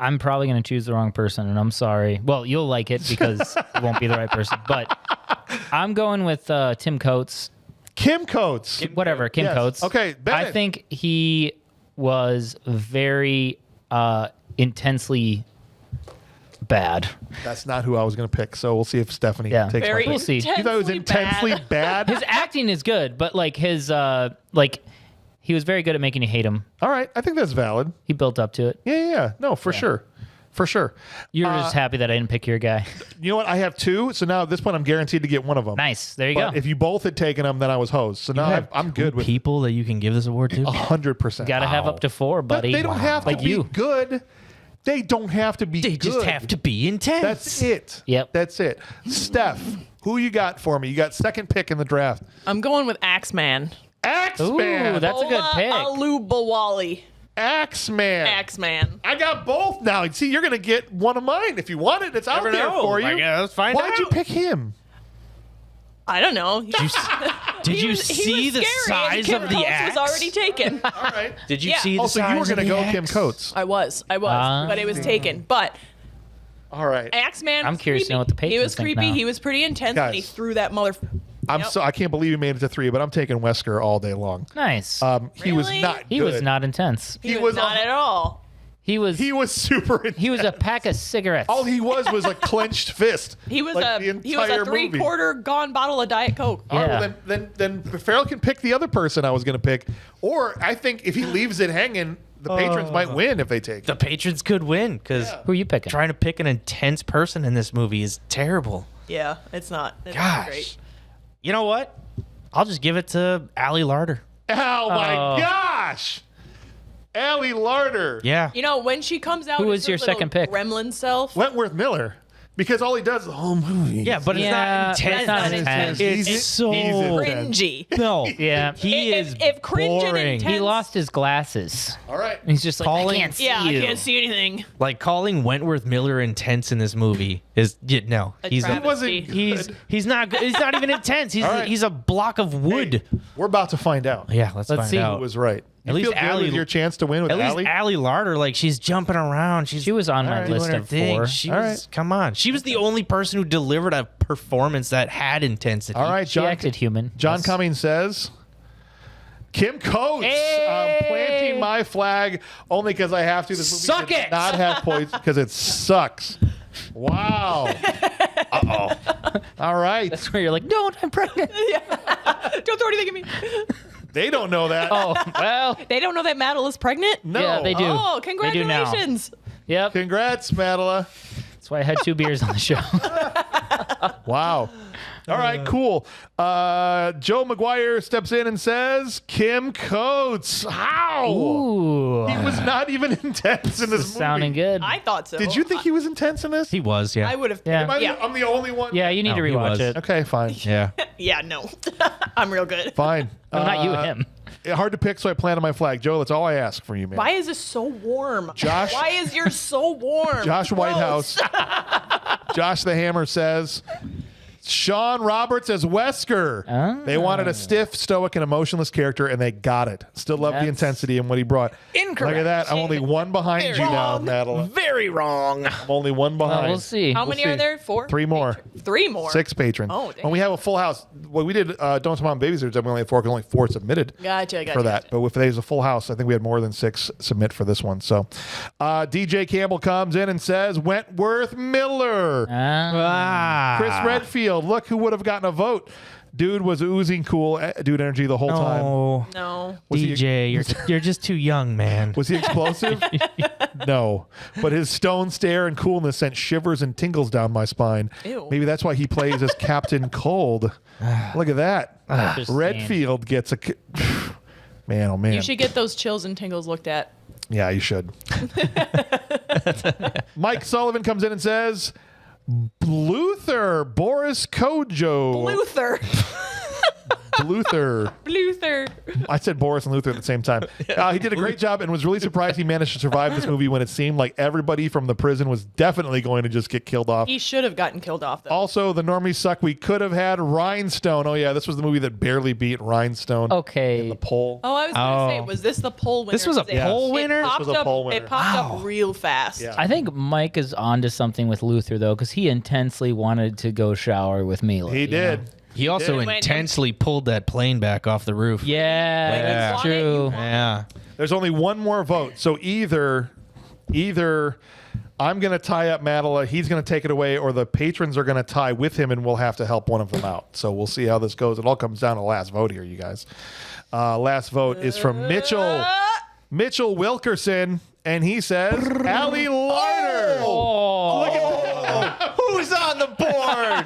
I'm probably going to choose the wrong person, and I'm sorry. Well, you'll like it because it won't be the right person. But I'm going with Tim Coates. Kim Coates. Whatever, Kim Yes. Coates. Okay, Bennett. I think he was very intensely bad. That's not who I was going to pick, so we'll see if Stephanie Yeah. takes Very my We'll pick. see. You thought it was intensely intensely bad? His acting is good, but like his he was very good at making you hate him. All right, I think that's valid. He built up to it. Yeah. No, for sure. For sure. You're just happy that I didn't pick your guy. You know what? I have 2, so now at this point I'm guaranteed to get one of them. Nice. There you But go. if you both had taken them, then I was hosed. So now I'm good with people that you can give this award to. 100%. Got to have up to 4, buddy. They don't have to like be you. good. They don't have to be They good. just have to be intense. That's it. Yep. That's it. Steph, who you got for me? You got second pick in the draft. I'm going with Axeman. Axeman. Ooh, that's a good pick. Alubawali. Axeman. Axeman. I got both now. See, you're going to get one of mine. If you want it, it's out Never there know. for you. I guess, let's find Why'd you out. pick him? I don't know. Did you see the size of the axe? was already taken. All right. Did you Yeah. see the Also, size you were of going to the go axe? Kim Coates. I was, but it was taken. But All right. Axeman. I'm was curious to know what the creepy. He patrons was think creepy. now. He was pretty intense, and he Guys. threw that mother. Yep. I can't believe you made it to 3, but I'm taking Wesker all day long. Nice. He was Really? not good. he was not intense. He, he was was not at all. He was super intense. he was a pack of cigarettes. All he was a clenched fist. He was like the a entire movie. 3/4 gone bottle of Diet Coke. All right, Yeah. well, then Farrell can pick the other person I was going to pick. Or I think if he leaves it hanging, the patrons might win if they take The it. patrons could win because Who are you picking? trying to pick an intense person in this movie is terrible. Yeah, it's not. It's not Gosh. great. You know what? I'll just give it to Allie Larder. Oh, my gosh. Allie Larder. Yeah. You know, when she comes out, Who as was her your little second pick? Gremlin self. Wentworth Miller. Because all he does is the whole movie. Yeah, but Yeah, it's not intense. it's not intense. It's so Cringy. no. Yeah. He is If cringe and boring. intense- He lost his glasses. All right. He's just like, Calling- I can't see Yeah, you. I can't see anything. Like calling Wentworth Miller intense in this movie is no. He's travesty. wasn't he's he's not good. He's not even intense. He's All right. he's a block of wood. We're about to find out. Yeah, let's Let's find see who Who out. was right. You At least feel good Allie- with your chance to win with At least Allie? Allie Larder, like she's jumping around. She was on my doing list her of thing. 4. She All was, right. come on. She was the only person who delivered a performance that had intensity. All right, She John. acted human. John Yes. Cummings says, Kim Coates. I'm planting my flag only because I have to. This movie Suck did it! not have points because it sucks. Wow. Uh-oh. All right. That's where you're like, don't, I'm pregnant. Don't throw anything at me. They don't know that. Oh, well. They don't know that Mattila is pregnant? No. Yeah, they do. Oh, They do now. congratulations. Yep. Congrats, Mattila. That's why I had 2 beers on the show. Wow. All right, cool. Joe McGuire steps in and says, Kim Coates. How? Ooh. He was not even intense in this movie. Sounding good. I thought so. Did you think he was intense in this? He was, yeah. I would have. Yeah. I'm the only one? Yeah, you need to No, he rewatch was. it. Okay, fine. Yeah. Yeah, no. I'm real good. Fine. No, not you, him. Hard to pick, so I planted my flag. Joe, that's all I ask from you, man. Why is this so warm? Josh- Why is yours so warm? Josh Gross. Whitehouse. Josh the Hammer says, Sean Roberts as Wesker. Ah. They wanted a stiff, stoic, and emotionless character, and they got it. Still love the That's intensity and what he brought. Incorrect. Look at that. I'm only one behind you now, Mattila. Very wrong. I'm only one behind. We'll see. How many see. are there? 4? 3 more. 3 more. 6 patrons. Oh, dang. When we have a full house, when we did Don't Smile on Babysitters, we only had 4, 'cause only 4 submitted Gotcha. for that. But if there's a full house, I think we had more than 6 submit for this one. So DJ Campbell comes in and says, Wentworth Miller. Chris Redfield. Look who would have gotten a vote. Dude was oozing cool dude energy the whole time. Oh, No. Was he- DJ, you're just too young, man. Was he explosive? No. But his stone stare and coolness sent shivers and tingles down my spine. Ew. Maybe that's why he plays as Captain Cold. Look at that. Just Redfield gets a... Man, oh man. You should get those chills and tingles looked at. Yeah, you should. Mike Sullivan comes in and says, Luther, Boris Kojo. Luther. Luther. Luther. I said Boris and Luther at the same time. He did a great job and was really surprised he managed to survive this movie when it seemed like everybody from the prison was definitely going to just get killed off. He should have gotten killed off, though. Also, the normies suck. We could have had Rhinestone. Oh, yeah, this was the movie that barely beat Rhinestone. Okay. The poll. Oh, I was going to say, was this the poll winner? This was a poll winner? It This was a poll winner. It popped up real fast. Yeah. I think Mike is onto something with Luther, though, because he intensely wanted to go shower with Milla. He you did. know? He also Did. intensely pulled that plane back off the roof. Yeah, Like, that's you want it, you true. want Yeah. There's only one more vote. So either I'm going to tie up Mattila, he's going to take it away, or the patrons are going to tie with him and we'll have to help one of them out. So we'll see how this goes. It all comes down to last vote here, you guys. Last vote is from Mitchell Wilkerson, and he says, Allie Larder. Oh, Look at that. Who's on the board?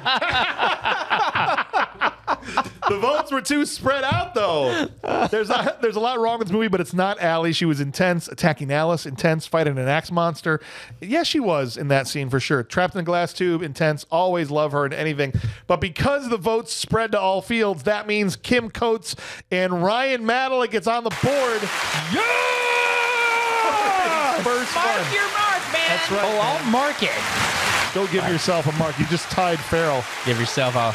The votes were too spread out, though. There's a lot wrong with this movie, but it's not Allie. She was intense, attacking Alice, intense, fighting an axe monster. Yes, she was in that scene for sure. Trapped in a glass tube, intense, always love her in anything. But because the votes spread to all fields, that means Kim Coates and Ryan Mattila gets on the board. Yeah! First Mark one. your mark, man. That's right. oh, I'll mark it. Go give yourself a mark. You just tied Farrell. Give yourself a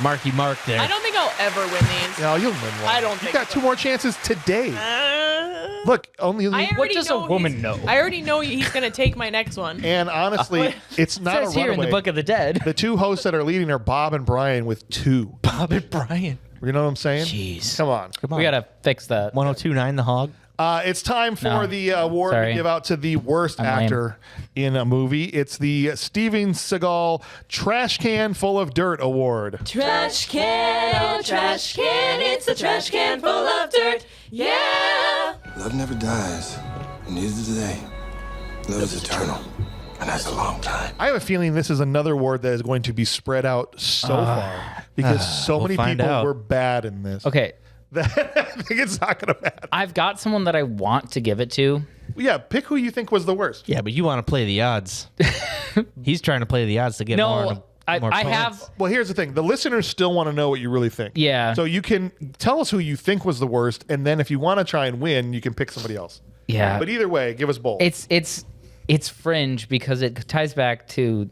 marky mark there. I don't think I'll ever win these. No, you'll win one. I don't You think got so. 2 more chances today. I Look, only. already does a know woman he's- know? I already know he's going to take my next one. And honestly, it's not Says a here in the runaway. Book of the Dead. The 2 hosts that are leading are Bob and Brian with 2. Bob and Brian. You know what I'm saying? Jeez. Come on. We gotta fix that. 1029 The Hog. It's time for No. the award Sorry. to give out to the worst I'm lame. actor in a movie. It's the Steven Seagal Trash Can Full of Dirt Award. Trash can, it's a trash can full of dirt. Yeah. Love never dies, and neither do they. Love is eternal, and that's a long time. I have a feeling this is another award that is going to be spread out so far because so we'll many find people out. were bad in this. Okay, That I think it's not going to matter. I've got someone that I want to give it to. Yeah, pick who you think was the worst. Yeah, but you want to play the odds. He's trying to play the odds to get more. No, I more I points. have. Well, here's the thing. The listeners still want to know what you really think. Yeah. So you can tell us who you think was the worst, and then if you want to try and win, you can pick somebody else. Yeah. But either way, give us both. It's fringe because it ties back to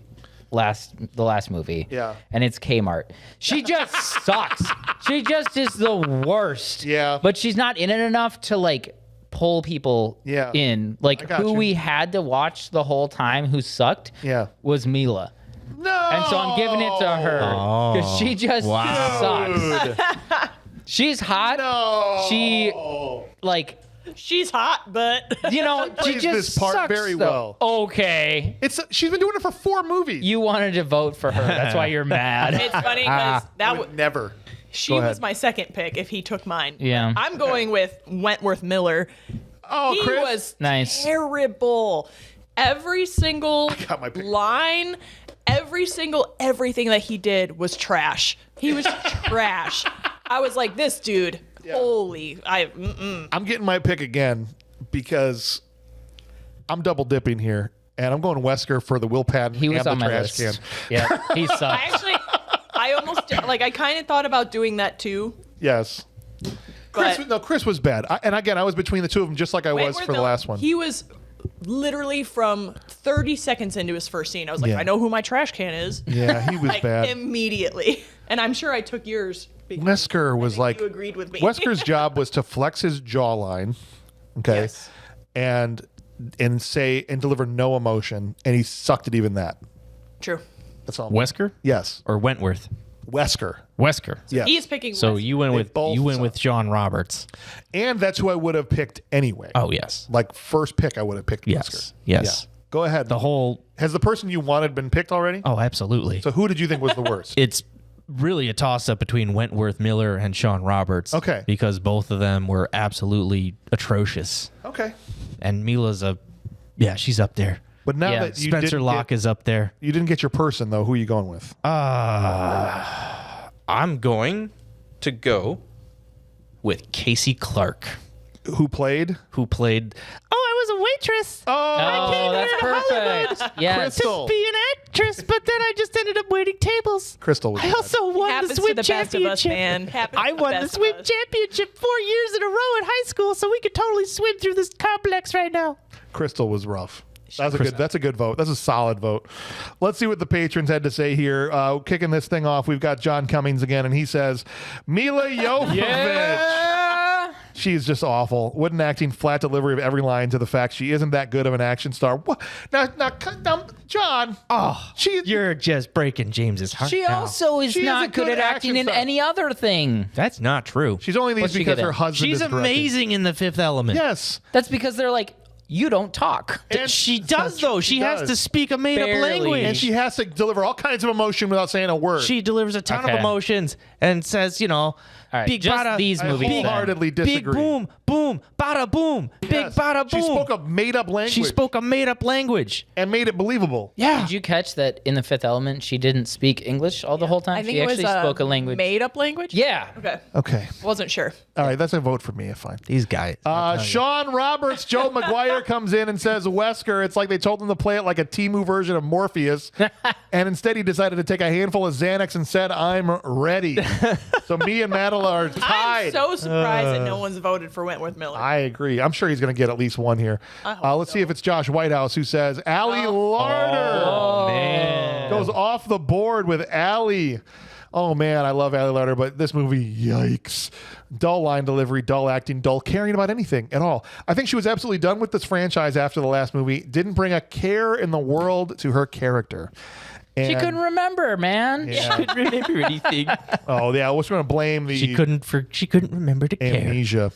the last movie. Yeah. And it's Kmart. She just sucks. She just is the worst. Yeah. But she's not in it enough to like pull people Yeah. in. I Like got who you. we had to watch the whole time who sucked Yeah. was Milla. No. And so I'm giving it to her. Because she just sucks. She's hot. No. She like She's hot, but you know, she Plays just this part sucks, very though. well. Okay. She's been doing it for 4 movies. You wanted to vote for her. That's why you're mad. it's funny because Never. she Go was ahead. my second pick if he took mine. Yeah. I'm going with Wentworth Miller. Oh, He Chris. was Nice. terrible. Every single got my pick. line, every single everything that he did was trash. He was trash. I was like, this dude, holy, I'm getting my pick again because I'm double dipping here, and I'm going Wesker for the Will Patton He was and the on my trash list. can. Yeah, he sucked. I almost I kind of thought about doing that too. Yes. Chris was bad. And again, I was between the two of them, just like I was for the last one. He was literally from 30 seconds into his first scene. I was like, I know who my trash can is. Yeah, he was like, bad. Immediately. And I'm sure I took yours. Wesker was like, you agreed with me. Wesker's job was to flex his jawline, okay, Yes. and say and deliver no emotion, and he sucked at even that. True. That's all. Wesker Yes, or Wentworth? Wesker. Wesker. Yes, He's picking So Wes. you went They with both with John Roberts. and that's who I would have picked anyway. Oh yes. Like first pick, I would have picked Yes. Wesker. Yes. Yeah. Go ahead. Has the person you wanted been picked already? Oh, absolutely. So who did you think was the worst? It's really a toss-up between Wentworth Miller and Sean Roberts. Okay. Because both of them were absolutely atrocious. Okay. And Mila's she's up there. But now that you Spencer didn't Locke is up there. You didn't get your person though. Who are you going with? I'm going to go with Casey Clark. Who played? Oh, I was a waitress. Oh, that's perfect. Yes. Crystal. Be an actress, but then I just ended up waiting tables. Crystal was I also won the Happens to swim the best of us, championship. man. Happens I to the won the best of swim us. championship 4 years in a row in high school, so we could totally swim through this complex right now. Crystal was rough. That's a good vote. That's a solid vote. Let's see what the patrons had to say here. Kicking this thing off, we've got John Cummings again, and he says, Milla Jovovich. She's just awful. Wooden acting, flat delivery of every line to the fact she isn't that good of an action star. What? Now, John. Oh, you're just breaking James's heart. She now. also is She is a not good good at acting action in star. any other thing. That's not true. She's only these What's she because good her at? husband She's is directing. amazing in The Fifth Element. Yes. That's because they're like, you don't talk. And She does, though. She has does. to speak a made-up Barely. language. And she has to deliver all kinds of emotion without saying a word. She delivers a ton of Okay. emotions and says, All right, big just bada, these I movies. then. wholeheartedly big disagree. boom, boom, bada boom, big Yes. bada boom. She spoke a made-up language. She spoke a made-up language. and made it believable. Yeah. Did you catch that in The Fifth Element she didn't speak English all the whole time? I think she it was actually spoke a language. made-up language? Yeah. Okay. Okay. Wasn't sure. All right, that's a vote for me. Fine. These guys. Sean Roberts, Joe McGuire comes in and says, Wesker, it's like they told him to play it like a Temu version of Morpheus. And instead he decided to take a handful of Xanax and said, I'm ready. So me and Mattila are tied. I'm so surprised that no one's voted for Wentworth Miller. I agree. I'm sure he's going to get at least one here. Let's see if it's Josh Whitehouse who says, Allie Larder goes off the board with Allie. Oh, man, I love Allie Larder, but this movie, yikes. Dull line delivery, dull acting, dull caring about anything at all. I think she was absolutely done with this franchise after the last movie. Didn't bring a care in the world to her character. She And- couldn't remember, man. She couldn't remember anything. Oh, yeah, we're going to blame the She couldn't remember to care. amnesia.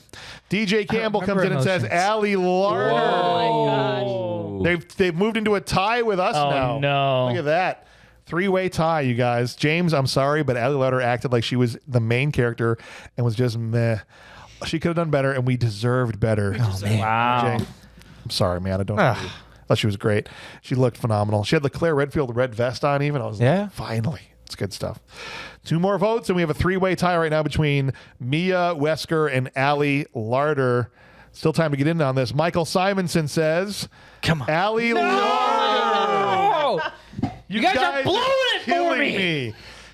DJ Campbell comes in remember and says, emotions. Allie Larder. Oh my gosh. They've moved into a tie with us now. no. Look at that. 3-way tie, you guys. James, I'm sorry, but Allie Larder acted like she was the main character and was just meh. She could have done better, and we deserved better. Wow. Jay, I'm sorry, man. I don't agree. I thought she was great. She looked phenomenal. She had the Claire Redfield red vest on even. I was like, finally. It's good stuff. 2 more votes, and we have a 3-way tie right now between Milla, Wesker, and Allie Larder. Still time to get in on this. Michael Simonson says, Come on. Allie Larder. You guys are blowing it for killing me.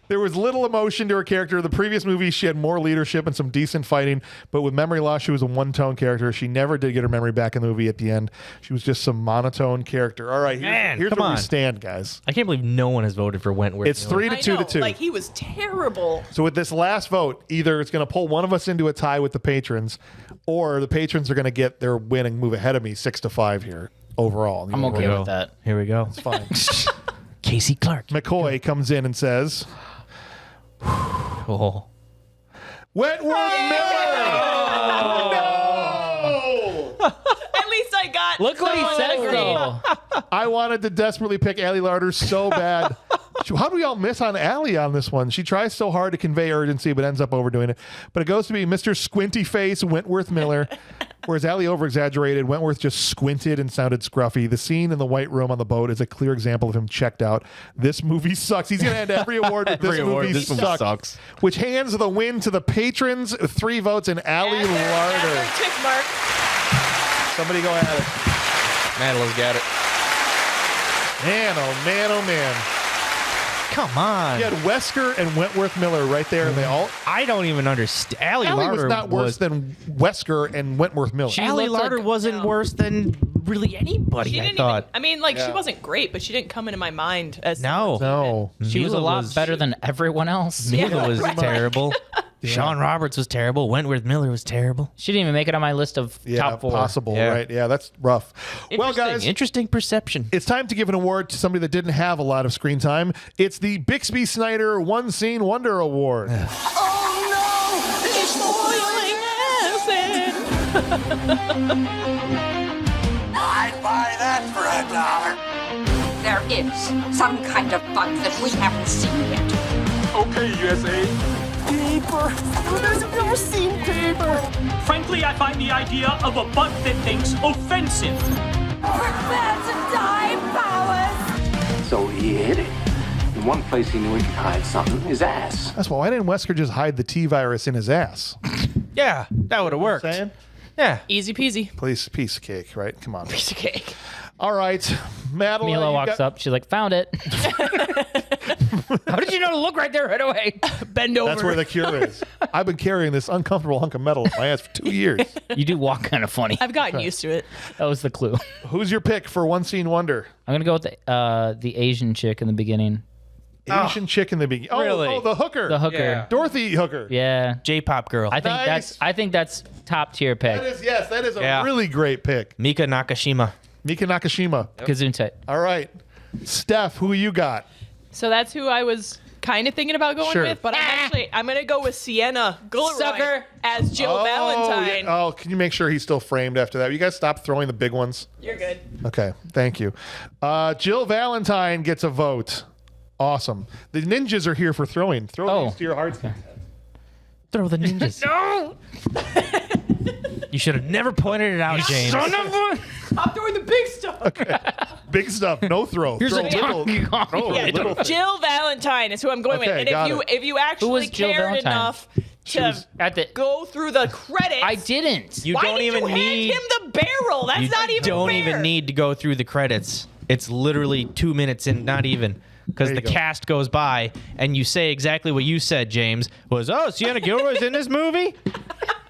There was little emotion to her character. The previous movie, she had more leadership and some decent fighting, but with memory loss, she was a one-tone character. She never did get her memory back in the movie at the end. She was just some monotone character. All right, here's come where we on. stand, guys. I can't believe no one has voted for Wentworth. It's Miller. 3 to 2 I know, to 2. Like, he was terrible. So with this last vote, either it's going to pull one of us into a tie with the patrons, or the patrons are going to get their win and move ahead of me 6 to 5 here overall. I'm okay with that. Here we go. It's fine. Casey Clark. McCoy comes in and says, Oh. Wentworth Miller! No! At least I got. Look what he someone that says, agreed. though. I wanted to desperately pick Allie Larder so bad. How do we all miss on Allie on this one? She tries so hard to convey urgency, but ends up overdoing it. But it goes to be Mr. Squinty Face Wentworth Miller. Whereas Allie over-exaggerated, Wentworth just squinted and sounded scruffy. The scene in the white room on the boat is a clear example of him checked out. This movie sucks. He's going to end every award with this movie sucks. Which hands the win to the patrons. 3 votes in Allie Larder. Tick mark. Somebody go at it. Mattila's got it. Man, oh man, oh man. Come on. You had Wesker and Wentworth Miller right there, and they all. I don't even understand. Allie Allie Larder was not worse than Wesker and Wentworth Miller. Allie Larder wasn't worse than really anybody, She I didn't thought. even. I mean, like she wasn't great, but she didn't come into my mind as No. She was a lot better than everyone else. Milla was terrible. Sean Roberts was terrible. Wentworth Miller was terrible. She didn't even make it on my list of top 4. Possible, Yeah. right? Yeah, that's rough. Well, guys, Interesting perception. it's time to give an award to somebody that didn't have a lot of screen time. It's the Bixby Snyder One Scene Wonder Award. I'd buy that for $1. There is some kind of bug that we haven't seen yet. Okay, USA. Paper. I've never seen paper. Frankly, I find the idea of a bug that thinks offensive. Prepare to die, Powers. So he hid it. In one place he knew he could hide something, his ass. That's why didn't Wesker just hide the T virus in his ass? Yeah, that would have worked. Saying? Yeah. Easy peasy. Please, piece of cake, right? Come on. Piece of cake. All right, Mattila. Mila walks up. She's like, found it. How did you know to look right there right away? Bend over. That's where the cure is. I've been carrying this uncomfortable hunk of metal in my ass for 2 years. You do walk kind of funny. I've gotten used to it. That was the clue. Who's your pick for One Scene Wonder? I'm going to go with the Asian chick in the beginning. Asian chick in the beginning. Oh, Really? oh, the hooker. The hooker. Yeah. Dorothy Hooker. Yeah. J-pop girl. I think that's top tier pick. That is a Yeah. really great pick. Mika Nakashima. Mika Nakashima. Gesundheit. All right. Steph, who you got? So that's who I was kind of thinking about going Sure. with, but I'm gonna go with Sienna Gulleroy Sucker. as Jill Valentine. Yeah. Oh, can you make sure he's still framed after that? You guys stop throwing the big ones. You're good. Okay, thank you. Jill Valentine gets a vote. Awesome. The ninjas are here for throwing. Throw these to your hearts. Throw the ninjas. No! You should have never pointed it out, James. Son of a... Stop throwing the big stuff. Big stuff, no throw. Here's throw a Donkey Kong. throw Yeah, little Jill Valentine is who I'm going Okay, with. And got if you Who actually was Jill cared Valentine? enough to At the... go through the credits, I didn't. You why don't did even you need. hand him the barrel? That's You not even don't fair. even need to go through the credits. It's literally 2 minutes in, not even. Because There the you go. cast goes by and you say exactly what you said, James, was, oh, Sienna Gilroy's in this movie?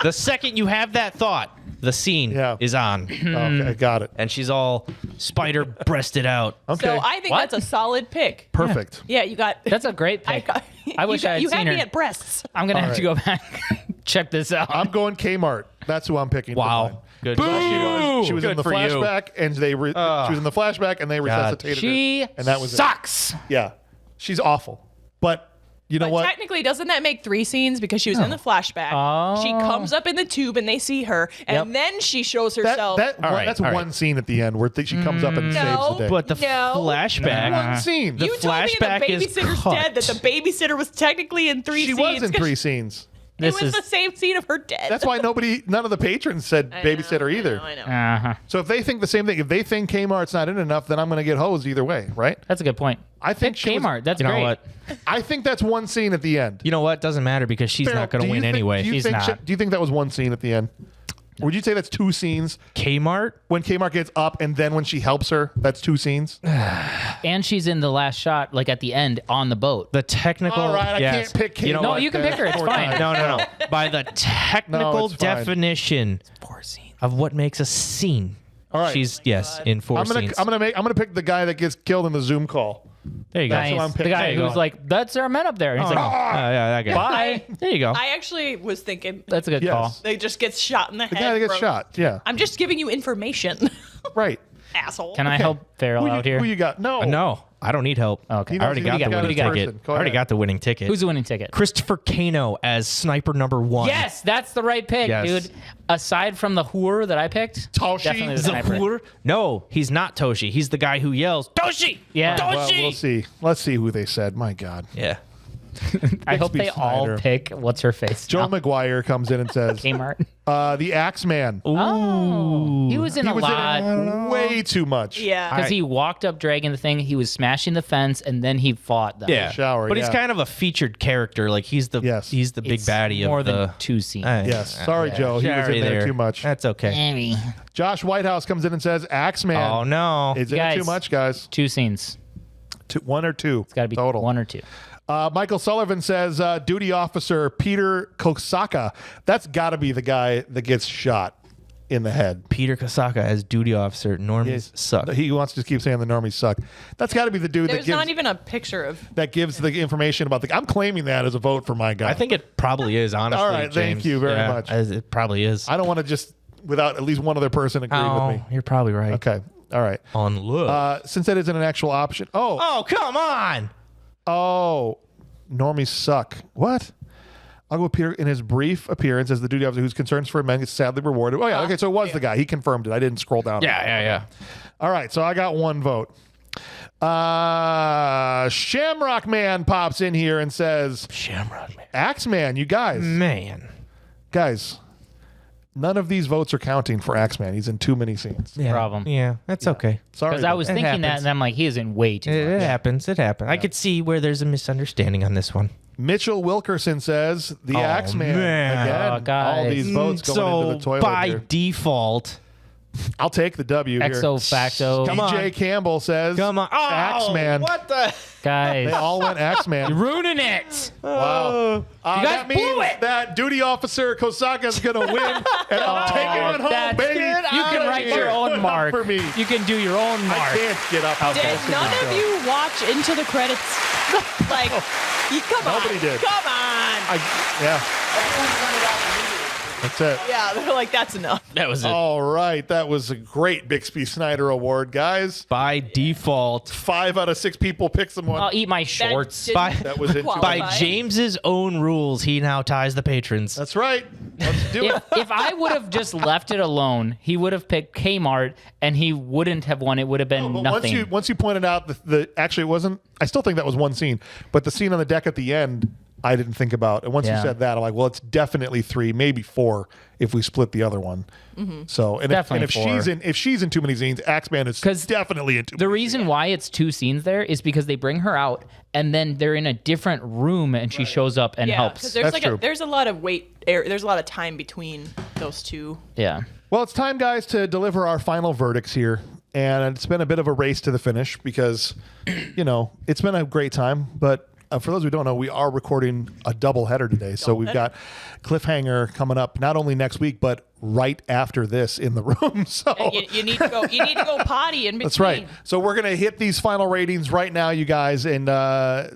The second you have that thought, the scene is on. Okay, got it. And she's all spider-breasted out. Okay. So I think What? that's a solid pick. Perfect. Yeah, you got. That's a great pick. I wish I had you seen had her. me at breasts. I'm going to have to go back check this out. I'm going Kmart. That's who I'm picking. for Wow. mine. Good. She was Good in the for you. flashback, and she was in the flashback, and they resuscitated she her, and that was sucks. it. Yeah, she's awful. But you know But what? technically, doesn't that make 3 scenes because she was in the flashback? Oh. She comes up in the tube and they see her, and then she shows herself. That's one scene at the end where she comes up and saves the day. But the No. flashback. One scene. The you told me flashback the is babysitter's cut. dead. That the babysitter was technically in 3 She scenes. was in 'cause 3 scenes. It was the same scene of her dead. That's why none of the patrons said babysitter either. I know. Uh-huh. So if they think the same thing, if they think Kmart's not in enough, then I'm going to get hosed either way, right? That's a good point. I think she was- Kmart. That's You know great. what? I think that's one scene at the end. You know what? Doesn't matter because she's Farrell, not going do to you win think- anyway. Do you She's think not. do you think that was one scene at the end? Or would you say that's 2 scenes? Kmart? When Kmart gets up and then when she helps her, that's 2 scenes? And she's in the last shot, like at the end on the boat. The technical. All right, I yes. can't pick Kmart. You know No, what? you can pick her. It's Four fine. times. No. By the technical it's fine. definition of what makes a scene. All right. She's in 4 scenes. I'm gonna pick the guy that gets killed in the Zoom call. There you go. That's what I'm Nice. The picking. guy There you who's go. like, that's our men up there. And he's Oh, like, no. Yeah, that guy. bye. There you go. I actually was thinking That's a good Yes. call. they just gets shot in the The head. guy that gets bro. shot. Yeah. I'm just giving you information, Right. asshole. Can I help Farrell out here? Who you got? No. No, I don't need help. Okay. I already got the Who you got winning this ticket. person? Go I already ahead. got the winning ticket. Who's the winning ticket? Christopher Kano as sniper number 1. Yes, that's the right pick, Yes. dude. Aside from the whore that I picked, Toshi? definitely the sniper. Zahur? No, he's not Toshi. He's the guy who yells, Toshi! Yeah. Toshi! Well, we'll see. Let's see who they said. My God. Yeah. I hope Bixby they all Snyder. pick what's her face. Joel now. McGuire comes in and says, Kmart. The Axeman. Oh, he was in a lot. Way too much. Yeah. Because he walked up dragging the thing, he was smashing the fence, and then he fought them. Yeah, shower, but he's yeah. kind of a featured character. Like he's the big It's baddie more of the than 2 scenes. Yes. Sorry, Joe. He was Sorry in there too much. That's okay. Josh Whitehouse comes in and says, Axeman. Oh no, Is it too much, guys? 2 scenes. 1 or 2? It's got to be total. 1 or 2. Michael Sullivan says, duty officer Peter Kosaka. That's got to be the guy that gets shot in the head. Peter Kosaka as duty officer. Normies suck. He wants to keep saying the normies suck. That's got to be the dude There's that gives not even a picture of. that gives the information about the. I'm claiming that as a vote for my guy. I think it probably is. Honestly, All right, thank James. you very much. It probably is. I don't want to just without at least one other person agreeing with me. You're probably right. Okay. All right. On look. Since that isn't an actual option. Oh, come on. Oh, normies suck. What? I'll go with Peter in his brief appearance as the duty officer whose concerns for men gets sadly rewarded. Oh, yeah. Okay, so it was the guy. He confirmed it. I didn't scroll down. Yeah. All right, so I got 1 vote. Shamrock Man pops in here and says, Shamrock Man. Axeman, you guys. Guys, none of these votes are counting for Axeman. He's in too many scenes. Yeah. Problem. Yeah, that's okay. Sorry. Because I was It thinking that, happens. and I'm like, he is in way too It much. happens. It happens. I could see where there's a misunderstanding on this one. Mitchell Wilkerson says, the Axeman. man. Again, Oh, guys. all these votes going into the toilet by here. default, I'll take the W here. Exo facto. Come on. DJ Campbell says, come on. Oh, Axeman. what the? Guys. They all went Axeman. You're ruining it. Wow. guys that means blew it. that duty officer Kosaka's going to win, and I'm taking it home, That's- baby. You can write your own mark. For me. You can do your own mark. I can't get up. Did none of you watch Into the Credits? Like, come on. Nobody did. Come on. Yeah. That's it. Yeah, they're like, that's enough. That was it. All right. That was a great Bixby Snyder Award, guys. By default. 5 out of 6 people picked someone. I'll eat my shorts. That was into qualify. By James's own rules, he now ties the patrons. That's right. Let's do it. If I would have just left it alone, he would have picked Kmart, and he wouldn't have won. It would have been But nothing. once you pointed out the actually it wasn't. I still think that was one scene, but the scene on the deck at the end, I didn't think about. And once you Yeah. said that, I'm like, well, it's definitely 3, maybe 4 if we split the other one. So and Definitely if 4. she's in too many scenes, Axeman is definitely in too. The reason why it's 2 scenes there is because they bring her out, and then they're in a different room, and she shows up and Yeah, helps. because there's a lot of there's a lot of time between those two. Yeah. Well, it's time, guys, to deliver our final verdicts here. And it's been a bit of a race to the finish because, it's been a great time. But for those who don't know, we are recording a double header today. So we've got Cliffhanger coming up not only next week, but right after this in the room. So And you need to go. You need to go potty in between. that's right. So we're going to hit these final ratings right now, you guys, and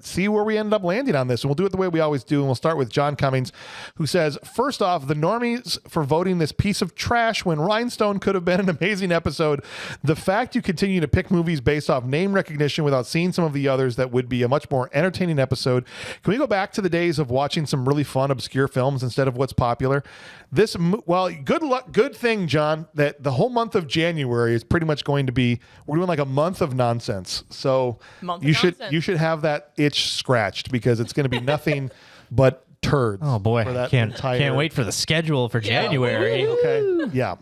see where we end up landing on this. And we'll do it the way we always do. And we'll start with John Cummings, who says, first off, the normies for voting this piece of trash when Rhinestone could have been an amazing episode. The fact you continue to pick movies based off name recognition without seeing some of the others that would be a much more entertaining episode. Can we go back to the days of watching some really fun, obscure films instead of what's popular? Good thing, John, that the whole month of January is pretty much going to be, we're doing like a month of nonsense. So you should have that itch scratched because it's going to be nothing but turds. Oh boy, for that can't wait for the schedule for January. Okay, yeah.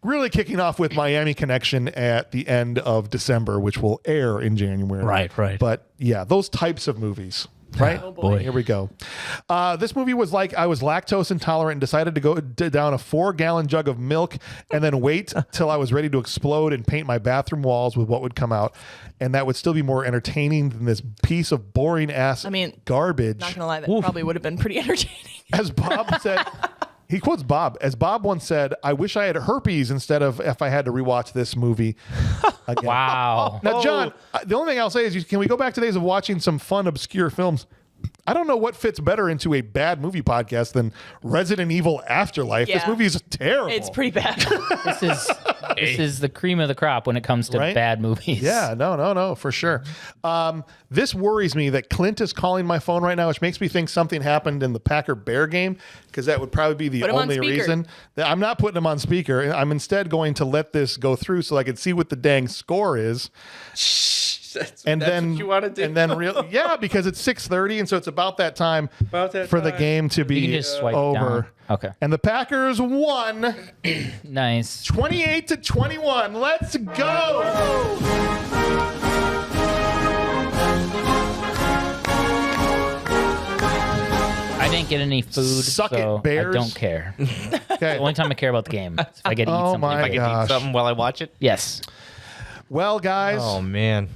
Really kicking off with Miami Connection at the end of December, which will air in January. Right. But yeah, those types of movies. Right? Oh, boy. Here we go. This movie was like I was lactose intolerant and decided to go down a 4-gallon jug of milk and then wait till I was ready to explode and paint my bathroom walls with what would come out. And that would still be more entertaining than this piece of boring ass garbage. Not gonna lie, that probably would have been pretty entertaining. As Bob said, he quotes Bob. As Bob once said, I wish I had herpes instead of if I had to rewatch this movie again. Wow. Now, John, the only thing I'll say is, can we go back to days of watching some fun, obscure films? I don't know what fits better into a bad movie podcast than Resident Evil Afterlife. This Yeah. movie is terrible. It's pretty bad. This is the cream of the crop when it comes to Right? bad movies. Yeah, no, for sure. This worries me that Clint is calling my phone right now, which makes me think something happened in the Packer-Bear game, because that would probably be the Put him on only speaker. reason. That I'm not putting him on speaker. I'm instead going to let this go through so I can see what the dang score is. That's then what you want to do. And then because it's 6:30, and so it's about that time for the game to You be can just swipe over. down. Okay. And the Packers won Nice. 28-21. Let's go. I didn't get any food, Suck so it, Bears. I don't care. Okay. The only time I care about the game is if I get to eat Oh something. my If I can gosh. eat something while I watch it. Yes. Well, guys. Oh man.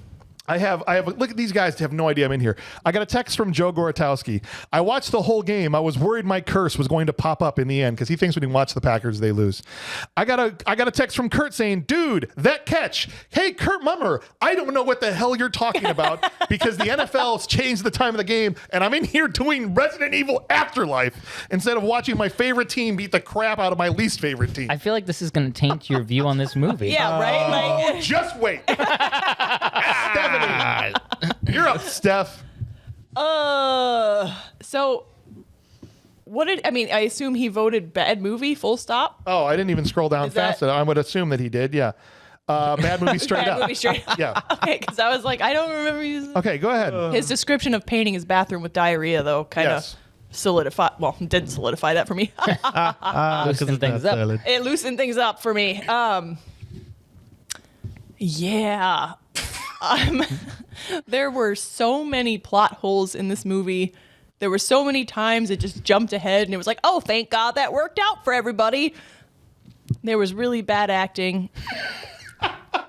I have look at these guys have no idea I'm in here. I got a text from Joe Gorotowski. I watched the whole game. I was worried my curse was going to pop up in the end because he thinks when he watch the Packers they lose. I got a text from Kurt saying, dude, that catch. Hey, Kurt Mummer, I don't know what the hell you're talking about because the NFL's changed the time of the game and I'm in here doing Resident Evil Afterlife instead of watching my favorite team beat the crap out of my least favorite team. I feel like this is going to taint your view on this movie. Yeah, right? Like, Just wait. Stephanie, you're up, Steph. so what did, I mean, I assume he voted bad movie, full stop? Oh, I didn't even scroll down Is that- fast enough. I would assume that he did, yeah. Bad movie straight Bad up. movie straight up. Yeah. Okay, because I was like, I don't remember using Okay, go ahead. his description of painting his bathroom with diarrhea, though, kind of Yes. didn't solidify that for me. Loosen things up. It loosened things up for me. Yeah. There were so many plot holes in this movie. There were so many times it just jumped ahead and it was like, oh, thank God that worked out for everybody. There was really bad acting.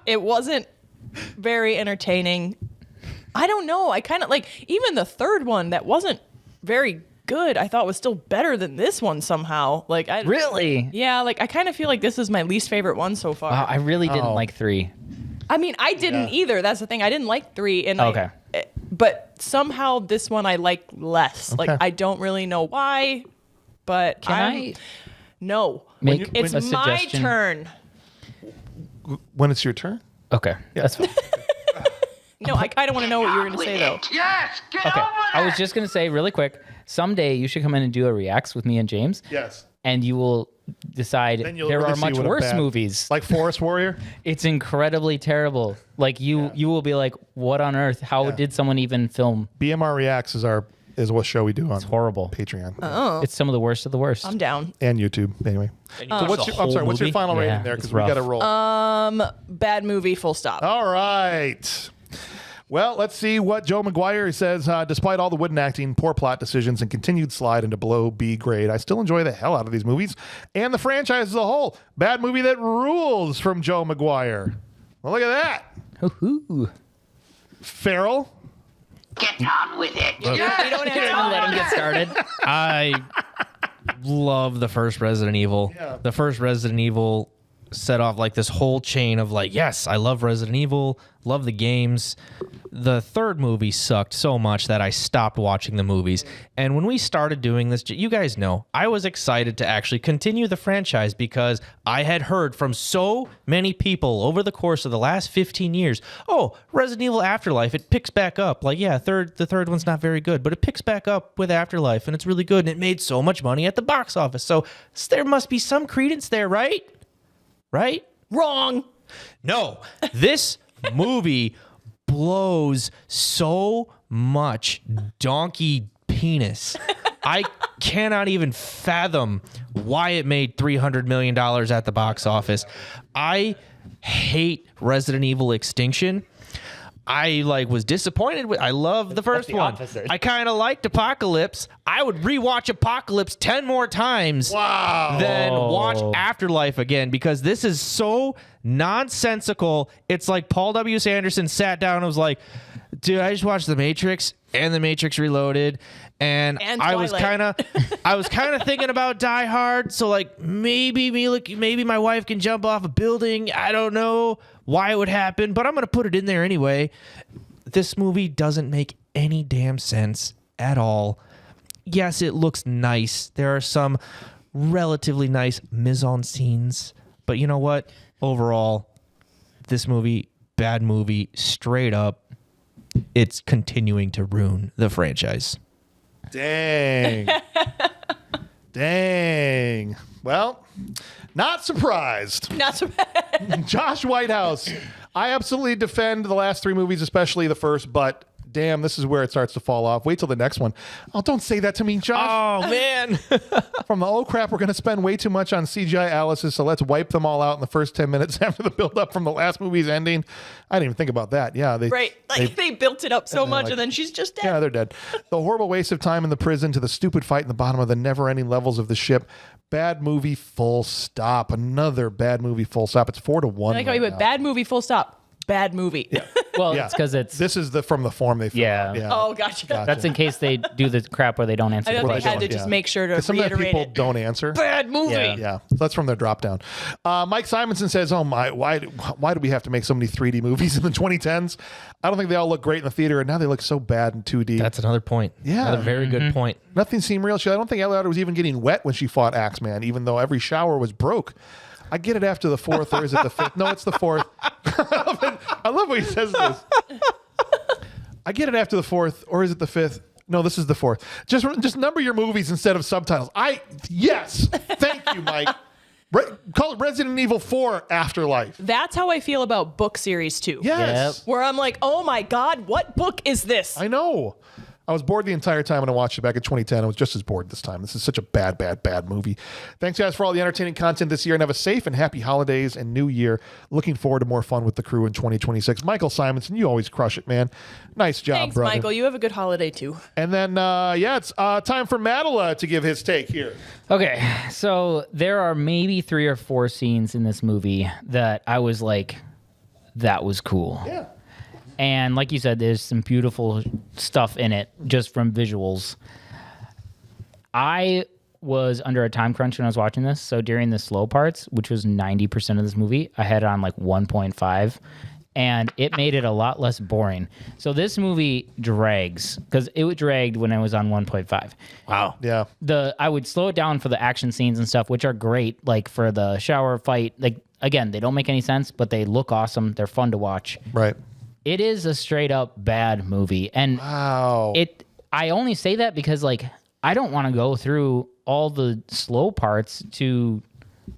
It wasn't very entertaining. I don't know. I kind of like, even the third one that wasn't very good, I thought was still better than this one somehow. Like, Really? Yeah, like I kind of feel like this is my least favorite one so far. Wow, I really didn't like 3. I mean, I didn't either. That's the thing. I didn't like 3, and Okay. but somehow this one I like less. Like I don't really know why, but Can no. Make It's a my suggestion? turn. When it's your turn? Okay. That's fine. No, I kind of want to know what you were going to say though. Yes, get Okay. over I was just going to say really quick, someday you should come in and do a reacts with me and James. Yes. And you will decide Then you'll there really are see much what a worse bad- movies. Like Forest Warrior? It's incredibly terrible. Like you will be like, what on earth? How did someone even film? BMR Reacts is what show we do on horrible. Patreon. Oh, It's some of the worst of the worst. I'm down. And YouTube, anyway. So what's your, I'm sorry, what's your final rating there? Because we got to roll. Bad movie, full stop. All right. Well, let's see what Joe McGuire says. Despite all the wooden acting, poor plot decisions, and continued slide into below B grade, I still enjoy the hell out of these movies and the franchise as a whole. Bad movie that rules from Joe McGuire. Well, look at that. Hoo-hoo. Farrell. Get on with it. We don't have to Let him get started. I love the first Resident Evil. Yeah. The first Resident Evil set off like this whole chain of like, yes, I love Resident Evil, love the games. The third movie sucked so much that I stopped watching the movies. And when we started doing this, you guys know, I was excited to actually continue the franchise because I had heard from so many people over the course of the last 15 years, oh, Resident Evil Afterlife, it picks back up. Like, yeah, the third one's not very good, but it picks back up with Afterlife and it's really good and it made so much money at the box office. So there must be some credence there, right? Right? Wrong. No, this movie blows so much donkey penis. I cannot even fathom why it made $300 million at the box office. I hate Resident Evil Extinction. I was disappointed with. I love the first one. I kind of liked Apocalypse. I would rewatch Apocalypse 10 more times than watch Afterlife again because this is so nonsensical. It's like Paul W. Sanderson sat down and was like, dude, I just watched The Matrix and The Matrix Reloaded and I was kind of thinking about Die Hard, so maybe my wife can jump off a building. I don't know why it would happen, but I'm going to put it in there anyway. This movie doesn't make any damn sense at all. Yes, it looks nice. There are some relatively nice mise-en-scenes, but you know what? Overall, this movie, bad movie, straight up, it's continuing to ruin the franchise. Dang. Dang. Well, not surprised. Not so bad. Josh Whitehouse. I absolutely defend the last 3 movies, especially the first, but damn, this is where it starts to fall off. Wait till the next one. Oh, don't say that to me, Josh. Oh, man. From the, oh, crap, we're going to spend way too much on CGI Alice's, so let's wipe them all out in the first 10 minutes after the build-up from the last movie's ending. I didn't even think about that. Yeah. They built it up so much, and then she's just dead. Yeah, they're dead. The horrible waste of time in the prison to the stupid fight in the bottom of the never-ending levels of the ship. Bad movie, full stop. Another bad movie, full stop. It's 4-1. I like how you put bad movie, full stop. Bad movie. Yeah. Well, it's because it's... This is from the form they filled out. Yeah. Oh, gotcha. That's in case they do the crap where they don't answer I the thought they question. had to just make sure to Some of the reiterate people it. don't answer. Bad movie. Yeah. So that's from their drop down. Mike Simonson says, oh my, why do we have to make so many 3D movies in the 2010s? I don't think they all look great in the theater, and now they look so bad in 2D. That's another point. Yeah. Another very good point. Nothing seemed real. I don't think Elliot was even getting wet when she fought Axeman, even though every shower was broke. I get it after the fourth, or is it the fifth? No, it's the fourth. I love when he says this. I get it after the fourth, or is it the fifth? No, this is the fourth. Just number your movies instead of subtitles. Yes. Thank you, Mike. Call it Resident Evil 4 Afterlife. That's how I feel about book series too. Yes. Where I'm like, oh my God, what book is this? I know. I was bored the entire time when I watched it back in 2010. I was just as bored this time. This is such a bad movie. Thanks, guys, for all the entertaining content this year, and have a safe and happy holidays and new year. Looking forward to more fun with the crew in 2026. Michael Simonson, you always crush it, man. Nice job, Thanks, brother. Michael. You have a good holiday too. And then, it's time for Mattila to give his take here. Okay, so there are maybe 3 or 4 scenes in this movie that I was like, that was cool. Yeah. And like you said, there's some beautiful stuff in it just from visuals. I was under a time crunch when I was watching this. So during the slow parts, which was 90% of this movie, I had it on like 1.5. And it made it a lot less boring. So this movie drags, because it dragged when I was on 1.5. Wow. Yeah. I would slow it down for the action scenes and stuff, which are great, like for the shower fight. Like, again, they don't make any sense, but they look awesome. They're fun to watch. Right. It is a straight up bad movie. And wow. I only say that because like I don't want to go through all the slow parts to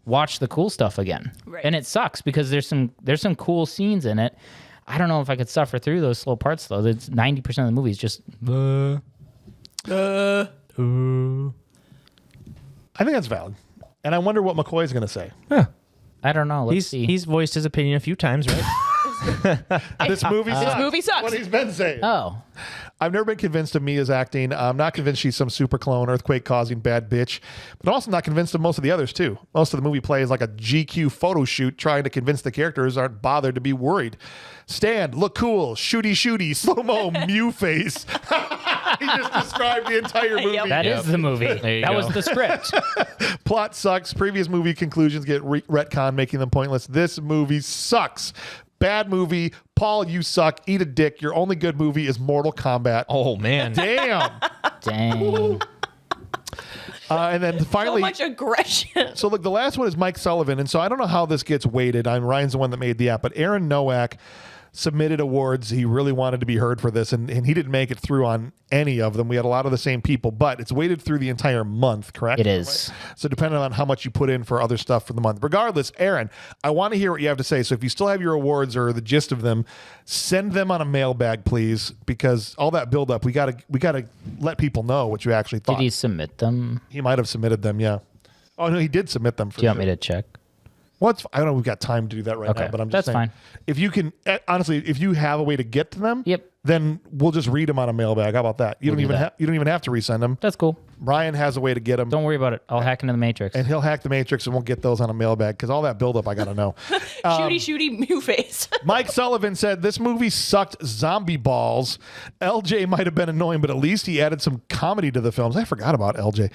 watch the cool stuff again. Right. And it sucks because there's some cool scenes in it. I don't know if I could suffer through those slow parts though. It's 90% of the movie is just I think that's valid. And I wonder what McCoy's going to say. I don't know. Let's see. He's voiced his opinion a few times, right? This movie sucks. This movie sucks. What he's been saying. Oh. I've never been convinced of Mia's acting. I'm not convinced she's some super clone, earthquake-causing bad bitch. But I'm also not convinced of most of the others, too. Most of the movie plays like a GQ photo shoot trying to convince the characters aren't bothered to be worried. Stand, look cool, shooty, slow-mo, Mew face. He just described the entire movie. That is the movie. That was the script. Plot sucks. Previous movie conclusions get retconned, making them pointless. This movie sucks. Bad movie. Paul, you suck. Eat a dick. Your only good movie is Mortal Kombat. Oh, man. Damn. Dang. And then finally, So much aggression. so look, the last one is Mike Sullivan, and so I don't know how this gets weighted. Ryan's the one that made the app, but Aaron Nowak submitted awards. He really wanted to be heard for this, and he didn't make it through on any of them. We had a lot of the same people, but it's weighted through the entire month, correct? It is. So depending on how much you put in for other stuff for the month. Regardless, Aaron, I want to hear what you have to say. So if you still have your awards or the gist of them, send them on a mailbag, please, because all that buildup, we gotta let people know what you actually thought. Did he submit them? He might have submitted them, yeah. Oh no, he did submit them. For Do you want me to check? Well, I don't know. We've got time to do that right now, but I'm just that's saying. fine. If you can, honestly, if you have a way to get to them, Yep. then we'll just read them on a mailbag. How about that? You don't even have to resend them. That's cool. Ryan has a way to get them. Don't worry about it. I'll hack into the Matrix. And he'll hack the Matrix, and we'll get those on a mailbag because all that buildup I got to know. Shooty, Mew face. Mike Sullivan said this movie sucked zombie balls. LJ might have been annoying, but at least he added some comedy to the films. I forgot about LJ.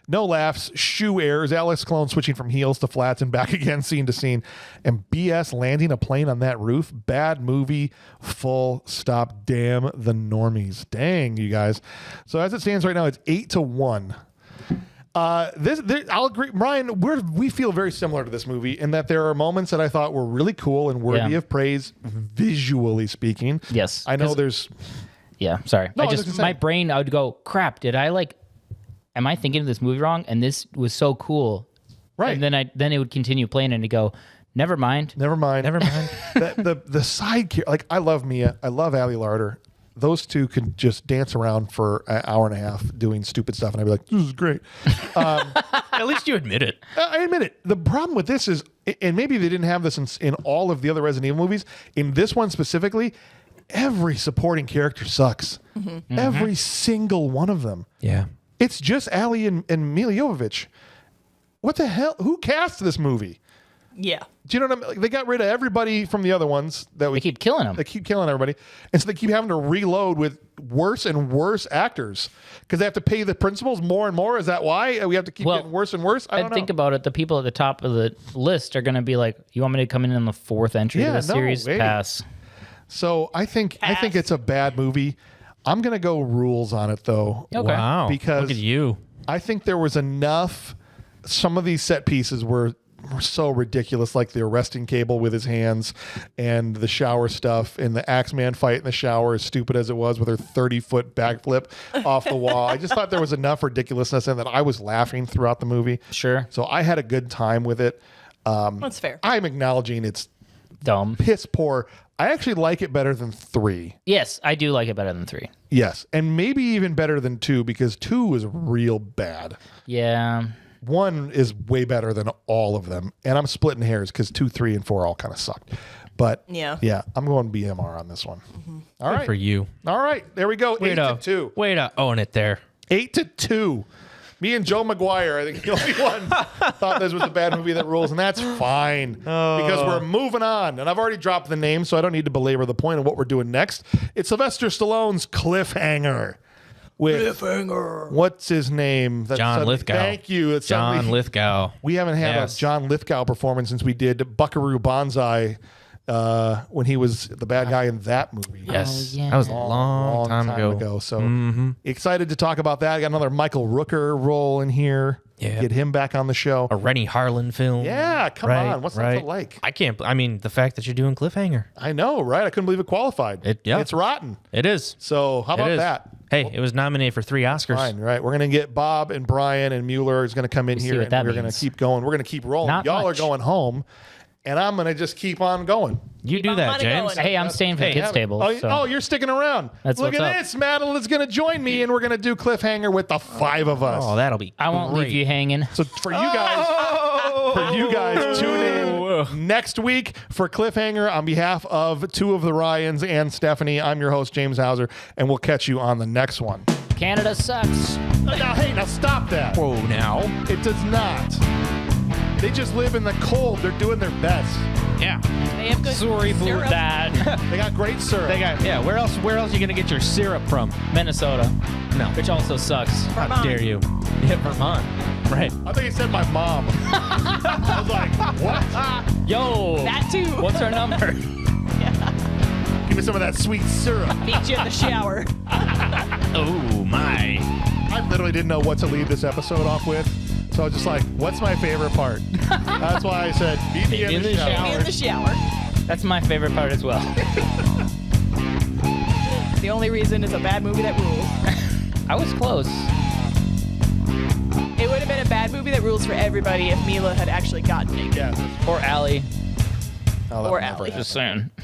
No laughs, shoe airs, Alex Clone switching from heels to flats and back again scene to scene, and BS landing a plane on that roof. Bad movie, full stop. Damn the normies. Dang, you guys. So as it stands right now, it's 8-1. I'll agree, Ryan. We feel very similar to this movie in that there are moments that I thought were really cool and worthy of praise, visually speaking. Yes, I know there's. Yeah, sorry. No, my brain, I would go, crap. Did I am I thinking of this movie wrong? And this was so cool, right? And then it would continue playing, and to go, never mind. The side character, like I love Mia, I love Ali Larder. those two could just dance around for an hour and a half doing stupid stuff, and I'd be like, this is great. At least you admit it. I admit it. The problem with this is, and maybe they didn't have this in all of the other Resident Evil movies, in this one specifically, every supporting character sucks. Every single one of them. Yeah. It's just Ali and Milla Jovovich. What the hell? Who cast this movie? Yeah. Do you know what I mean? Like, they got rid of everybody from the other ones. They keep killing them. They keep killing everybody. And so they keep having to reload with worse and worse actors because they have to pay the principals more and more. Is that why we have to keep getting worse and worse? I don't know. Think about it. The people at the top of the list are going to be like, you want me to come in on the 4th entry to the series? wait. Pass. So I think it's a bad movie. I'm going to go rules on it, though. Okay. Wow. Because look at you. I think there was enough. Some of these set pieces were so ridiculous, like the arresting cable with his hands and the shower stuff and the Axeman fight in the shower, as stupid as it was with her 30-foot backflip off the wall. I just thought there was enough ridiculousness in that I was laughing throughout the movie. Sure. So I had a good time with it. That's fair. I'm acknowledging it's dumb, piss poor. I actually like it better than 3. Yes, I do like it better than 3. Yes, and maybe even better than 2 because 2 was real bad. Yeah. 1 is way better than all of them, and I'm splitting hairs because 2, 3, and 4 all kind of sucked. But yeah, I'm going BMR on this one. All Good right, for you. All right, there we go. 8-2. Way to own it there. 8-2. Me and Joe McGuire, I think the only one thought this was a bad movie that rules, and that's fine because we're moving on. And I've already dropped the name, so I don't need to belabor the point of what we're doing next. It's Sylvester Stallone's Cliffhanger. Cliffhanger. What's his name? John Lithgow. Thank you. It's John Lithgow. We haven't had a John Lithgow performance since we did Buckaroo Banzai when he was the bad guy in that movie. Yes. That was a long time ago. So excited to talk about that. I got another Michael Rooker role in here. Yeah. Get him back on the show. A Rennie Harlan film. Yeah, come on. What's that like? I mean, the fact that you're doing Cliffhanger. I know, right? I couldn't believe it qualified. It's rotten. It is. So how about that? Hey, it was nominated for 3 Oscars. Fine, right? We're going to get Bob and Brian and Mueller is going to come in here and we're going to keep going. We're going to keep rolling. Y'all are going home. And I'm going to just keep on going. You do that, James. Hey, I'm staying for the kids' table. Oh, you're sticking around. Look at this. Mattila is going to join me, and we're going to do Cliffhanger with the 5 of us. Oh, that'll be I won't leave you hanging. So for you guys, tune in next week for Cliffhanger on behalf of 2 of the Ryans and Stephanie. I'm your host, James Hauser, and we'll catch you on the next one. Canada sucks. Now stop that. Whoa, now. It does not. They just live in the cold. They're doing their best. Yeah. They have good Sorry about syrup. that. They got great syrup. Where else are you going to get your syrup from? Minnesota. No. Which also sucks. How dare you? Yeah, Vermont. Right. I think he said my mom. I was like, what? Yo. That too. What's our number? Give me some of that sweet syrup. Beat you in the shower. Oh, my. I literally didn't know what to leave this episode off with. So I was just like, what's my favorite part? That's why I said, beat me in the shower. Beat me in the shower. That's my favorite part as well. The only reason is a bad movie that rules. I was close. It would have been a bad movie that rules for everybody if Milla had actually gotten it. Yeah. Or Allie. Oh, Or Allie. Just saying.